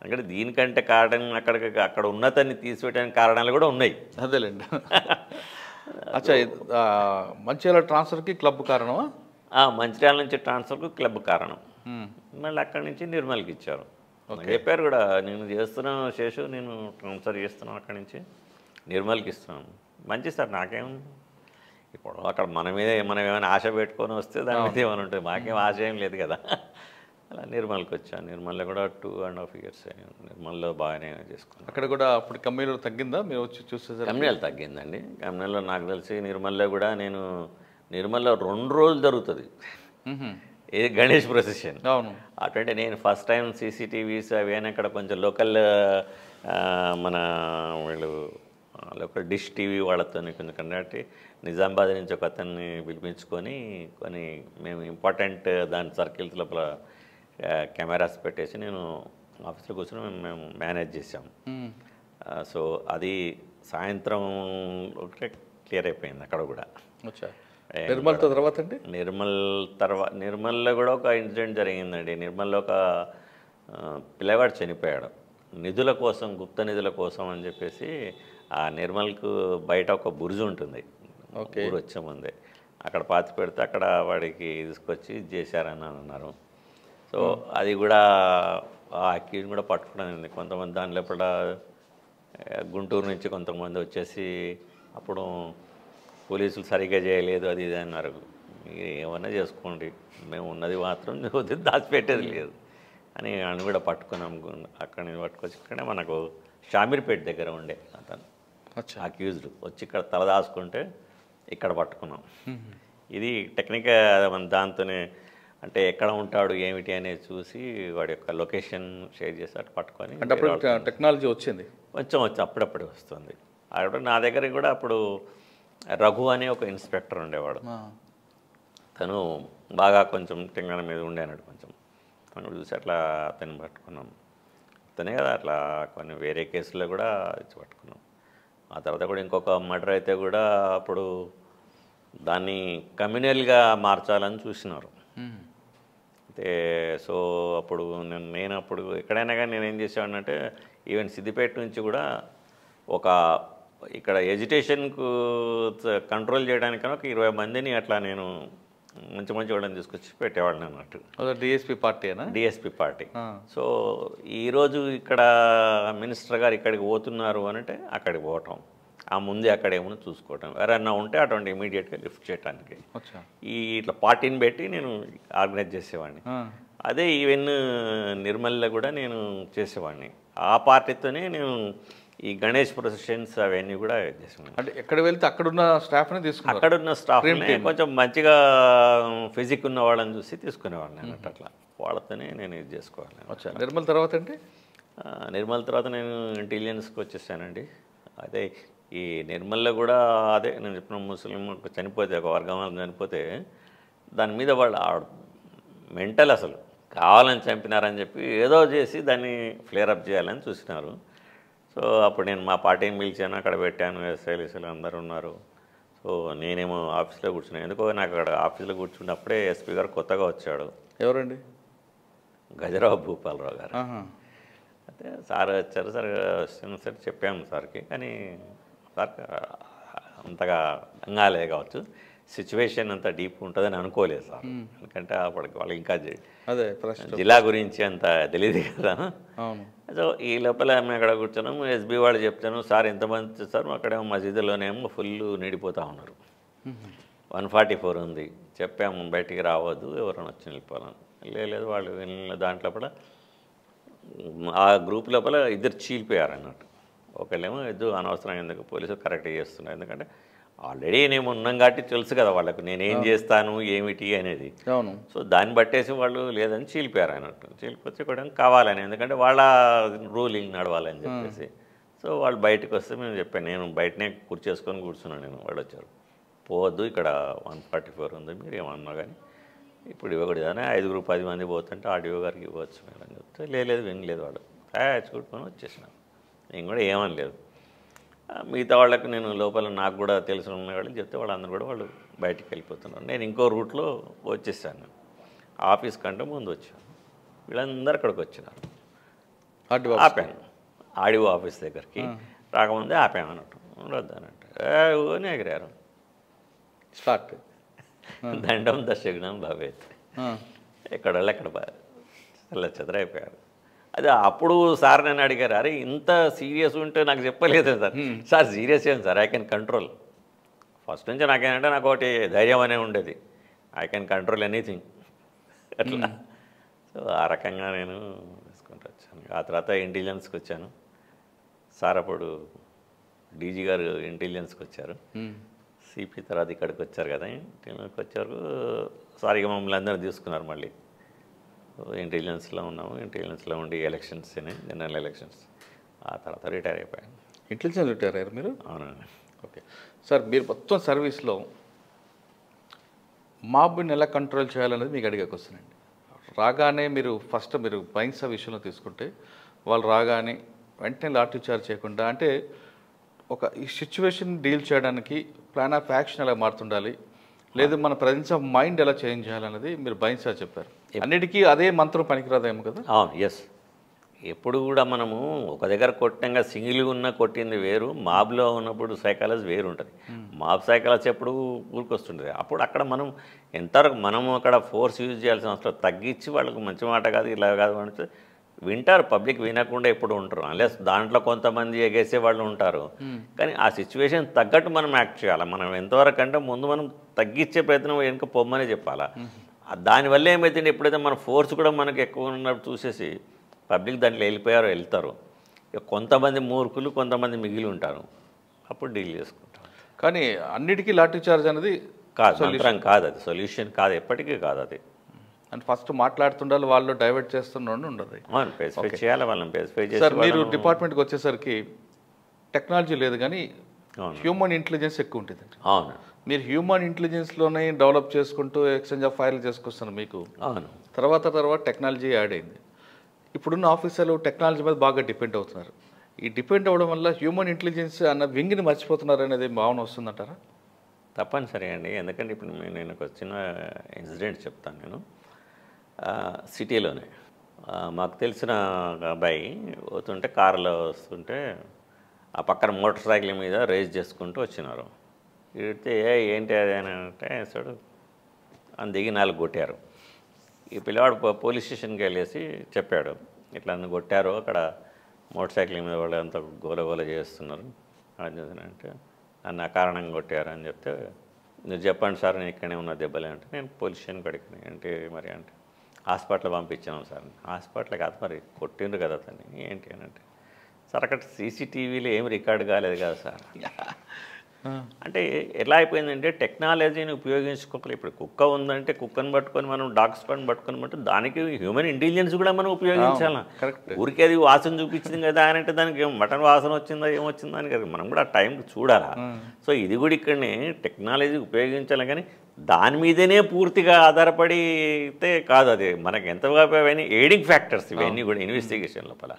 అంటే దీనికంటే కారణం అక్కడ ఉన్నతాన్ని తీసివేయడానికి కారణాలు కూడా ఉన్నాయి. అదేలేండి. అచ్చా, మంచిర్యాల ట్రాన్స్ఫర్కి క్లబ్ కారణమా? మంచిర్యాల నుంచి ట్రాన్స్ఫర్కు క్లబ్ కారణం. మళ్ళీ అక్కడి నుంచి నిర్మల్కి ఇచ్చారు. చెప్పారు కూడా, నేను చేస్తున్నాను శేషు, నేను ట్రాన్స్ఫర్ చేస్తున్నాను అక్కడి నుంచి నిర్మల్కి ఇస్తున్నాను. మంచి సార్, నాకేం ఇప్పుడు అక్కడ మనం ఏమైనా ఆశ పెట్టుకొని వస్తే దాని మీద ఏమైనా ఉంటుంది, మాకేం ఆశ ఏం లేదు కదా. అలా నిర్మల్కి వచ్చాను. నిర్మల్లో కూడా 2.5 years నిర్మల్లో బాగానే చేసుకున్నాను. అక్కడ కూడా అప్పుడు కమ్యూనిలో తగ్గిందా మీరు వచ్చి చూస్తే? కమ్యూనిలో తగ్గిందండి. కమ్యూనిలో నాకు తెలిసి నిర్మల్లో కూడా నిర్మల్లో 2 రోజులు జరుగుతుంది ఇది గణేష్ ప్రొసెషన్. అవును. అటువంటి నేను ఫస్ట్ టైం సీసీటీవీస్ అవేనా అక్కడ కొంచెం లోకల్ మన వీళ్ళు లోకల్ డిష్ టీవీ వాళ్ళతో కొంచెం కండక్ట్ నిజామాబాద్ నుంచి ఒక అతన్ని పిలిపించుకొని మేము ఇంపార్టెంట్ దాని సర్కిల్స్ లోపల కెమెరాస్ పెట్టేసి నేను ఆఫీస్లో కూర్చొని మేము మేనేజ్ చేసాం. సో అది సాయంత్రం క్లియర్ అయిపోయింది అక్కడ కూడా. నిర్మల్తో తర్వాత అండి? నిర్మల్లో కూడా ఒక ఇన్సిడెంట్ జరిగిందండి. నిర్మల్లో ఒక పిల్లవాడు చనిపోయాడు నిధుల కోసం, గుప్త నిధుల కోసం అని చెప్పేసి. ఆ నిర్మల్కు బయట ఒక బుర్జు ఉంటుంది, ఊరు వచ్చే ముందే అక్కడ పాతి పెడితే అక్కడ వాడికి తీసుకొచ్చి చేశారని అన్నారు. సో అది కూడా ఆ అక్యూజ్ కూడా పట్టుకోవడం. కొంతమంది దాని లోపల గుంటూరు నుంచి కొంతమంది వచ్చేసి అప్పుడు పోలీసులు సరిగ్గా చేయలేదు అది ఇది అన్నారు. మీరు ఏమన్నా చేసుకోండి, మేము ఉన్నది మాత్రం దాచిపెట్టేది లేదు అని అని కూడా పట్టుకున్నాం. అక్కడి నుంచి పట్టుకొచ్చి ఇక్కడే మనకు షామీర్పేట దగ్గర ఉండే అతను అక్యూజ్డ్ వచ్చి ఇక్కడ తల దాచుకుంటే ఇక్కడ పట్టుకున్నాం. ఇది టెక్నిక్గా దాంతోనే అంటే ఎక్కడ ఉంటాడు ఏమిటి అనేది చూసి వాడి యొక్క లొకేషన్ షేర్ చేసి అటు పట్టుకొని అంటే అప్పుడు టెక్నాలజీ వచ్చింది కొంచెం అప్పుడప్పుడు వస్తుంది. అప్పుడు నా దగ్గర కూడా అప్పుడు రఘు అనే ఒక ఇన్స్పెక్టర్ ఉండేవాడు. తను బాగా కొంచెం తెలంగాణ మీద ఉండేనాడు కొంచెం. మనం చూసి అట్లా అతన్ని పట్టుకున్నాం. అతనే కదా అట్లా కొన్ని వేరే కేసుల్లో కూడా ఇచ్చి పట్టుకున్నాం. ఆ తర్వాత కూడా ఇంకొక మర్డర్ అయితే కూడా అప్పుడు దాన్ని కమ్యూనల్గా మార్చాలని చూసినారు. అయితే సో అప్పుడు నేను అప్పుడు ఎక్కడైనా కానీ నేను ఏం చేసేవాడినంటే ఈవెన్ సిద్దిపేట నుంచి కూడా ఒక ఇక్కడ ఎడ్యుకేషన్కు కంట్రోల్ చేయడానికన్నా ఒక 20 మందిని అట్లా నేను మంచి వాళ్ళని తీసుకొచ్చి పెట్టేవాడిని అన్నట్టు. డిఎస్పీ పార్టీనా? DSP party. సో ఈరోజు ఇక్కడ మినిస్టర్ గారు ఇక్కడికి పోతున్నారు అంటే అక్కడికి పోవటం, ఆ ముందే అక్కడ ఏమన్నా చూసుకోవటం, ఎవరన్నా ఉంటే అటువంటి ఇమీడియట్గా లిఫ్ట్ చేయడానికి ఈ ఇట్లా పార్టీని పెట్టి నేను ఆర్గనైజ్ చేసేవాడిని. అదే ఈవెన్ నిర్మల్లో కూడా నేను చేసేవాడిని. ఆ పార్టీతోనే నేను ఈ గణేష్ ప్రొసెషన్స్ అవన్నీ కూడా చేసేవాడిని. అంటే ఎక్కడ వెళ్తే అక్కడున్న స్టాఫ్ని తీసుకుని అక్కడున్న స్టాఫ్ని కొంచెం మంచిగా ఫిజిక్ ఉన్న వాళ్ళని చూసి తీసుకునేవాడిని అన్నట్టు. అట్లా వాళ్ళతోనే నేను ఇది చేసుకోవాలి. నిర్మల్ తర్వాత అంటే నిర్మల్ తర్వాత నేను ఇంటెలిజెన్స్కి వచ్చేసానండి. అదే ఈ నిర్మల్లో కూడా అదే నేను చెప్పిన ముస్లిం చనిపోతే ఒక వర్గం చనిపోతే దాని మీద వాళ్ళు మెంటల్ అసలు కావాలని చంపినారని చెప్పి ఏదో చేసి దాన్ని ఫ్లేరప్ చేయాలని చూసినారు. సో అప్పుడు నేను మా పార్టీని పిలిచాను, అక్కడ పెట్టాను, ఎస్ఐలు అందరూ ఉన్నారు. సో నేనేమో ఆఫీస్లో కూర్చున్నాను. ఎందుకో నాకు అక్కడ ఆఫీస్లో కూర్చున్నప్పుడే ఎస్పీ గారు కొత్తగా వచ్చాడు. ఎవరండి? గజరావు భూపాలరావు గారు. అయితే సార్ వచ్చారు. సార్ చెప్పాము సార్కి, కానీ సార్ అంతగా అంగాలే కావచ్చు, సిచ్యువేషన్ అంత డీప్ ఉంటుందని అనుకోలేదు సార్. ఎందుకంటే అప్పటికి వాళ్ళకి ఇంకా అదే జిల్లా గురించి అంత తెలియదు కదా. సో ఈ లోపల మేము అక్కడ కూర్చున్నాము. ఎస్బీ వాళ్ళు చెప్తాను, సార్ ఎంతమంది సార్ అక్కడేమో మసీదులోనేమో ఫుల్ నిండిపోతూ ఉన్నారు, 144 ఉంది. చెప్పాము బయటికి రావద్దు, ఎవరైనా వచ్చి వెళ్ళిపోవాలని. లేదు వాళ్ళు వెళ్ళిన దాంట్లో కూడా ఆ గ్రూప్ లోపల ఇద్దరు చీలిపోయారు అన్నట్టు. ఒకళ్ళేమో అనవసరం ఎందుకు పోలీసులు కరెక్ట్గా చేస్తున్నారు, ఎందుకంటే ఆల్రెడీ నేను ఉన్నాం కాబట్టి తెలుసు కదా వాళ్ళకు నేనేం చేస్తాను ఏమిటి అనేది. సో దాన్ని బట్టేసి వాళ్ళు లేదని చీలిపోయారు అన్నట్టు. చీలిపోతే కూడా కావాలని, ఎందుకంటే వాళ్ళ రూలింగ్ నడవాలని చెప్పేసి. సో వాళ్ళు బయటకు వస్తే మేము చెప్పాను, నేను బయటనే కూర్చేసుకొని కూర్చున్నాను. నేను వాళ్ళు వచ్చారు, పోవద్దు ఇక్కడ 144 ఉంది, మీరు ఏమన్నా కానీ ఇప్పుడు ఇవ్వకూడదు అని 5-10 మంది పోతుంటే ఆడియో గారికి ఇవ్వచ్చు మేడం చెప్తే లేదు వినలేదు. వాళ్ళు చూడుకొని వచ్చేసినాను. నేను కూడా ఏమనలేదు. మిగతా వాళ్ళకి నేను లోపల నాకు కూడా తెలిసి ఉన్న వాళ్ళకి చెప్తే వాళ్ళందరూ కూడా వాళ్ళు బయటికి వెళ్ళిపోతున్నారు. నేను ఇంకో రూట్లో వచ్చేసాను. ఆఫీస్ కంటే ముందు వచ్చాను. వీళ్ళందరూ అక్కడికి వచ్చినారు. ఆపాను ఆడియో ఆఫీస్ దగ్గరికి. రాకముందే ఆపాను అన్నట్టు. ఉండొద్దనంటే ఓనే ఎగిరారు. స్టార్ట్ దండం దశగుణం భవేత్. ఎక్కడ చల్ల చెదరైపోయారు. అది అప్పుడు సార్ నన్ను అడిగారు, అరే ఇంత సీరియస్ ఉంటే నాకు చెప్పలేదు సార్. సార్ సీరియస్ ఏం sir, I can control. First నుంచి నాకేంటంటే నాకు ఒకటి ధైర్యం అనే ఉండేది, ఐ కెన్ కంట్రోల్ ఎనీథింగ్ అట్లా. సో ఆ రకంగా నేను వేసుకుంటూ వచ్చాను. ఆ తర్వాత ఇంటెలిజెన్స్కి వచ్చాను. సార్ అప్పుడు డీజీ గారు ఇంటెలిజెన్స్కి వచ్చారు. సిపి తర్వాత ఇక్కడికి వచ్చారు కదా, ఇంటెలిజెన్స్కి వచ్చారు. సార్ ఇక మమ్మల్ని అందరూ తీసుకున్నారు. మళ్ళీ ఇంటెలిజెన్స్లో ఉన్నాము. ఇంటెలిజెన్స్లో ఉండి ఎలక్షన్స్ జనరల్ ఎలక్షన్స్. ఆ తర్వాత రిటైర్ అయిపోయాను. ఇంటెలిజెన్స్ రిటైర్ అయ్యారు మీరు? అవునండి. ఓకే సార్, మీరు మొత్తం సర్వీస్లో మాబ్ని ఎలా కంట్రోల్ చేయాలనేది మీకు అడిగాక వస్తుందండి. రాగానే మీరు ఫస్ట్ మీరు బైంసా విషయంలో తీసుకుంటే వాళ్ళు రాగానే వెంటనే లాఠీ చార్జ్ చేయకుండా, అంటే ఒక ఈ సిచ్యువేషన్ డీల్ చేయడానికి ప్లాన్ ఆఫ్ యాక్షన్ ఎలా మారుతుండాలి, లేదు మన ప్రజెన్స్ ఆఫ్ మైండ్ ఎలా చేంజ్ చేయాలన్నది మీరు బైంసా చెప్పారు. అన్నిటికీ అదే మంత్రం పనికిరాదేమో కదా? ఎస్. ఎప్పుడు కూడా మనము ఒక దగ్గర కొట్టంగా సింగిల్గా ఉన్న కొట్టింది వేరు, మాబ్లో ఉన్నప్పుడు సైకాలజీ వేరు ఉంటుంది. మాబ్ సైకాలజీ ఎప్పుడు ఊరికొస్తుంటుంది. అప్పుడు అక్కడ మనం ఎంతవరకు మనము అక్కడ ఫోర్స్ యూజ్ చేయాల్సిన అవసరం, తగ్గించి వాళ్ళకు మంచి మాట కాదు ఇలా కాదు అంటే వింటారు. పబ్లిక్ వినకుండా ఎప్పుడు ఉంటారు, అన్లెస్ దాంట్లో కొంతమంది ఎగేసే వాళ్ళు ఉంటారు. కానీ ఆ సిచ్యువేషన్ తగ్గట్టు మనం యాక్ట్ చేయాలి. మనం ఎంతవరకు అంటే ముందు మనం తగ్గించే ప్రయత్నం వెనుక పొమ్మనే చెప్పాలా. దానివల్ల ఏమైతుంది, ఎప్పుడైతే మన ఫోర్స్ కూడా మనకు ఎక్కువ ఉన్నప్పుడు చూసేసి పబ్లిక్ దాంట్లో వెళ్తారు. కొంతమంది మూర్ఖులు కొంతమంది మిగిలి ఉంటారు, అప్పుడు డీల్ చేసుకుంటారు. కానీ అన్నిటికీ లాఠీ చార్జ్ అనేది కాదు, మంత్రం కాదు, అది సొల్యూషన్ కాదు, ఎప్పటికీ కాదు అది. అండ్ ఫస్ట్ మాట్లాడుతుండాలి, వాళ్ళు డైవర్ట్ చేస్తుండీ ఉండదు. స్పెసిఫై చేయాలి వాళ్ళని, స్పెసిఫై చేసి. సార్ మీరు డిపార్ట్మెంట్కి వచ్చేసరికి టెక్నాలజీ లేదు కానీ హ్యూమన్ ఇంటెలిజెన్స్ ఎక్కువ ఉంటుంది. అవును, మీరు హ్యూమన్ ఇంటెలిజెన్స్లోనే డెవలప్ చేసుకుంటూ ఎక్స్చేంజ్ ఆఫ్ ఫైల్ చేసుకొస్తున్నారు మీకు. అవును, తర్వాత టెక్నాలజీ యాడ్ అయింది. ఇప్పుడున్న ఆఫీసర్లు టెక్నాలజీ మీద బాగా డిపెండ్ అవుతున్నారు. ఈ డిపెండ్ అవ్వడం వల్ల హ్యూమన్ ఇంటెలిజెన్స్ అన్న వింగ్ని మర్చిపోతున్నారు అనేది భావన వస్తుందంటారా? తప్పనిసరి అండి. ఎందుకంటే ఇప్పుడు నేను ఒక చిన్న ఇన్సిడెంట్ చెప్తాను. నేను సిటీలోనే మాకు తెలిసిన అబ్బాయి పోతుంటే కారులో వస్తుంటే ఆ పక్కన మోటార్ సైకిల్ మీద రేస్ చేసుకుంటూ వచ్చినారు. ఇడితే ఏంటి అది అని అంటే సార్ అని దిగి 4 కొట్టారు. ఈ పిల్లవాడు పోలీస్ స్టేషన్కి వెళ్ళేసి చెప్పాడు, ఇట్లా నన్ను కొట్టారు, అక్కడ మోటార్ సైకిల్ మీద వాళ్ళు అంతా గోల చేస్తున్నారు అని అంటే నన్ను అకారణంగా కొట్టారు అని చెప్తే, మీరు చెప్పండి సార్ నేను ఇక్కడనే ఉన్న దెబ్బలే అంటే, నేను పోలీస్ స్టేషన్కి అడిగాను అంటే మరి అంటే హాస్పిటల్ పంపించాను సార్. హాస్పిటల్ కాదు మరి కొట్టిండ్రు కదా అతన్ని ఏంటి అని అంటే, సార్ అక్కడ సీసీటీవీలో ఏం రికార్డు కాలేదు కదా సార్. అంటే ఎలా అయిపోయిందంటే టెక్నాలజీని ఉపయోగించుకోవాలి. ఇప్పుడు కుక్క ఉందంటే కుక్కను పట్టుకొని మనం డాగ్స్ పని పట్టుకొని బట్టి దానికి హ్యూమన్ ఇంటెలిజెన్స్ కూడా మనం ఉపయోగించాలి. ఊరికే అది వాసన చూపించింది కదా అని అంటే దానికి మటన్ వాసన వచ్చిందా ఏమొచ్చిందా అని కదా మనం కూడా ఆ టైంకి చూడాలా. సో ఇది కూడా ఇక్కడనే టెక్నాలజీ ఉపయోగించాలి కానీ దాని మీదనే పూర్తిగా ఆధారపడితే కాదు. అది మనకి ఎంతగా అవన్నీ ఎయిడింగ్ ఫ్యాక్టర్స్ ఇవన్నీ కూడా ఇన్వెస్టిగేషన్ లోపల.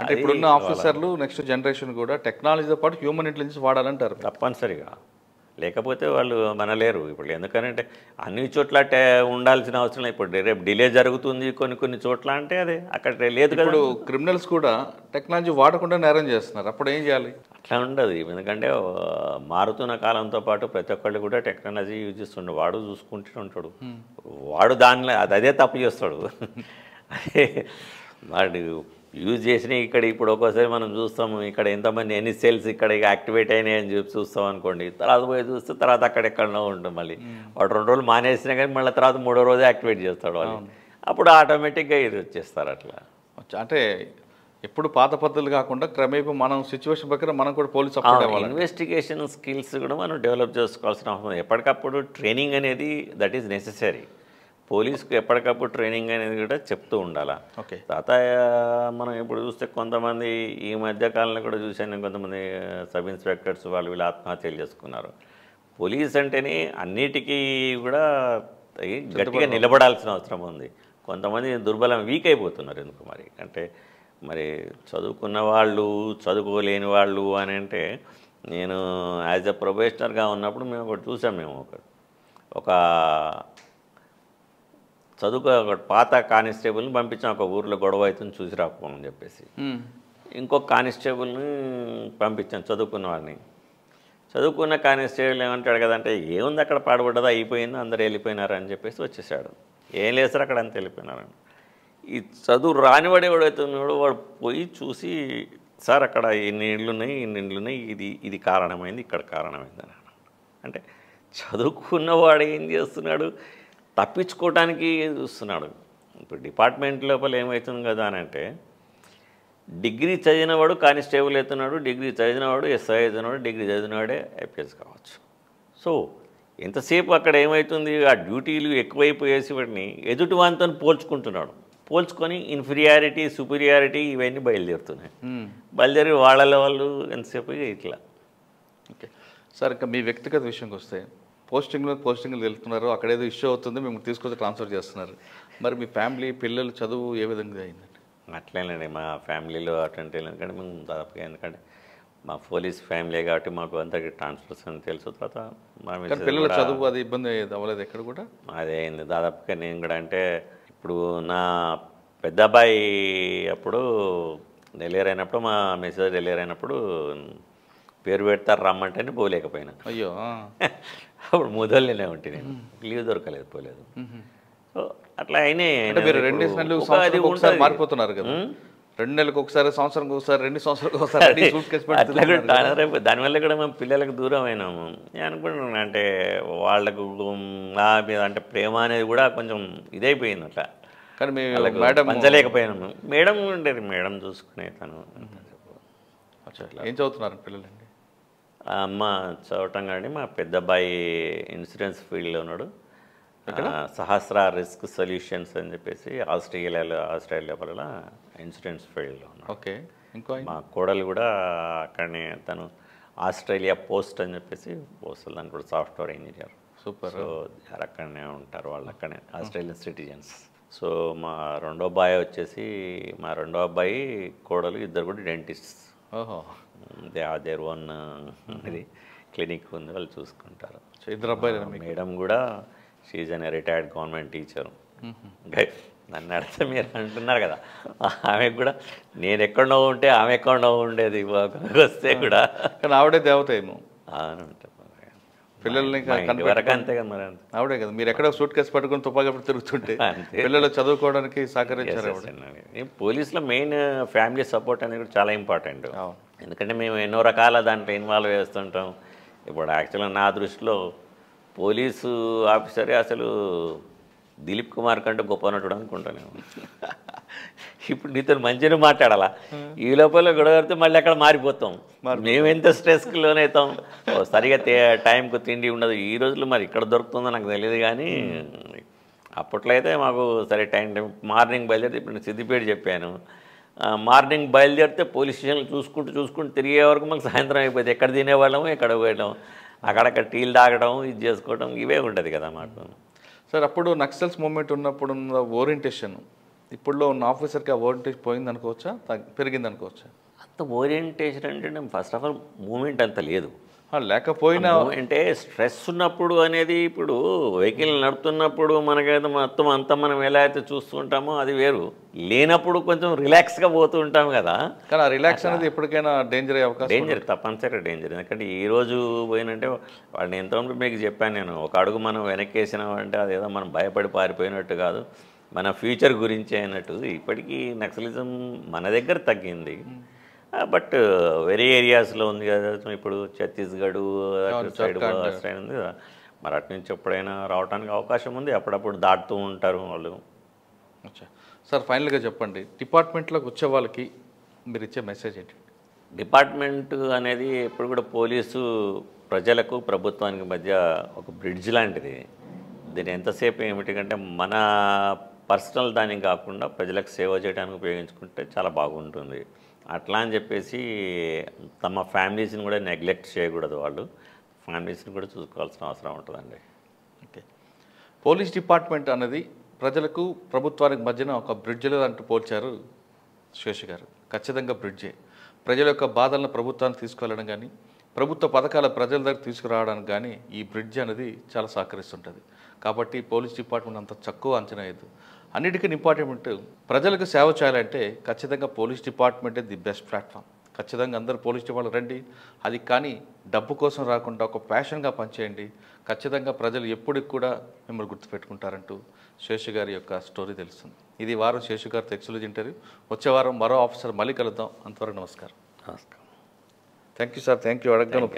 అంటే ఇప్పుడున్న ఆఫీసర్లు నెక్స్ట్ జనరేషన్ కూడా టెక్నాలజీతో పాటు హ్యూమన్ ఇంటెలిజెన్స్ వాడాలంటారు. తప్పనిసరిగా, లేకపోతే వాళ్ళు మనలేరు. ఇప్పుడు ఎందుకంటే అన్ని చోట్ల ఉండాల్సిన అవసరం లేదు. ఇప్పుడు రేపు డిలే జరుగుతుంది కొన్ని చోట్ల అంటే అదే అక్కడ లేదు కదా. ఇప్పుడు క్రిమినల్స్ కూడా టెక్నాలజీ వాడకుండా నేరం చేస్తున్నారు, అప్పుడు ఏం చేయాలి? అట్లా ఉండదు. ఎందుకంటే మారుతున్న కాలంతో పాటు ప్రతి ఒక్కళ్ళు కూడా టెక్నాలజీ యూజ్ చేస్తుండే, వాడు చూసుకుంటూ ఉంటాడు, వాడు దానిలో అదే తప్పు చేస్తాడు. అదే వాడు యూజ్ చేసినా ఇక్కడ ఇప్పుడు ఒక్కోసారి మనం చూస్తాము ఇక్కడ ఎంతమంది ఎన్ని సెల్స్ ఇక్కడ యాక్టివేట్ అయినాయి అని చెప్పి చూస్తాం అనుకోండి. తర్వాత పోయి చూస్తే తర్వాత అక్కడెక్కడో ఉంటుంది. మళ్ళీ వాడు 2 రోజులు మానేసినా కానీ మళ్ళీ తర్వాత 3వ రోజు యాక్టివేట్ చేస్తాడు వాళ్ళు. అప్పుడు ఆటోమేటిక్గా ఇది వచ్చేస్తారు అట్లా. అంటే ఎప్పుడు పాత పద్ధతులు కాకుండా క్రమేపీ మనం సిచ్యువేషన్ ప్రకారం మనం కూడా పోలీస్ సపోర్ట్ అవ్వాలి. ఇన్వెస్టిగేషన్ స్కిల్స్ కూడా మనం డెవలప్ చేసుకోవాల్సిన అవసరం. ఎప్పటికప్పుడు ట్రైనింగ్ అనేది దట్ ఈజ్ నెసెసరీ. పోలీస్కి ఎప్పటికప్పుడు ట్రైనింగ్ అనేది కూడా చెప్తూ ఉండాలి. తర్వాత మనం ఇప్పుడు చూస్తే కొంతమంది ఈ మధ్యకాలంలో కూడా చూశాను, కొంతమంది సబ్ ఇన్స్పెక్టర్స్ వీళ్ళు ఆత్మహత్యలు చేసుకున్నారు. పోలీస్ అంటేనే అన్నిటికీ కూడా గట్టిగా నిలబడాల్సిన అవసరం ఉంది. కొంతమంది దుర్బలం వీక్ అయిపోతున్నారు. ఎందుకు మరి అంటే మరి చదువుకున్న వాళ్ళు చదువుకోలేని వాళ్ళు అని అంటే, నేను యాజ్ ఎ ప్రొబేషనర్గా ఉన్నప్పుడు మేము ఒకటి చూసాం. మేము ఒక ఒక పాత కానిస్టేబుల్ని పంపించాం. ఒక ఊర్లో గొడవ అవుతుంది చూసి రాకపోమని చెప్పేసి ఇంకొక కానిస్టేబుల్ని పంపించాం, చదువుకున్న వాడిని. చదువుకున్న కానిస్టేబుల్ ఏమంటాడు కదంటే, ఏముంది అక్కడ పాడుపడ్డదా, అయిపోయింది, అందరు వెళ్ళిపోయినారు అని చెప్పేసి వచ్చేసాడు. ఏం లేదు సార్ అక్కడ అంత వెళ్ళిపోయినారని. ఈ చదువు రానివాడు ఎవడవుతున్నాడో వాడు పోయి చూసి, సార్ అక్కడ ఇన్ని ఇండ్లు ఉన్నాయి, ఇది కారణమైంది, ఇక్కడ కారణమైంది అని. అంటే చదువుకున్నవాడు ఏం చేస్తున్నాడు, తప్పించుకోవడానికి చూస్తున్నాడు. ఇప్పుడు డిపార్ట్మెంట్ లోపల ఏమవుతుంది కదా అని అంటే, డిగ్రీ చదివినవాడు కానిస్టేబుల్ అవుతున్నాడు, డిగ్రీ చదివినవాడు ఎస్ఐ అవుతున్నాడు, డిగ్రీ చదివినవాడే ఐపీఎస్ కావచ్చు. సో ఎంతసేపు అక్కడ ఏమవుతుంది, ఆ డ్యూటీలు ఎక్కువైపోయేసి వాటిని ఎదుటి వానితో పోల్చుకుంటున్నాడు. పోల్చుకొని ఇన్ఫీరియారిటీ సుపీరియారిటీ ఇవన్నీ బయలుదేరుతున్నాయి. బయలుదేరి వాళ్ళ వాళ్ళు ఎంతసేపు ఇట్లా. ఓకే సార్, ఇంకా మీ వ్యక్తిగత విషయంకి వస్తే పోస్టింగ్లు వెళ్తున్నారు, అక్కడ ఏదో ఇష్యూ అవుతుంది, మేము తీసుకొచ్చి ట్రాన్స్ఫర్ చేస్తున్నారు. మరి మీ ఫ్యామిలీ పిల్లలు చదువు ఏ విధంగా అయిందండి? అట్లేనండి, మా ఫ్యామిలీలో అటువంటి ఎందుకంటే మేము దాదాపుగా, ఎందుకంటే మా పోలీస్ ఫ్యామిలీ కాబట్టి మాకు అందరికీ ట్రాన్స్ఫర్స్ అని తెలుసు. తర్వాత మా పిల్లల చదువు అది ఇబ్బంది అవ్వలేదు ఎక్కడ కూడా? అదే అయింది దాదాపుగా. నేను కూడా అంటే ఇప్పుడు నా పెద్ద అబ్బాయి అప్పుడు డెలివరీ అయినప్పుడు, మా మెసేజ్ డెలివరీ అయినప్పుడు పేరు పెడతారు రమ్మంటేనే పోలేకపోయినా. అయ్యో, అప్పుడు మొదలనే ఉంటే నేను లీవ్ దొరకలేదు, పోలేదు. సో అట్లా అయినాయి. మారిపోతున్నారు కదా, 2 నెలలకు ఒకసారి, సంవత్సరానికి ఒకసారి, 2 సంవత్సరాలకు ఒకసారి. దానివల్ల కూడా మేము పిల్లలకు దూరం అయినాము అనుకుంటున్నాను. అంటే వాళ్ళకు అంటే ప్రేమ అనేది కూడా కొంచెం ఇదైపోయింది అట్లా. కానీ మేడం పంచలేకపోయినాము. మేడం ఉండేది, మేడం చూసుకునే తను. ఏం చదువుతున్నారు పిల్లలండి? అమ్మ చదవటం కానీ, మా పెద్ద అబ్బాయి ఇన్సూరెన్స్ ఫీల్డ్లో ఉన్నాడు, సహస్ర రిస్క్ సొల్యూషన్స్ అని చెప్పేసి ఆస్ట్రేలియా వల్ల ఇన్సూరెన్స్ ఫీల్డ్లో ఉన్నాను. ఓకే. ఇంకో మా కోడలు కూడా అక్కడనే, తను ఆస్ట్రేలియా పోస్ట్ అని చెప్పేసి పోస్టల్ దాని కూడా సాఫ్ట్వేర్ ఇంజనీర్. సూపర్. సో అక్కడనే ఉంటారు వాళ్ళు, అక్కడనే ఆస్ట్రేలియన్ సిటిజన్స్. సో మా రెండో అబ్బాయి కోడలు ఇద్దరు కూడా డెంటిస్ట్. ఓహో. దేర్ ఓన్ ఇది క్లినిక్ ఉంది, వాళ్ళు చూసుకుంటారు. సో ఇద్దరు అబ్బాయిలు. మేడం కూడా she an retired government teacher. నన్ను అడిగితే మీరు అంటున్నారు కదా, ఆమెకు కూడా నేను ఎక్కడో ఉంటే ఆమె ఎక్కడో ఉండేది వస్తే కూడా, కానీ ఆవిడే దేవత ఏమో ఉంటుంది. పిల్లల్ని వరకు అంతే కదా మరి. ఆవిడే కదా, మీరు ఎక్కడో సూట్ కేసు పట్టుకుని తుపాకి తిరుగుతుంటే పిల్లలు చదువుకోవడానికి సహకరించారు. పోలీసులో మెయిన్ ఫ్యామిలీ సపోర్ట్ అనేది కూడా చాలా ఇంపార్టెంట్. ఎందుకంటే మేము ఎన్నో రకాల దాంట్లో ఇన్వాల్వ్ చేస్తుంటాం. ఇప్పుడు యాక్చువల్గా నా దృష్టిలో పోలీసు ఆఫీసరే అసలు దిలీప్ కుమార్ కంటే గొప్ప నటుడు అనుకుంటాను. ఇప్పుడు నీతో మంచిగా మాట్లాడాలా, ఈ లోపల గొడవడితే మళ్ళీ అక్కడ మారిపోతాం. మేము ఎంత స్ట్రెస్కి లోనవుతాం, సరిగా టైంకు తిండి ఉండదు. ఈ రోజుల్లో మరి ఇక్కడ దొరుకుతుందో నాకు తెలియదు, కానీ అప్పట్లో అయితే మాకు సరే టైం మార్నింగ్ బయలుదేరితే, ఇప్పుడు నేను సిద్దిపేట చెప్పాను, మార్నింగ్ బయలుదేరితే పోలీస్ స్టేషన్లు చూసుకుంటూ తిరిగే వరకు మాకు సాయంత్రం అయిపోయింది. ఎక్కడ తినేవాళ్ళము, ఎక్కడ పోయడం, అక్కడక్కడ టీలు తాగడం, ఇది చేసుకోవడం, ఇవే ఉంటుంది కదా మాకు. సార్ అప్పుడు నక్సల్స్ మూమెంట్ ఉన్నప్పుడు ఉన్న ఓరియంటేషన్ ఇప్పుడులో ఉన్న ఆఫీసర్కి ఆ ఓరియంటేషన్ పోయింది అనుకోవచ్చా, పెరిగింది అనుకోవచ్చా? అంత ఓరియంటేషన్ అంటే ఫస్ట్ ఆఫ్ ఆల్ మూమెంట్ అంత లేదు. లేకపోయినా అంటే స్ట్రెస్ ఉన్నప్పుడు అనేది, ఇప్పుడు వెహికల్ నడుపుతున్నప్పుడు మనకైతే మొత్తం అంతా మనం ఎలా అయితే చూస్తుంటామో అది వేరు. లేనప్పుడు కొంచెం రిలాక్స్గా పోతూ ఉంటాం కదా. కానీ ఆ రిలాక్స్ అనేది ఎప్పటికైనా డేంజర్ అయ్యే అవకాశం. డేంజర్, తప్పనిసరిగా డేంజర్. ఎందుకంటే ఈరోజు పోయినంటే వాడిని ఎంతమంది మీకు చెప్పాను నేను, ఒక అడుగు మనం వెనక్కి వేసినామంటే అదేదో మనం భయపడి పారిపోయినట్టు కాదు, మన ఫ్యూచర్ గురించి అయినట్టు. ఇప్పటికీ నక్సలిజం మన దగ్గర తగ్గింది, బట్ వెరీ ఏరియాస్లో ఉంది కదా. ఇప్పుడు ఛత్తీస్గఢ్ సైడ్ ఉంది కదా, మరి అటు నుంచి ఎప్పుడైనా రావడానికి అవకాశం ఉంది. అప్పుడప్పుడు దాటుతూ ఉంటారు వాళ్ళు. సార్ ఫైనల్గా చెప్పండి, డిపార్ట్మెంట్లోకి వచ్చే వాళ్ళకి మీరు ఇచ్చే మెసేజ్ ఏంటి? డిపార్ట్మెంట్ అనేది ఎప్పుడు కూడా పోలీసు ప్రజలకు ప్రభుత్వానికి మధ్య ఒక బ్రిడ్జ్ లాంటిది. దీన్ని ఎంతసేపు ఏమిటంటే మన పర్సనల్ దానికి కాకుండా ప్రజలకు సేవ చేయడానికి ఉపయోగించుకుంటే చాలా బాగుంటుంది. అట్లా అని చెప్పేసి తమ ఫ్యామిలీస్ని కూడా నెగ్లెక్ట్ చేయకూడదు. వాళ్ళు ఫ్యామిలీస్ని కూడా చూసుకోవాల్సిన అవసరం ఉంటుందండి. ఓకే. పోలీస్ డిపార్ట్మెంట్ అనేది ప్రజలకు ప్రభుత్వానికి మధ్యన ఒక బ్రిడ్జ్లో అంటూ పోల్చారు శేషు గారు. ఖచ్చితంగా బ్రిడ్జే. ప్రజల యొక్క బాధలను ప్రభుత్వానికి తీసుకువెళ్ళడం కానీ, ప్రభుత్వ పథకాల ప్రజల దగ్గర తీసుకురావడానికి కానీ ఈ బ్రిడ్జ్ అనేది చాలా సహకరిస్తుంటుంది. కాబట్టి పోలీస్ డిపార్ట్మెంట్ అంత తక్కువ అంచనా వేయద్దు. అన్నిటికీ ఇంపార్టెంట్, ప్రజలకు సేవ చేయాలంటే ఖచ్చితంగా పోలీస్ డిపార్ట్మెంటే ది బెస్ట్ ప్లాట్ఫామ్. ఖచ్చితంగా అందరూ పోలీస్ డిపార్ట్మెంట్ రండి. అది కానీ డబ్బు కోసం రాకుండా ఒక ప్యాషన్గా పనిచేయండి. ఖచ్చితంగా ప్రజలు ఎప్పటికి కూడా మిమ్మల్ని గుర్తుపెట్టుకుంటారంటూ శేషు గారి యొక్క స్టోరీ తెలుస్తుంది. ఇది వారం శేషు గారితో ఎక్స్క్లూజివ్ ఇంటర్వ్యూ. వచ్చే వారం మరో ఆఫీసర్ మళ్ళీ కలుద్దాం. అంతవరకు నమస్కారం. నమస్కారం. Thank you sir. Thank you. అడగడం